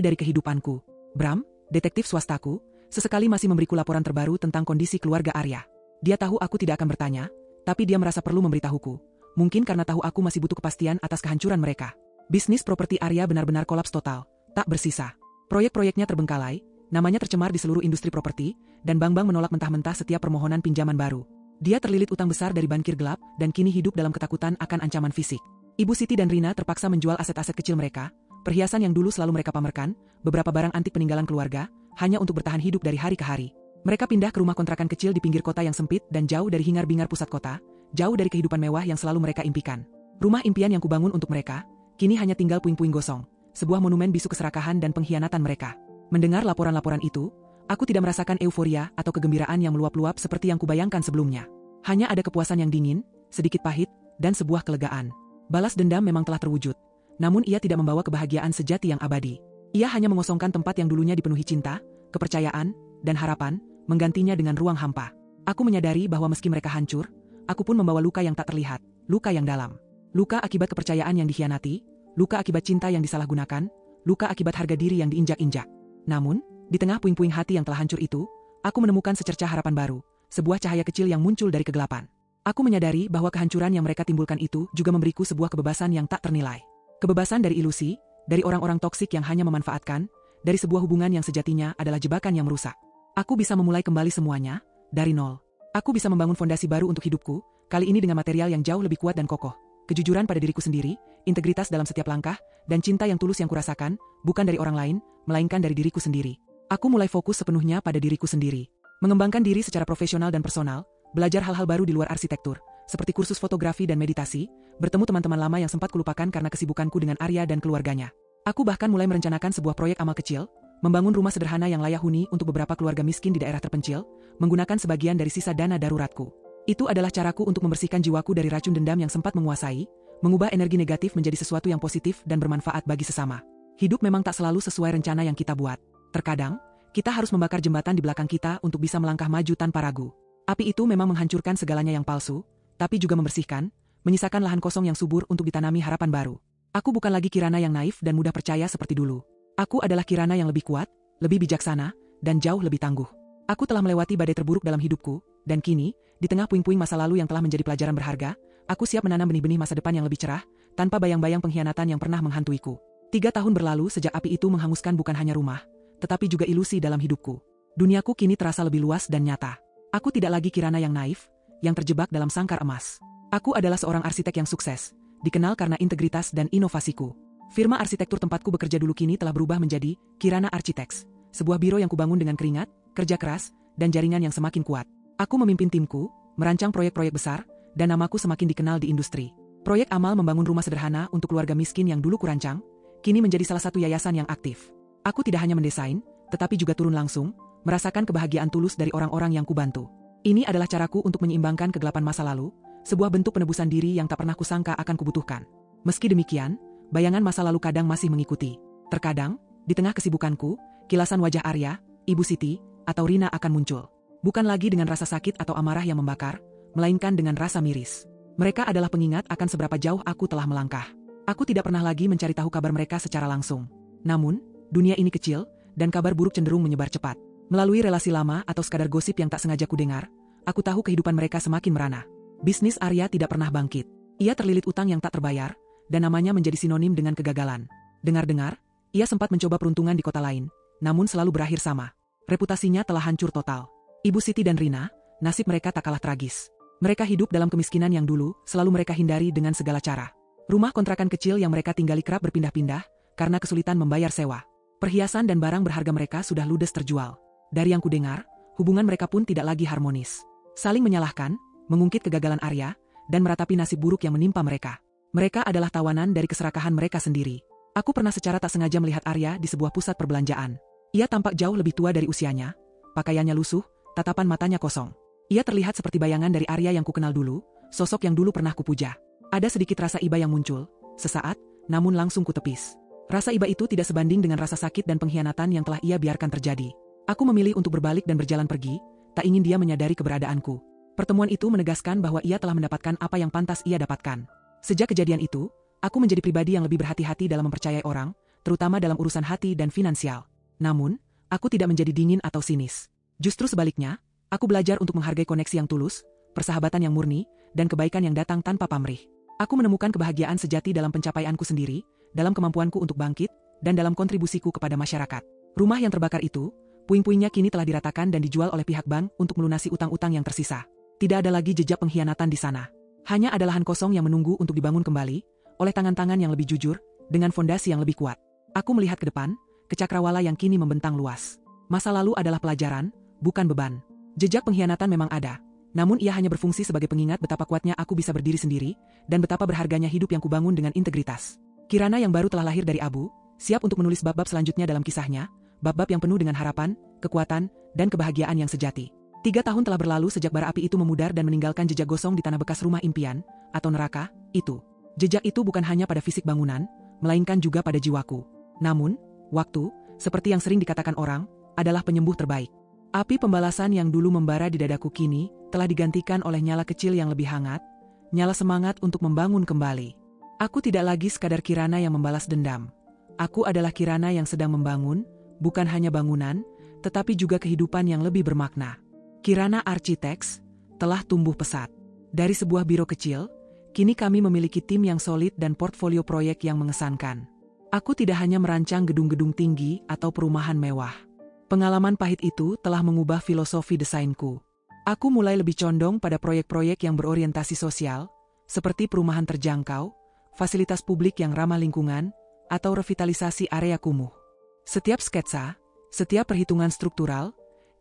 dari kehidupanku. Bram, detektif swastaku, sesekali masih memberiku laporan terbaru tentang kondisi keluarga Arya. Dia tahu aku tidak akan bertanya, tapi dia merasa perlu memberitahuku. Mungkin karena tahu aku masih butuh kepastian atas kehancuran mereka. Bisnis properti Arya benar-benar kolaps total, tak bersisa. Proyek-proyeknya terbengkalai, namanya tercemar di seluruh industri properti, dan bank-bank menolak mentah-mentah setiap permohonan pinjaman baru. Dia terlilit utang besar dari bankir gelap, dan kini hidup dalam ketakutan akan ancaman fisik. Ibu Siti dan Rina terpaksa menjual aset-aset kecil mereka, perhiasan yang dulu selalu mereka pamerkan, beberapa barang antik peninggalan keluarga, hanya untuk bertahan hidup dari hari ke hari. Mereka pindah ke rumah kontrakan kecil di pinggir kota yang sempit dan jauh dari hingar-bingar pusat kota, jauh dari kehidupan mewah yang selalu mereka impikan. Rumah impian yang kubangun untuk mereka, kini hanya tinggal puing-puing gosong, sebuah monumen bisu keserakahan dan pengkhianatan mereka. Mendengar laporan-laporan itu, aku tidak merasakan euforia atau kegembiraan yang meluap-luap seperti yang kubayangkan sebelumnya. Hanya ada kepuasan yang dingin, sedikit pahit, dan sebuah kelegaan. Balas dendam memang telah terwujud, namun ia tidak membawa kebahagiaan sejati yang abadi. Ia hanya mengosongkan tempat yang dulunya dipenuhi cinta, kepercayaan, dan harapan, menggantinya dengan ruang hampa. Aku menyadari bahwa meski mereka hancur, aku pun membawa luka yang tak terlihat, luka yang dalam. Luka akibat kepercayaan yang dikhianati, luka akibat cinta yang disalahgunakan, luka akibat harga diri yang diinjak-injak. Namun, di tengah puing-puing hati yang telah hancur itu, aku menemukan secercah harapan baru, sebuah cahaya kecil yang muncul dari kegelapan. Aku menyadari bahwa kehancuran yang mereka timbulkan itu juga memberiku sebuah kebebasan yang tak ternilai. Kebebasan dari ilusi, dari orang-orang toksik yang hanya memanfaatkan, dari sebuah hubungan yang sejatinya adalah jebakan yang merusak. Aku bisa memulai kembali semuanya, dari nol. Aku bisa membangun fondasi baru untuk hidupku, kali ini dengan material yang jauh lebih kuat dan kokoh. Kejujuran pada diriku sendiri, integritas dalam setiap langkah, dan cinta yang tulus yang kurasakan, bukan dari orang lain, melainkan dari diriku sendiri. Aku mulai fokus sepenuhnya pada diriku sendiri. Mengembangkan diri secara profesional dan personal, belajar hal-hal baru di luar arsitektur, seperti kursus fotografi dan meditasi, bertemu teman-teman lama yang sempat kulupakan karena kesibukanku dengan Arya dan keluarganya. Aku bahkan mulai merencanakan sebuah proyek amal kecil, membangun rumah sederhana yang layak huni untuk beberapa keluarga miskin di daerah terpencil, menggunakan sebagian dari sisa dana daruratku. Itu adalah caraku untuk membersihkan jiwaku dari racun dendam yang sempat menguasai, mengubah energi negatif menjadi sesuatu yang positif dan bermanfaat bagi sesama. Hidup memang tak selalu sesuai rencana yang kita buat. Terkadang, kita harus membakar jembatan di belakang kita untuk bisa melangkah maju tanpa ragu. Api itu memang menghancurkan segalanya yang palsu, tapi juga membersihkan, menyisakan lahan kosong yang subur untuk ditanami harapan baru. Aku bukan lagi Kirana yang naif dan mudah percaya seperti dulu. Aku adalah Kirana yang lebih kuat, lebih bijaksana, dan jauh lebih tangguh. Aku telah melewati badai terburuk dalam hidupku, dan kini, di tengah puing-puing masa lalu yang telah menjadi pelajaran berharga, aku siap menanam benih-benih masa depan yang lebih cerah, tanpa bayang-bayang pengkhianatan yang pernah menghantuiku. 3 tahun berlalu sejak api itu menghanguskan bukan hanya rumah, tetapi juga ilusi dalam hidupku. Duniaku kini terasa lebih luas dan nyata. Aku tidak lagi Kirana yang naif, yang terjebak dalam sangkar emas. Aku adalah seorang arsitek yang sukses, dikenal karena integritas dan inovasiku. Firma arsitektur tempatku bekerja dulu kini telah berubah menjadi Kirana Architects, sebuah biro yang kubangun dengan keringat, kerja keras, dan jaringan yang semakin kuat. Aku memimpin timku, merancang proyek-proyek besar, dan namaku semakin dikenal di industri. Proyek amal membangun rumah sederhana untuk keluarga miskin yang dulu kurancang, kini menjadi salah satu yayasan yang aktif. Aku tidak hanya mendesain, tetapi juga turun langsung, merasakan kebahagiaan tulus dari orang-orang yang kubantu. Ini adalah caraku untuk menyeimbangkan kegelapan masa lalu, sebuah bentuk penebusan diri yang tak pernah kusangka akan kubutuhkan. Meski demikian, bayangan masa lalu kadang masih mengikuti. Terkadang, di tengah kesibukanku, kilasan wajah Arya, Ibu Siti, atau Rina akan muncul. Bukan lagi dengan rasa sakit atau amarah yang membakar, melainkan dengan rasa miris. Mereka adalah pengingat akan seberapa jauh aku telah melangkah. Aku tidak pernah lagi mencari tahu kabar mereka secara langsung. Namun, dunia ini kecil, dan kabar buruk cenderung menyebar cepat. Melalui relasi lama atau sekadar gosip yang tak sengaja kudengar, aku tahu kehidupan mereka semakin merana. Bisnis Arya tidak pernah bangkit. Ia terlilit utang yang tak terbayar, dan namanya menjadi sinonim dengan kegagalan. Dengar-dengar, ia sempat mencoba peruntungan di kota lain, namun selalu berakhir sama. Reputasinya telah hancur total. Ibu Siti dan Rina, nasib mereka tak kalah tragis. Mereka hidup dalam kemiskinan yang dulu selalu mereka hindari dengan segala cara. Rumah kontrakan kecil yang mereka tinggali kerap berpindah-pindah karena kesulitan membayar sewa. Perhiasan dan barang berharga mereka sudah ludes terjual. Dari yang kudengar, hubungan mereka pun tidak lagi harmonis. Saling menyalahkan, mengungkit kegagalan Arya, dan meratapi nasib buruk yang menimpa mereka. Mereka adalah tawanan dari keserakahan mereka sendiri. Aku pernah secara tak sengaja melihat Arya di sebuah pusat perbelanjaan. Ia tampak jauh lebih tua dari usianya, pakaiannya lusuh, tatapan matanya kosong. Ia terlihat seperti bayangan dari Arya yang kukenal dulu, sosok yang dulu pernah kupuja. Ada sedikit rasa iba yang muncul, sesaat, namun langsung kutepis. Rasa iba itu tidak sebanding dengan rasa sakit dan pengkhianatan yang telah ia biarkan terjadi. Aku memilih untuk berbalik dan berjalan pergi, tak ingin dia menyadari keberadaanku. Pertemuan itu menegaskan bahwa ia telah mendapatkan apa yang pantas ia dapatkan. Sejak kejadian itu, aku menjadi pribadi yang lebih berhati-hati dalam mempercayai orang, terutama dalam urusan hati dan finansial. Namun, aku tidak menjadi dingin atau sinis. Justru sebaliknya, aku belajar untuk menghargai koneksi yang tulus, persahabatan yang murni, dan kebaikan yang datang tanpa pamrih. Aku menemukan kebahagiaan sejati dalam pencapaianku sendiri, dalam kemampuanku untuk bangkit, dan dalam kontribusiku kepada masyarakat. Rumah yang terbakar itu, puing-puingnya kini telah diratakan dan dijual oleh pihak bank untuk melunasi utang-utang yang tersisa. Tidak ada lagi jejak pengkhianatan di sana. Hanya ada lahan kosong yang menunggu untuk dibangun kembali, oleh tangan-tangan yang lebih jujur, dengan fondasi yang lebih kuat. Aku melihat ke depan, ke cakrawala yang kini membentang luas. Masa lalu adalah pelajaran, bukan beban. Jejak pengkhianatan memang ada, namun ia hanya berfungsi sebagai pengingat betapa kuatnya aku bisa berdiri sendiri, dan betapa berharganya hidup yang kubangun dengan integritas. Kirana yang baru telah lahir dari abu, siap untuk menulis bab-bab selanjutnya dalam kisahnya, bab-bab yang penuh dengan harapan, kekuatan, dan kebahagiaan yang sejati. 3 tahun telah berlalu sejak bara api itu memudar dan meninggalkan jejak gosong di tanah bekas rumah impian, atau neraka, itu. Jejak itu bukan hanya pada fisik bangunan, melainkan juga pada jiwaku. Namun, waktu, seperti yang sering dikatakan orang, adalah penyembuh terbaik. Api pembalasan yang dulu membara di dadaku kini, telah digantikan oleh nyala kecil yang lebih hangat, nyala semangat untuk membangun kembali. Aku tidak lagi sekadar Kirana yang membalas dendam. Aku adalah Kirana yang sedang membangun, bukan hanya bangunan, tetapi juga kehidupan yang lebih bermakna. Kirana Architects telah tumbuh pesat. Dari sebuah biro kecil, kini kami memiliki tim yang solid dan portfolio proyek yang mengesankan. Aku tidak hanya merancang gedung-gedung tinggi atau perumahan mewah. Pengalaman pahit itu telah mengubah filosofi desainku. Aku mulai lebih condong pada proyek-proyek yang berorientasi sosial, seperti perumahan terjangkau, fasilitas publik yang ramah lingkungan, atau revitalisasi area kumuh. Setiap sketsa, setiap perhitungan struktural,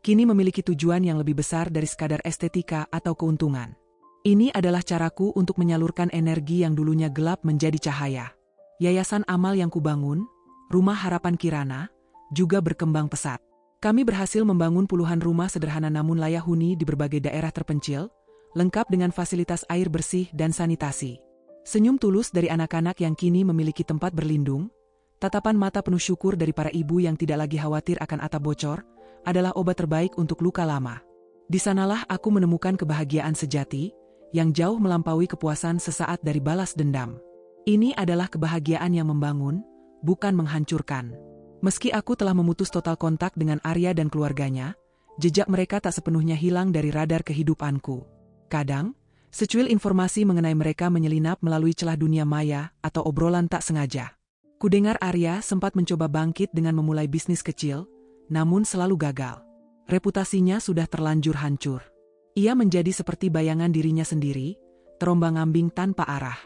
kini memiliki tujuan yang lebih besar dari sekadar estetika atau keuntungan. Ini adalah caraku untuk menyalurkan energi yang dulunya gelap menjadi cahaya. Yayasan amal yang kubangun, Rumah Harapan Kirana, juga berkembang pesat. Kami berhasil membangun puluhan rumah sederhana namun layak huni di berbagai daerah terpencil, lengkap dengan fasilitas air bersih dan sanitasi. Senyum tulus dari anak-anak yang kini memiliki tempat berlindung, tatapan mata penuh syukur dari para ibu yang tidak lagi khawatir akan atap bocor, adalah obat terbaik untuk luka lama. Di sanalah aku menemukan kebahagiaan sejati, yang jauh melampaui kepuasan sesaat dari balas dendam. Ini adalah kebahagiaan yang membangun, bukan menghancurkan. Meski aku telah memutus total kontak dengan Arya dan keluarganya, jejak mereka tak sepenuhnya hilang dari radar kehidupanku. Kadang, secuil informasi mengenai mereka menyelinap melalui celah dunia maya atau obrolan tak sengaja. Kudengar Arya sempat mencoba bangkit dengan memulai bisnis kecil, namun selalu gagal. Reputasinya sudah terlanjur hancur. Ia menjadi seperti bayangan dirinya sendiri, terombang-ambing tanpa arah.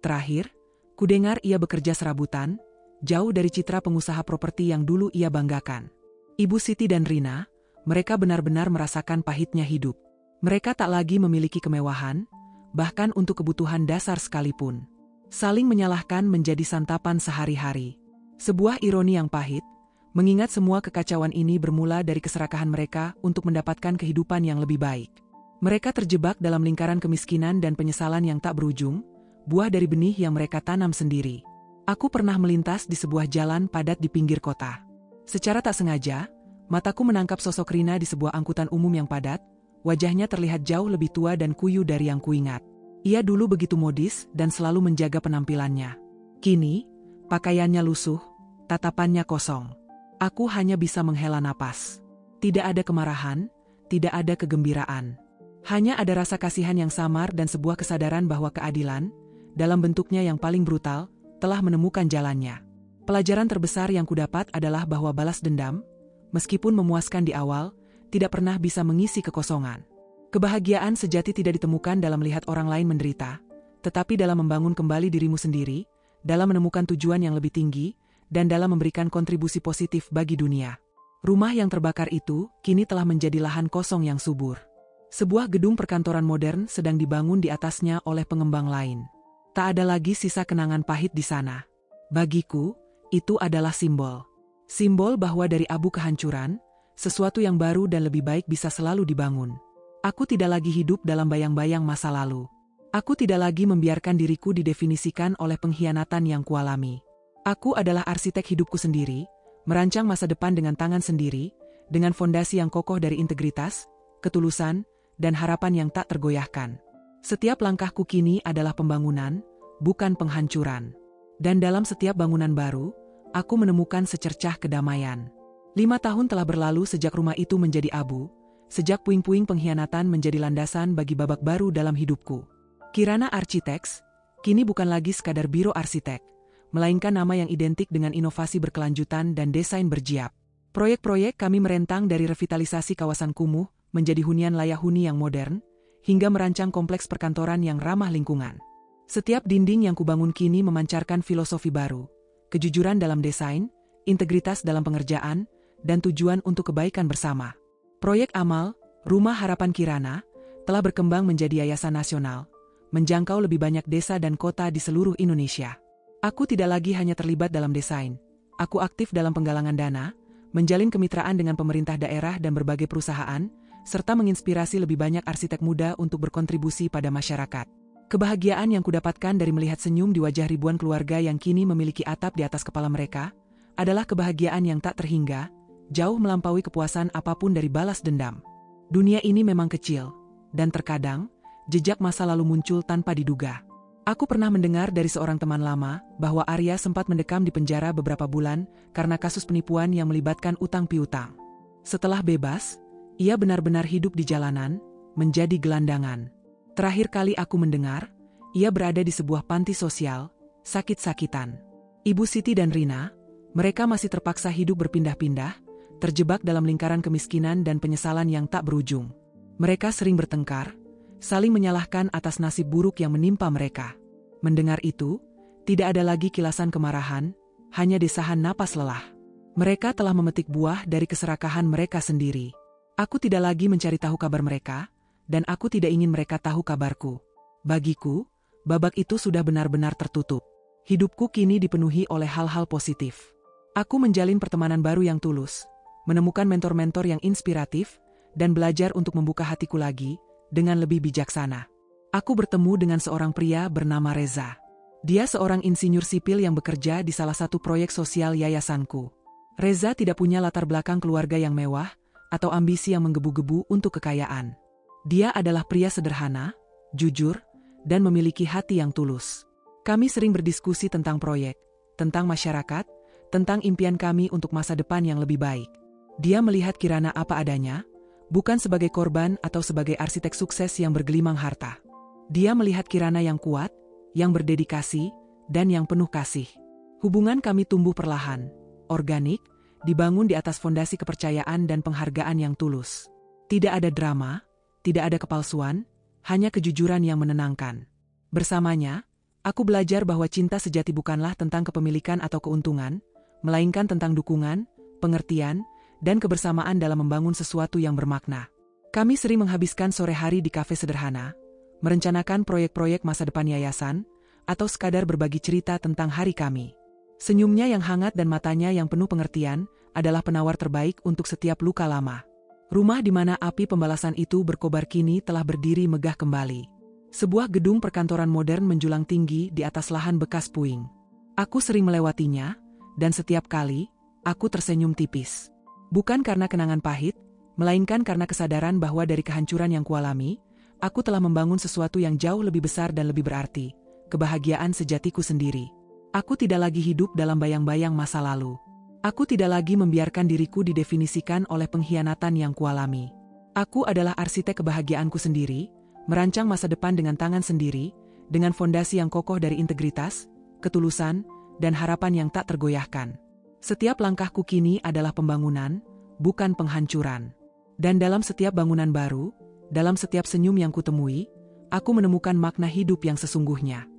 Terakhir, kudengar ia bekerja serabutan, jauh dari citra pengusaha properti yang dulu ia banggakan. Ibu Siti dan Rina, mereka benar-benar merasakan pahitnya hidup. Mereka tak lagi memiliki kemewahan, bahkan untuk kebutuhan dasar sekalipun. Saling menyalahkan menjadi santapan sehari-hari. Sebuah ironi yang pahit, mengingat semua kekacauan ini bermula dari keserakahan mereka untuk mendapatkan kehidupan yang lebih baik. Mereka terjebak dalam lingkaran kemiskinan dan penyesalan yang tak berujung, buah dari benih yang mereka tanam sendiri. Aku pernah melintas di sebuah jalan padat di pinggir kota. Secara tak sengaja, mataku menangkap sosok Rina di sebuah angkutan umum yang padat, wajahnya terlihat jauh lebih tua dan kuyu dari yang kuingat. Ia dulu begitu modis dan selalu menjaga penampilannya. Kini, pakaiannya lusuh, tatapannya kosong. Aku hanya bisa menghela napas. Tidak ada kemarahan, tidak ada kegembiraan. Hanya ada rasa kasihan yang samar dan sebuah kesadaran bahwa keadilan, dalam bentuknya yang paling brutal, telah menemukan jalannya. Pelajaran terbesar yang kudapat adalah bahwa balas dendam, meskipun memuaskan di awal, tidak pernah bisa mengisi kekosongan. Kebahagiaan sejati tidak ditemukan dalam melihat orang lain menderita, tetapi dalam membangun kembali dirimu sendiri, dalam menemukan tujuan yang lebih tinggi, dan dalam memberikan kontribusi positif bagi dunia. Rumah yang terbakar itu kini telah menjadi lahan kosong yang subur. Sebuah gedung perkantoran modern sedang dibangun di atasnya oleh pengembang lain. Tak ada lagi sisa kenangan pahit di sana. Bagiku, itu adalah simbol. Simbol bahwa dari abu kehancuran, sesuatu yang baru dan lebih baik bisa selalu dibangun. Aku tidak lagi hidup dalam bayang-bayang masa lalu. Aku tidak lagi membiarkan diriku didefinisikan oleh pengkhianatan yang kualami. Aku adalah arsitek hidupku sendiri, merancang masa depan dengan tangan sendiri, dengan fondasi yang kokoh dari integritas, ketulusan, dan harapan yang tak tergoyahkan. Setiap langkahku kini adalah pembangunan, bukan penghancuran. Dan dalam setiap bangunan baru, aku menemukan secercah kedamaian. 5 tahun telah berlalu sejak rumah itu menjadi abu, sejak puing-puing pengkhianatan menjadi landasan bagi babak baru dalam hidupku. Kirana Architects, kini bukan lagi sekadar biro arsitek, melainkan nama yang identik dengan inovasi berkelanjutan dan desain berjiap. Proyek-proyek kami merentang dari revitalisasi kawasan kumuh, menjadi hunian layak huni yang modern, hingga merancang kompleks perkantoran yang ramah lingkungan. Setiap dinding yang kubangun kini memancarkan filosofi baru, kejujuran dalam desain, integritas dalam pengerjaan, dan tujuan untuk kebaikan bersama. Proyek Amal, Rumah Harapan Kirana, telah berkembang menjadi yayasan nasional, menjangkau lebih banyak desa dan kota di seluruh Indonesia. Aku tidak lagi hanya terlibat dalam desain. Aku aktif dalam penggalangan dana, menjalin kemitraan dengan pemerintah daerah dan berbagai perusahaan, serta menginspirasi lebih banyak arsitek muda untuk berkontribusi pada masyarakat. Kebahagiaan yang kudapatkan dari melihat senyum di wajah ribuan keluarga yang kini memiliki atap di atas kepala mereka, adalah kebahagiaan yang tak terhingga, jauh melampaui kepuasan apapun dari balas dendam. Dunia ini memang kecil, dan terkadang, jejak masa lalu muncul tanpa diduga. Aku pernah mendengar dari seorang teman lama bahwa Arya sempat mendekam di penjara beberapa bulan karena kasus penipuan yang melibatkan utang piutang. Setelah bebas, ia benar-benar hidup di jalanan, menjadi gelandangan. Terakhir kali aku mendengar, ia berada di sebuah panti sosial, sakit-sakitan. Ibu Siti dan Rina, mereka masih terpaksa hidup berpindah-pindah, terjebak dalam lingkaran kemiskinan dan penyesalan yang tak berujung. Mereka sering bertengkar, saling menyalahkan atas nasib buruk yang menimpa mereka. Mendengar itu, tidak ada lagi kilasan kemarahan, hanya desahan napas lelah. Mereka telah memetik buah dari keserakahan mereka sendiri. Aku tidak lagi mencari tahu kabar mereka, dan aku tidak ingin mereka tahu kabarku. Bagiku, babak itu sudah benar-benar tertutup. Hidupku kini dipenuhi oleh hal-hal positif. Aku menjalin pertemanan baru yang tulus, menemukan mentor-mentor yang inspiratif, dan belajar untuk membuka hatiku lagi, dengan lebih bijaksana. Aku bertemu dengan seorang pria bernama Reza. Dia seorang insinyur sipil yang bekerja di salah satu proyek sosial yayasanku. Reza tidak punya latar belakang keluarga yang mewah, atau ambisi yang menggebu-gebu untuk kekayaan. Dia adalah pria sederhana, jujur, dan memiliki hati yang tulus. Kami sering berdiskusi tentang proyek, tentang masyarakat, tentang impian kami untuk masa depan yang lebih baik. Dia melihat Kirana apa adanya, bukan sebagai korban atau sebagai arsitek sukses yang bergelimang harta. Dia melihat Kirana yang kuat, yang berdedikasi, dan yang penuh kasih. Hubungan kami tumbuh perlahan, organik, dibangun di atas fondasi kepercayaan dan penghargaan yang tulus. Tidak ada drama, tidak ada kepalsuan, hanya kejujuran yang menenangkan. Bersamanya, aku belajar bahwa cinta sejati bukanlah tentang kepemilikan atau keuntungan, melainkan tentang dukungan, pengertian, dan kebersamaan dalam membangun sesuatu yang bermakna. Kami sering menghabiskan sore hari di kafe sederhana, merencanakan proyek-proyek masa depan yayasan, atau sekadar berbagi cerita tentang hari kami. Senyumnya yang hangat dan matanya yang penuh pengertian adalah penawar terbaik untuk setiap luka lama. Rumah di mana api pembalasan itu berkobar kini telah berdiri megah kembali. Sebuah gedung perkantoran modern menjulang tinggi di atas lahan bekas puing. Aku sering melewatinya, dan setiap kali, aku tersenyum tipis. Bukan karena kenangan pahit, melainkan karena kesadaran bahwa dari kehancuran yang kualami, aku telah membangun sesuatu yang jauh lebih besar dan lebih berarti, kebahagiaan sejatiku sendiri. Aku tidak lagi hidup dalam bayang-bayang masa lalu. Aku tidak lagi membiarkan diriku didefinisikan oleh pengkhianatan yang kualami. Aku adalah arsitek kebahagiaanku sendiri, merancang masa depan dengan tangan sendiri, dengan fondasi yang kokoh dari integritas, ketulusan, dan harapan yang tak tergoyahkan. Setiap langkahku kini adalah pembangunan, bukan penghancuran. Dan dalam setiap bangunan baru, dalam setiap senyum yang kutemui, aku menemukan makna hidup yang sesungguhnya.